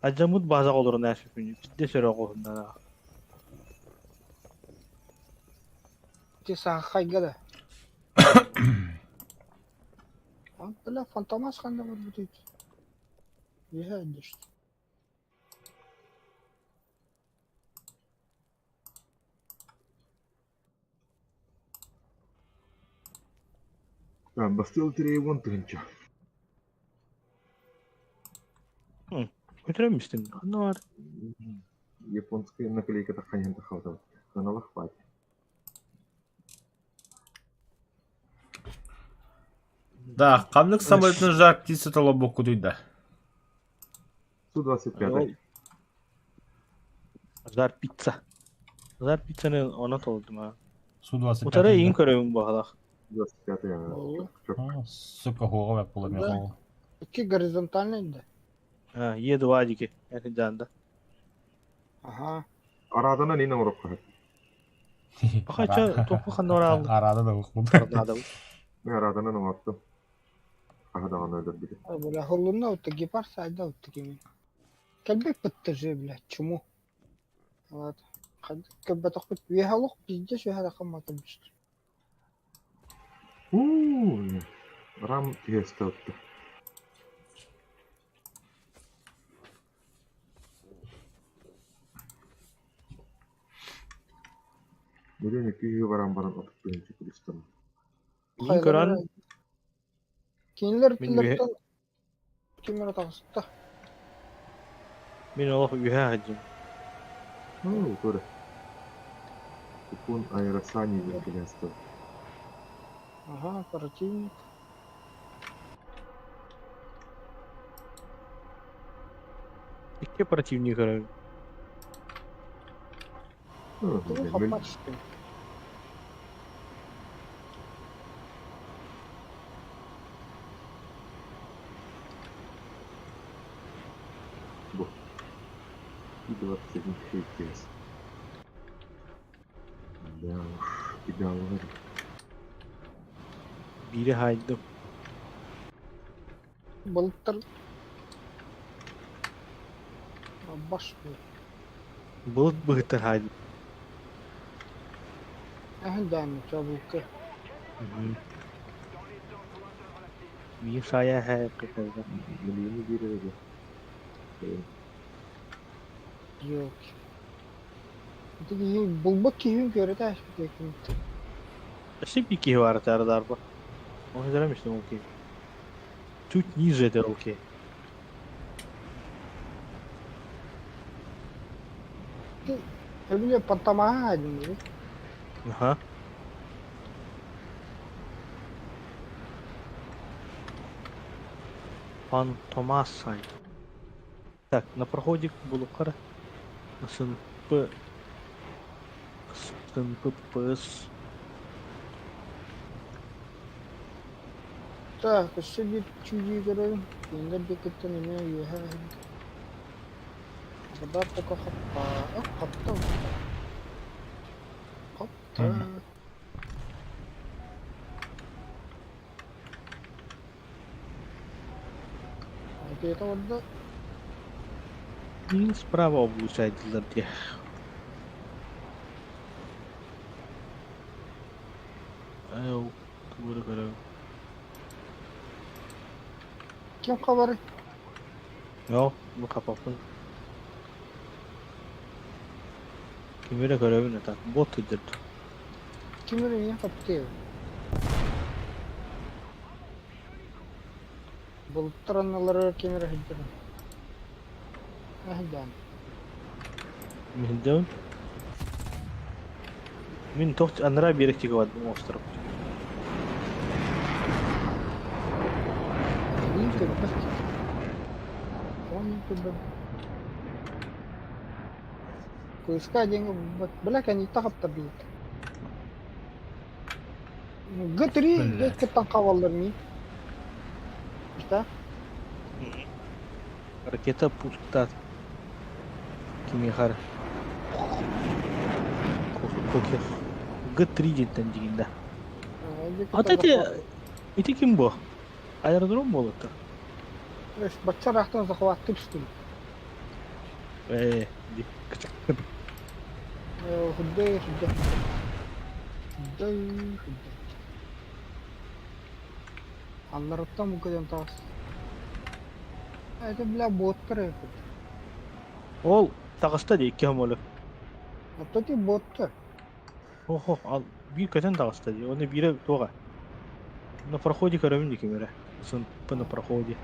Acamut baza olur ne şüpheni. Ciddi süre okulundan ha. Ти са хайгада. Бля, фантомас ханда бар бутит. Я дишт. Ben bastıl direği von tırınca. Götüremiştim. Ne var? Японская наклейка таханен тахалтау. Каналах хватит. Да, камлык самолетный жар птицы толобок кудуйда. Су-25. Ол Зар пицца. Зар пиццаны она толды ма. Су-25. Утары ең көрөмүн бағалақ. 25. Ого. Сука, хуга веп була Да. мехол. Iki горизонтальный да. Еду вадике. Яки жанда. Ага. Арадана нина урап кахат. Бақайча тоқпы қандар алды. Арада да укмуд. Арнады. Мен арадана нуаттым. Ахадаган öldür biri. Бля, холлуна вот таки пар сайда вот такими. Кальбек подтажи, бля, чему? Вот. Как бы так вот вехалок пиздец, я раком матом. Рам тесте öttü. Neden iki varan baran atıp birinci kulistan. Ең көрән Кинлер Мен пилерден кимер тагысты. мен олақ үйә ғаджым. Тоже. Купон аэросани вентилястер. Ага, оперативник. Ике противник көрәм. Ну, хапачки. Bu. И 27 FPS. Да уж, идеал. Бири хайдым. Былтыр. Баш. Бұлыт бұғыттар хайдым. Әһдәме чабылка. Миы шая хәй қытырды. Миллионы береді. Yok. Таки булбак кийин көрөт ашык экин. Ашып ике бар тардар ба. Он жарам işte окей. Чуть ниже это окей. Элбиле пантамаға адым dedi. Ага. Фантомас сайт. Так, на проходе булукара. СНП. СНППС. Так, еще bir чуди görüyorum. Yine bir kıtta ne ya. Kadar poka happa. Hapta. Hapta. Это вот да. И справа облучать для Ау, кургара. Kim kabarı? Yok, bu kapatın. Kimere görevini tak. Bot edildi. Kim öyle kapatıyor? Bulutlar anıları kim öyle hiddirir? Әһдәм. Мендеун. Мен тохт анра беректеги бар остров. Мин көбөк. Он көбөк. Поиска деньги, блядь, они так оттабилут. Гатри, Блядь. кеттан каваллар мин. Что? Ракета пускат. Кимихар. Кокер. Г3 жеттен дегенде. Эти ким бу? Аэродром болот. Бачча рахтан захваттып штым. Ди. Качак. Худдай. Алларыттан bu kadar tas. Это, бля, боттар это. Ол тагыста ди 2 молы. А то ти боттар. Охо, ал бир көтен тагыста ди. Оны бире тога. На проходе көрөмүн ди кемере. Сын на проходе.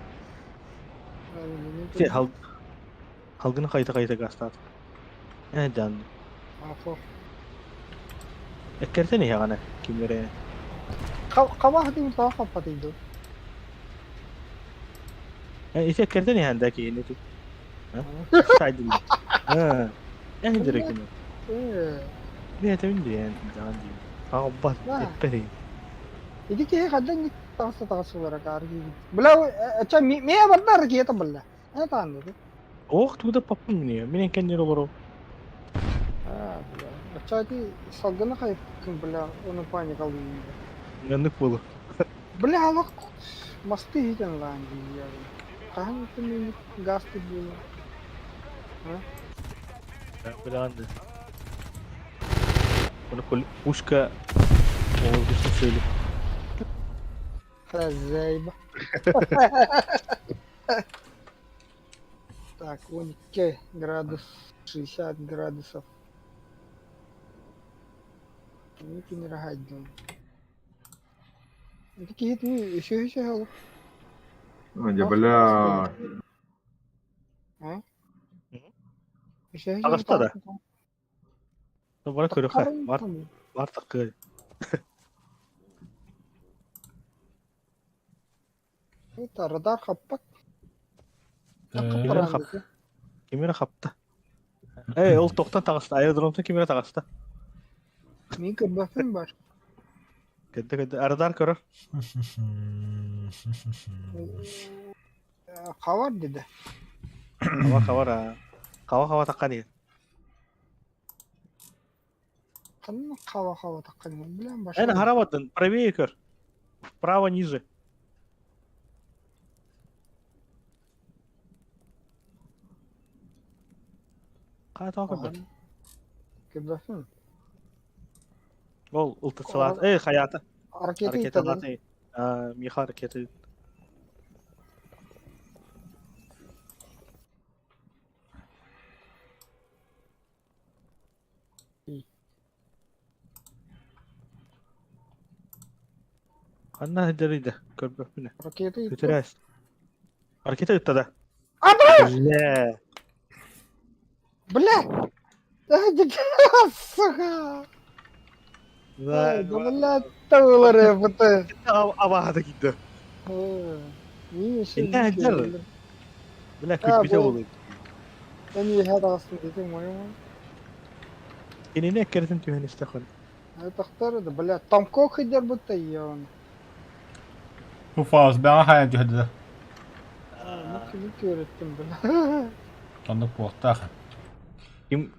Те халгыны кайта гастат. Can. Afo. Ekkersene ya ana. Kimlere? Kawah di tahu apa itu? İşte ekkersene ya andaki ini tuh. Ha? Saydı. Ha. Direkt ini. Dia tahu ini ya. Jangan di. Aku bas. Wah. Eperi. Ini kayak kadang kita tahu suara kari. Belau, acha mie benar kita belah. Ini tahu tuh. Oh, tuh udah papun ini ya. Minin kan nyuruh bro. Acha di sagana kayak belah onu pani kau ini. Ngantuk bulu. Belah awak mesti kan lagi ya. Kan itu nih gas tuh dulu. Bilang anda. Bunu puşka. Oldu söyle. Хозяйба. Так, вон градус 60 градусов. Ini kini rahat dong. Ini kita еще hal. Aja bela. Еще. Ağızda da. Bana kırık ha. Var takı. Это радар хаппак. Kimera kapta. Ol toktan tağısta. Aerodromda kimera tağısta. Мика бафин бар. Kedi aradar kırır. Хавар dedi. Hava ha. Hava takkan ya. Kanı hava takkan. Bilen başka. Aynen haramadın. Правее kır. Право ниже. Kaç takip et. Kebafin. Ol ultrasalat. Hayatı. Hareketi Hareket itadı. alatı. Miha hareketi. Anna hederiydi. Körbek mi ne? Hareketi itadı. Götürüyoruz. Harekete gitti de. Ana! Ne? Блядь! Сука! Блядь, товары это. Havada gitti. Видишь? Инде хәзер. Бля, kötü oldu. Ben iyi hadi aslında dedim var ama. Yine ne kertin tühen istekon. Это второе, блядь, там как хидер будто ян. Ufaz ben hayal cihadi. Nasıl öğrettim ben? Tanık bu ortak. Kim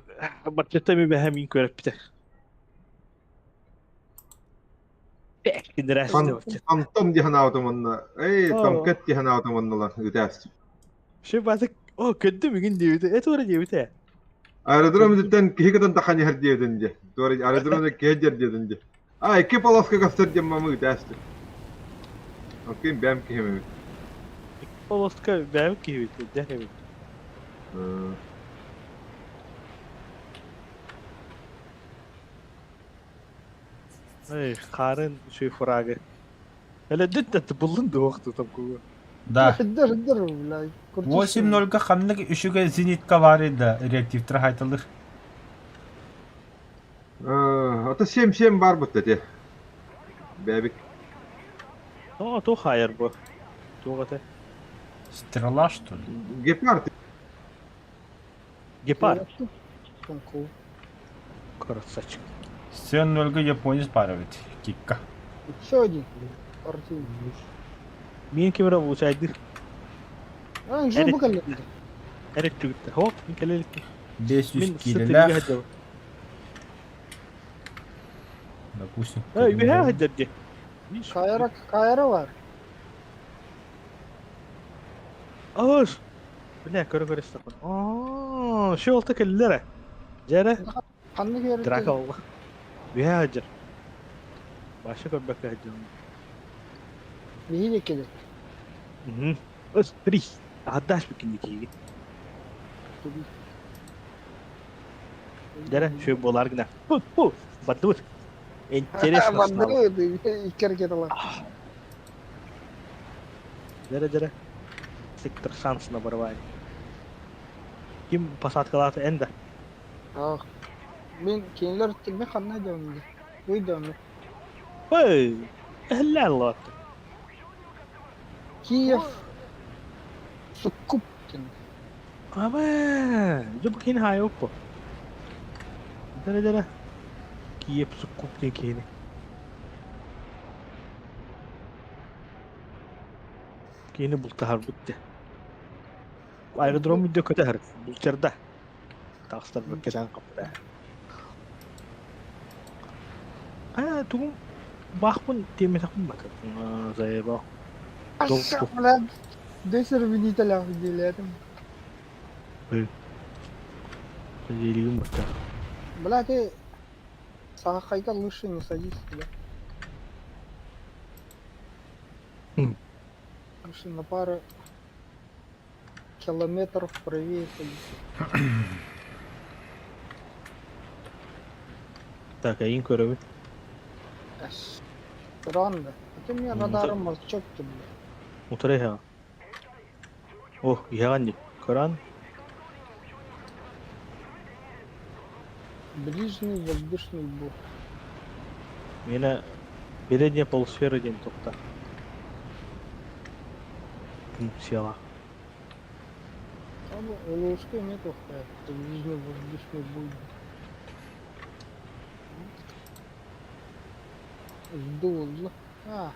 bakçata mi behem in körep bite. Pek dinreste bakçata. Tam dihan automanna. Tam ket dihan automannalar ütästi. Şu bazı o kötü bir gün diyordu. Doğru diyor bite. Aerodromdan kihikatan takhani her diyedince. Doğru aerodromda kihjer diyedince. İki palaska gastır cemmamı ütästi. Okey ben kihemi. Poloska behem ki bite. Dehem. Karın şu frage. Hele düt buldun da vakti tam kuva. Да. Хидер, блядь. 8-0'ga kanlık üşüge zenitka var idi. Reaktivtir haytılır. Ata sem var bu dedi. Bebek. То хайер bu. Тугата. Stirala что ли? Gepard. Гепар. Танку. Красавчик. 7-0'ga Японец паровит. Кикка. Еще один. Партий. Мин кемера усайды. Жил Evet. bakalım. Evet çıktı. Hop, min kalelik. 500 Min kilolar. sıtırı Допустим. bir hadi. Kayara var. Ağır. Bile kör istakon. Aa, şu olta kellere. Jere. Kanlık öğrettim. Draka oldu. Bir hadi. Başka körbek hadi. İyi de kedi. Öz, tri. Adaş bir kindiki. Jere, şu bolar gına. Hu. Badur. Enteresan. Bandırıyordu. İki hareket alan. Jere. Сектор шанс на барвай. Ким посадка лата энда. Ах, мен кейінлер тілме қанна дәуімді. Ой дәуімді. Ой, әһлә Allah. Киев. Суккуп. Aba, jom kini hayo po. Dala. Kiyep sukuk din kini. Kini bultahar butte. Aerodrom video kötü har. Bulçarda. Tağıstar bökkeden kapıda. Ha, tugum bakpun temi takım bakın. Zaya bak. Аша, блядь. Дэсер винителя выделяем. Зелигим bakta. Бля, ты Сахайка лучше не садись, бля. Лучше на пару километров правее садись. Так, ayın körübü. Эш. Странно. Это у меня радаром молчок, бля. Motora ha. Oh, yagan Koran. Ближний воздушный бой. Мені передня полусфера день топта. Села. Там улушка нету, это ближний воздушный бой. Сдуло. А.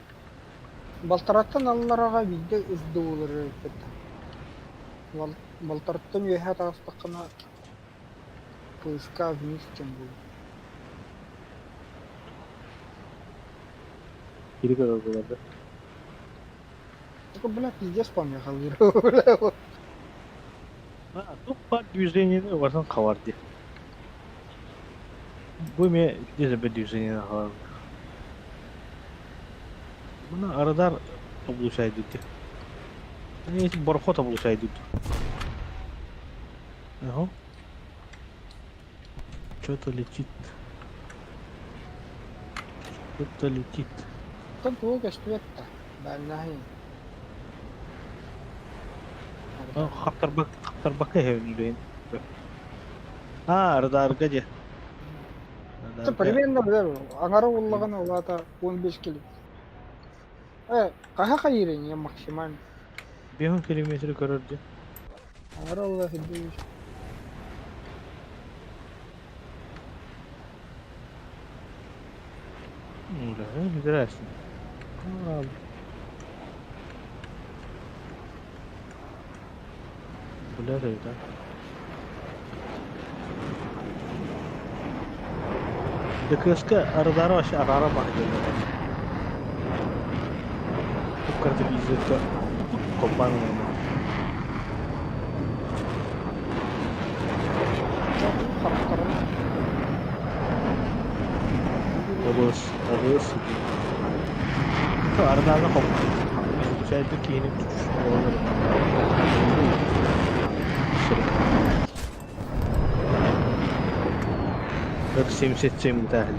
Балтараттан алларага бидде сдулыр это. Балтараттан яха тастакына поиска вниз тем будет. Kiri kadar dolarda. Только, бля, пиздец помехал, бля. Вот. Ha, toppa düzlüğünü varsan kavardı. Bu me dizebe düzlüğünü kavar. Buna aradar buluşaydı diye. Yani hiç barkota buluşaydı diye. Ага. Что-то летит. Что-то летит. Как долго что-то? Да, нахи. Хаттар бак хевнилен. Радar gaje. Это примерно, бля, аңара уллаган улата 15 кило. Каха кайрен я максимально. 1 kilometre körürdü. Аңара улла хиддиш. Öyle, güzel aslında. Abi. Bu ne öyle? Dıkıska aralara aşağı arara bakıyorlar. Bu kadar izlette kopanıyor. Ağız. Aralarına koptu. Şeyde kiyinip tutuşuyor. Как 77 мтахли.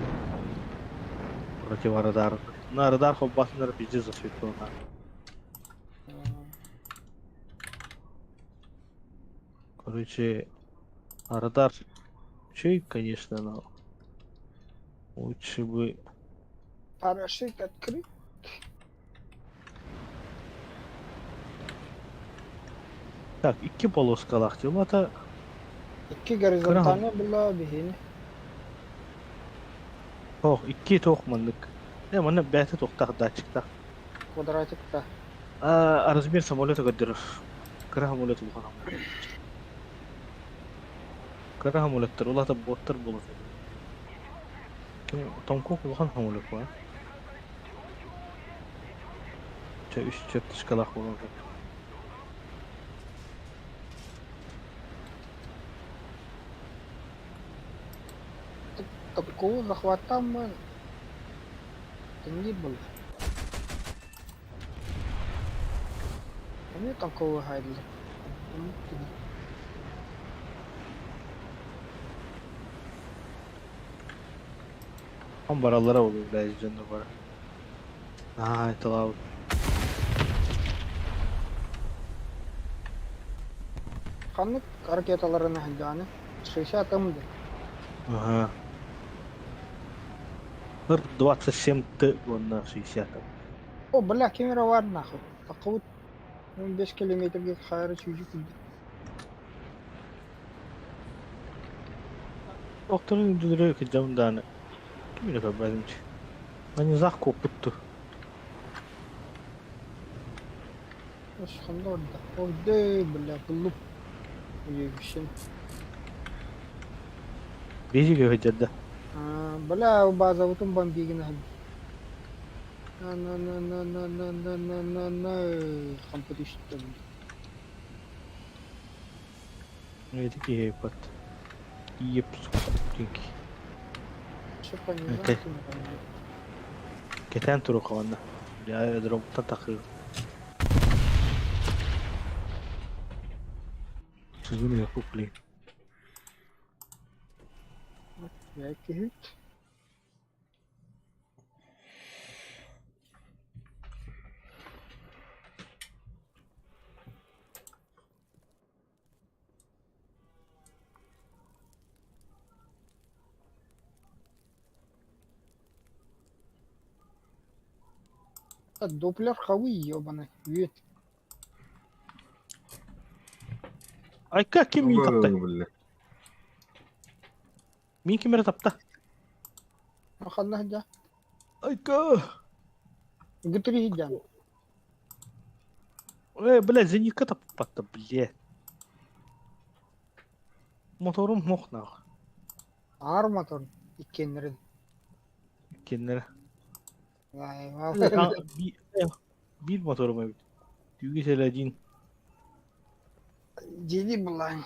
Противорадар. На радар хоббасындар пизде засветлена. Короче, радар чей, конечно, но лучше бы... Парашют открыт. Так, iki полоскалах темата. İki горизонтальный была бихини. Ох, iki тоқмандык. Мана бәті тоқтақ да чықта. Квадратик-то. А размер самолета гаддыр. Кара самолет болған. Кара самолеттер, олар да боттар болады. Томкок болған самолет бар. Үш чөптішкалақ болған. Такого захвата мы не было. Мне такого хайдли. Там баралара olur belki canlı var. Ay talav. Ханнык ракеталарын хайданы. 60 ымды. Ага. 27 Т, вон на 60. О, бля, камера var нахуй. Такут 15 километрге хайры чужик. Doktorun düdürüyor ki camdan. Kim bilir abi benimki. Hani zah koputtu. Ошқанда орда. Орда, бля, кылып. Уйгишин. Bezi göğecekti. Бля, база бутун бомбигин хал. На. Компетиште. Neydi ki heypat. Yiyip çünkü. Что понимаешь? Окей. Keten turu kavanna. Ya dropta takıyor. Sözünü yapıp lin. Я кихит. Доплер хауи, ёбаный. Вид. Ayka kim iyi taptı? Бля. Min kim taptı? Ахална хадя. Ayka. Гытри хидян. Bile zengin tapattı bile. Motorum mokna. Арматор. Иккенерин. Kendine. Vay Bir motorum ev. Düğü selacin. Ciddi bulan.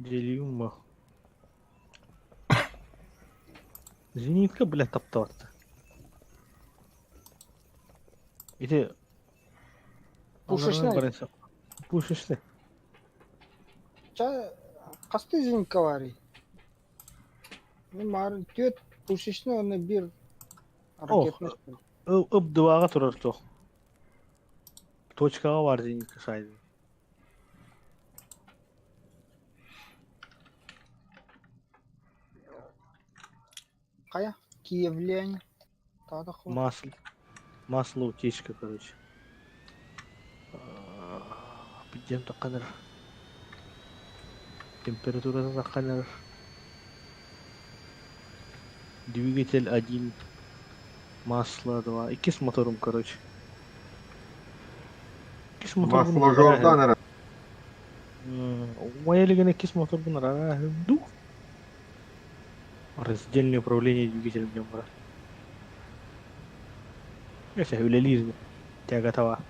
Geliyum mu? Zenitka bile taptı attı. İşte Пушечный. Пушечный. Ча касты зинкавари. Мар төт пушечный оны бир ракетный. Ып дываға тұрар тоқ. Точкаға бар зенитка шайды. Кая? Киевляне. Тада ху. Масло утечка, короче. Підем тақаныр. Температурасы тақаныр. Двигатель 1. Масло 2. Икис моторум, короче. Икис мотор bunu Масло Жордан. Моя икис мотор bunu ду. Раздельное управление двигателем в нем, брат. Если хвилелизм. Тебя готова.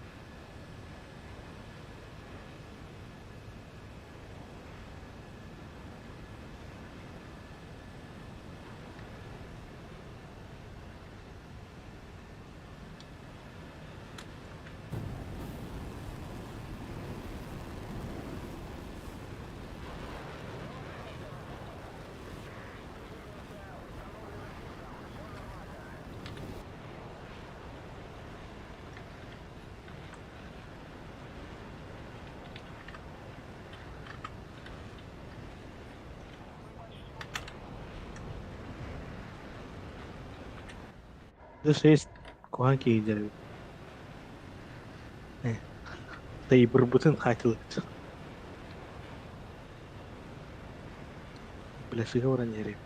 This is kohan keyinleri. Dayı burbutun haytılık. Bilesiga oran yeri.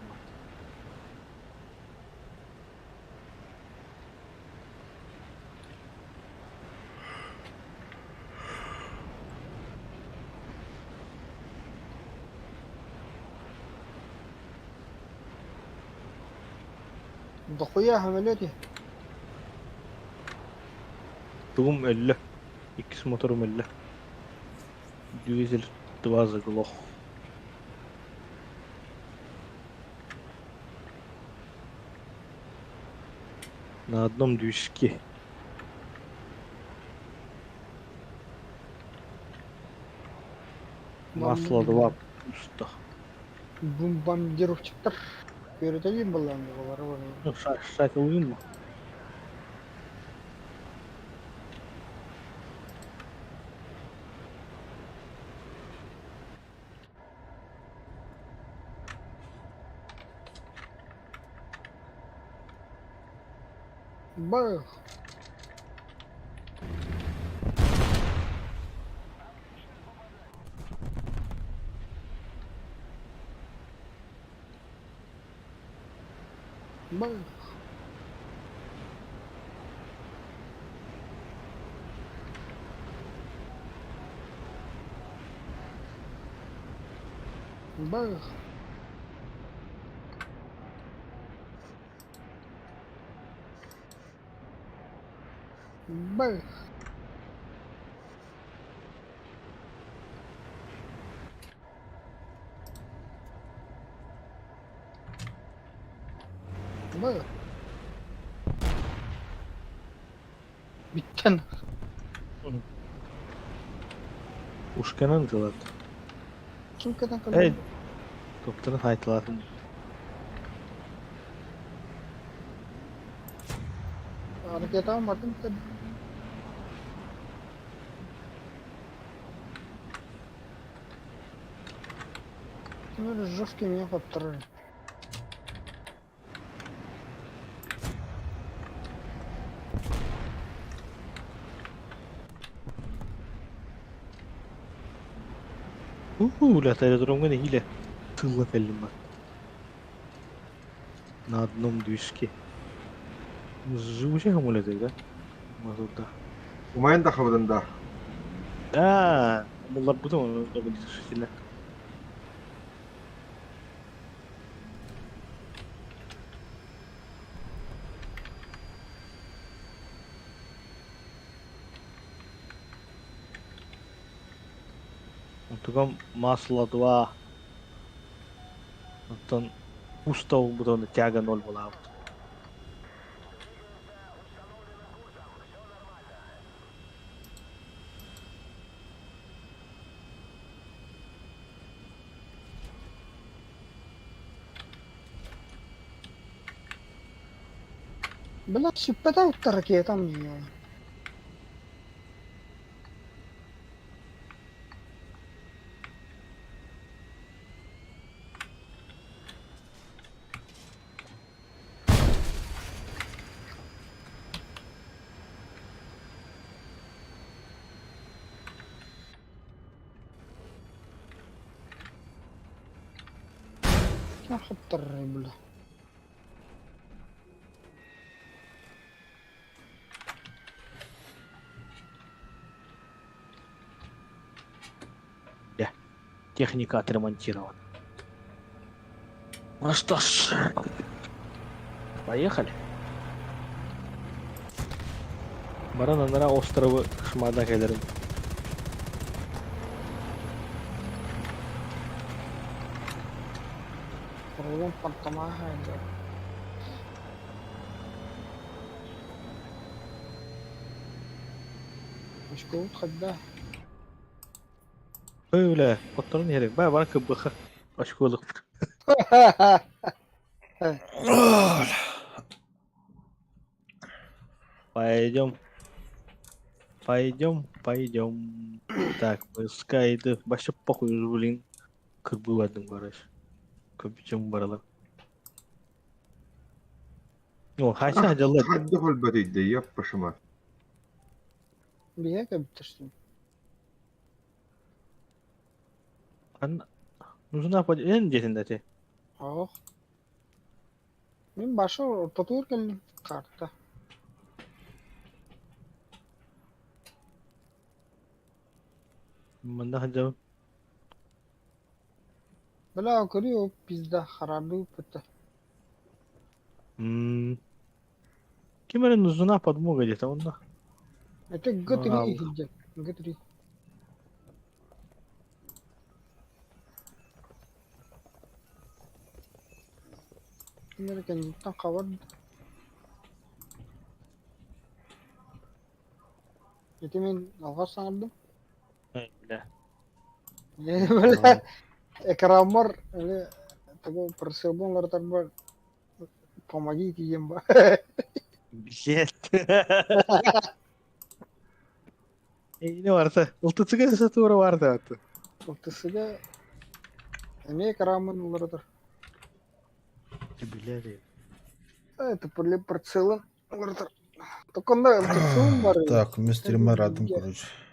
Дохуя хамелети. Тугum 50. İkisi motorum 50. Двигатель 2 заглох. На одном движке. Масло 2 пусто. Бомбардировщиктер. Көрөтөйүн булан бар. Ну, шатил uyum mu? Бах. Бах. Бах. Бах. Бах. Bitti. Ушканан кылат. Kim kadar Эй, kalıyor? топтарын айтылатын. Hareket almadım tabii. Böyle жесткий меня подтроили. Ля аэродром гана хиле. Тылла кәллим бар. На одном движке. Живучий хамулетер, да? Мазутта. Умайын да хабарында. Bunlar bu zaman da bu şekilde. Потом масло 2. Потом пусто бутон тяга 0 была. Бля, süppede uutta ракета мне. Нахуй второй, бля. Техника отремонтирована. Ну что ж, поехали. Барананара островы Шмада келерим. Рулон подтамахает. Мешко хоть да. Öyle, oturun yere. Bana kıbbıkı. Aşk olduk. Пойдем. Пойдем. Так, скайды. Başa похуй уже, блин. Кырбы вадым бараш. Көпчем баралар. О, хайса хажалар. Хадды хөлбәтейді, яппа шыма. Бия кабиттерsin. Нужна en jetinde te. Oh. Ben başa orta geldim kartta. Manda hajal. Бля, курю пизда, харабы пыта. Кемере нужна подмога где-то, он да. Это Вау. Г3 хиджет. Г3. मेरे कंजूता खबर itu men algas sanırdım. Öyle. Yani böyle ekranlar öyle tabi persebular tabi помоги diyeyim bak. Bilet. Ne varsa. Ultusuga satura vardı hatta. Ortasıda ne ekranın onlarıdır. Bilet. Это были прицелы. Так он, да, ЛТЦ бар. Так, мистер Марадом, короче.